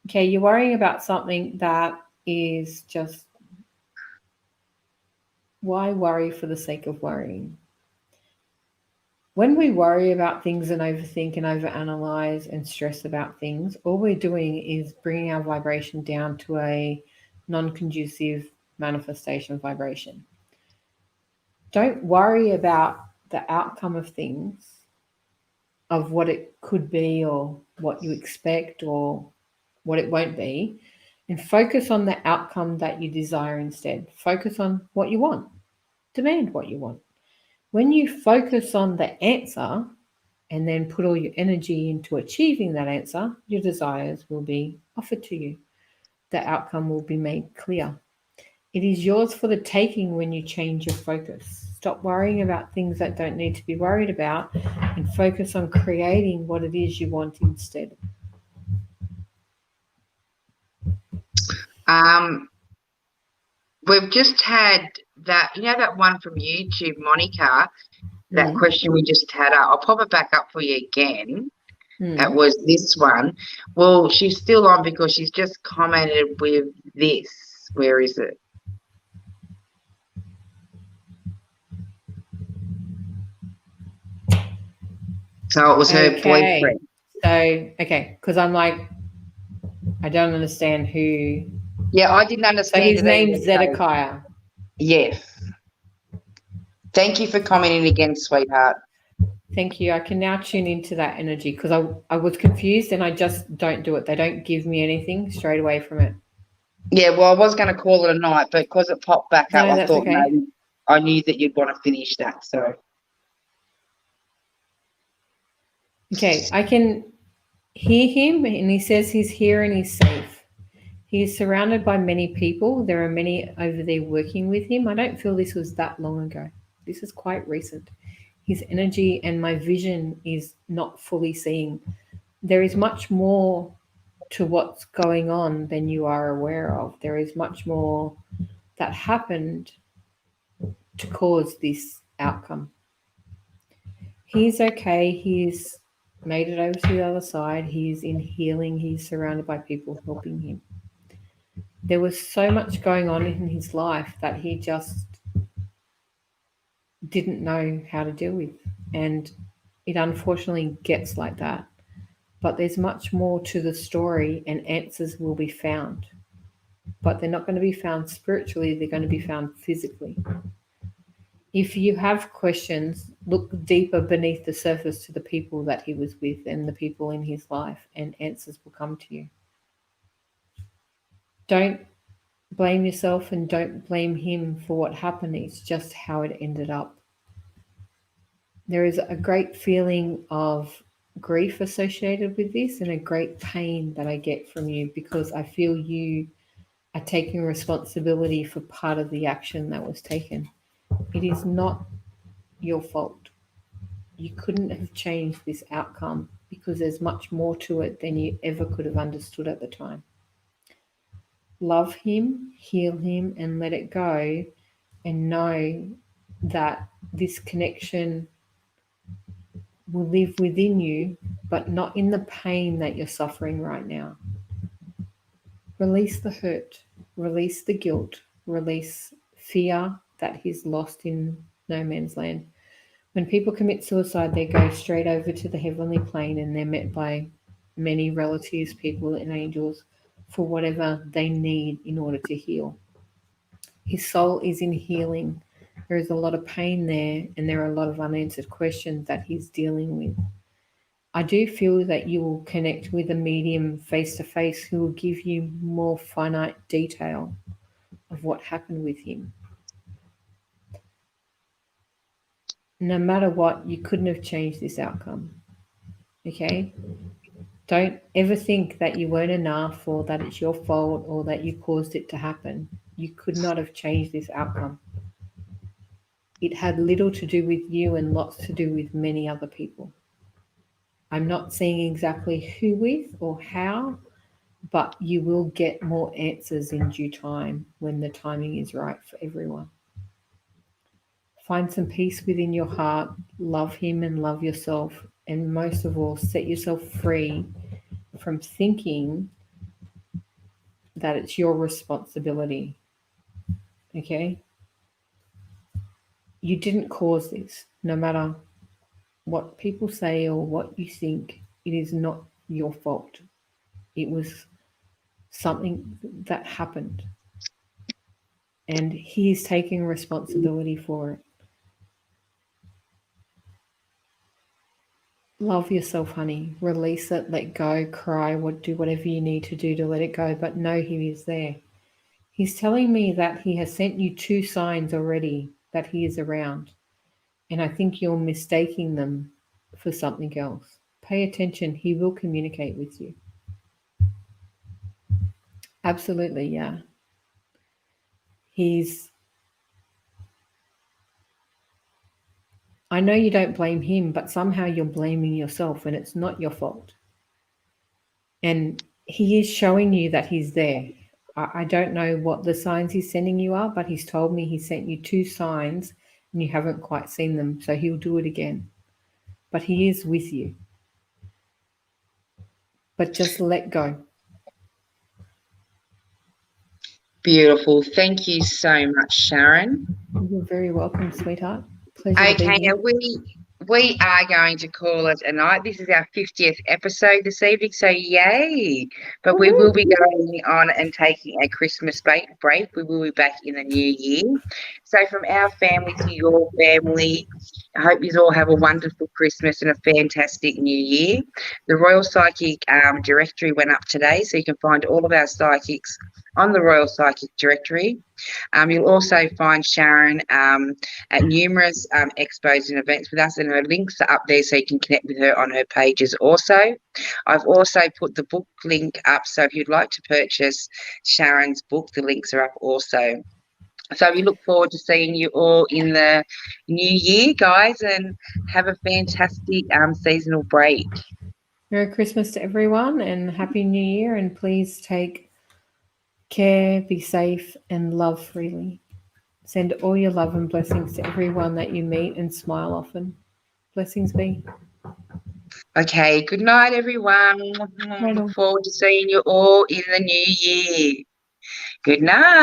Okay, you're worrying about something that is just, why worry for the sake of worrying? When we worry about things and overthink and overanalyze and stress about things, all we're doing is bringing our vibration down to a non-conducive manifestation vibration. Don't worry about the outcome of things, of what it could be or what you expect or what it won't be, and focus on the outcome that you desire instead. Focus on what you want. Demand what you want. When you focus on the answer and then put all your energy into achieving that answer, your desires will be offered to you. The outcome will be made clear. It is yours for the taking when you change your focus. Stop worrying about things that don't need to be worried about and focus on creating what it is you want instead. We've just had that, that one from YouTube, Monica, that question we just had up. I'll pop it back up for you again. That was this one. Well, she's still on because she's just commented with this. Where is it? So it was her boyfriend. So, because I'm like, I don't understand who. Yeah, I didn't understand. So his name's Zedekiah. Yes. Thank you for commenting again, sweetheart. Thank you. I can now tune into that energy because I was confused and I just don't do it. They don't give me anything straight away from it. Yeah, well, I was going to call it a night, but because it popped back up, I thought maybe I knew that you'd want to finish that. So. Okay, I can hear him and he says he's here and he's safe. He is surrounded by many people. There are many over there working with him. I don't feel this was that long ago. This is quite recent. His energy and my vision is not fully seeing. There is much more to what's going on than you are aware of. There is much more that happened to cause this outcome. He's okay. He's made it over to the other side. He's in healing. He's surrounded by people helping him. There was so much going on in his life that he just didn't know how to deal with. And it unfortunately gets like that. But there's much more to the story, and answers will be found. But they're not going to be found spiritually, they're going to be found physically. If you have questions, look deeper beneath the surface to the people that he was with and the people in his life, and answers will come to you. Don't blame yourself and don't blame him for what happened. It's just how it ended up. There is a great feeling of grief associated with this, and a great pain that I get from you, because I feel you are taking responsibility for part of the action that was taken. It is not your fault. You couldn't have changed this outcome, because there's much more to it than you ever could have understood at the time. Love him, heal him, and let it go, and know that this connection will live within you, but not in the pain that you're suffering right now. Release the hurt, release the guilt, release fear that he's lost in no man's land. When people commit suicide, they go straight over to the heavenly plane, and they're met by many relatives, people, and angels for whatever they need in order to heal. His soul is in healing. There is a lot of pain there, and there are a lot of unanswered questions that he's dealing with. I do feel that you will connect with a medium face to face who will give you more finite detail of what happened with him. No matter what, you couldn't have changed this outcome. Okay? Don't ever think that you weren't enough, or that it's your fault, or that you caused it to happen. You could not have changed this outcome. It had little to do with you and lots to do with many other people. I'm not saying exactly who with or how, but you will get more answers in due time when the timing is right for everyone. Find some peace within your heart, love him and love yourself, and most of all, set yourself free from thinking that it's your responsibility. Okay? You didn't cause this. No matter what people say or what you think, it is not your fault. It was something that happened, and he is taking responsibility for it. Love yourself, honey. Release it, let go, cry, do whatever you need to do to let it go, but know he is there. He's telling me that he has sent you 2 signs already that he is around, and I think you're mistaking them for something else. Pay attention. He will communicate with you. Absolutely, yeah. I know you don't blame him, but somehow you're blaming yourself, and it's not your fault. And he is showing you that he's there. I don't know what the signs he's sending you are, but he's told me he sent you 2 signs and you haven't quite seen them, so he'll do it again. But he is with you. But just let go. Beautiful. Thank you so much, Sharon. You're very welcome, sweetheart. Pleasure to be Okay, here. now we are going to call it a night. This is our 50th episode this evening, so yay. But we will be going on and taking a Christmas break. We will be back in the new year. So from our family to your family, I hope you all have a wonderful Christmas and a fantastic New Year. The Royal Psychic directory went up today, so you can find all of our psychics on the Royal Psychic directory. You'll also find Sharon at numerous expos and events with us, and her links are up there so you can connect with her on her pages also. I've also put the book link up, so if you'd like to purchase Sharon's book, the links are up also. So we look forward to seeing you all in the new year, guys, and have a fantastic seasonal break. Merry Christmas to everyone and Happy New Year, and please take care, be safe and love freely. Send all your love and blessings to everyone that you meet and smile often. Blessings be. Okay, good night, everyone. Look forward to seeing you all in the new year. Good night.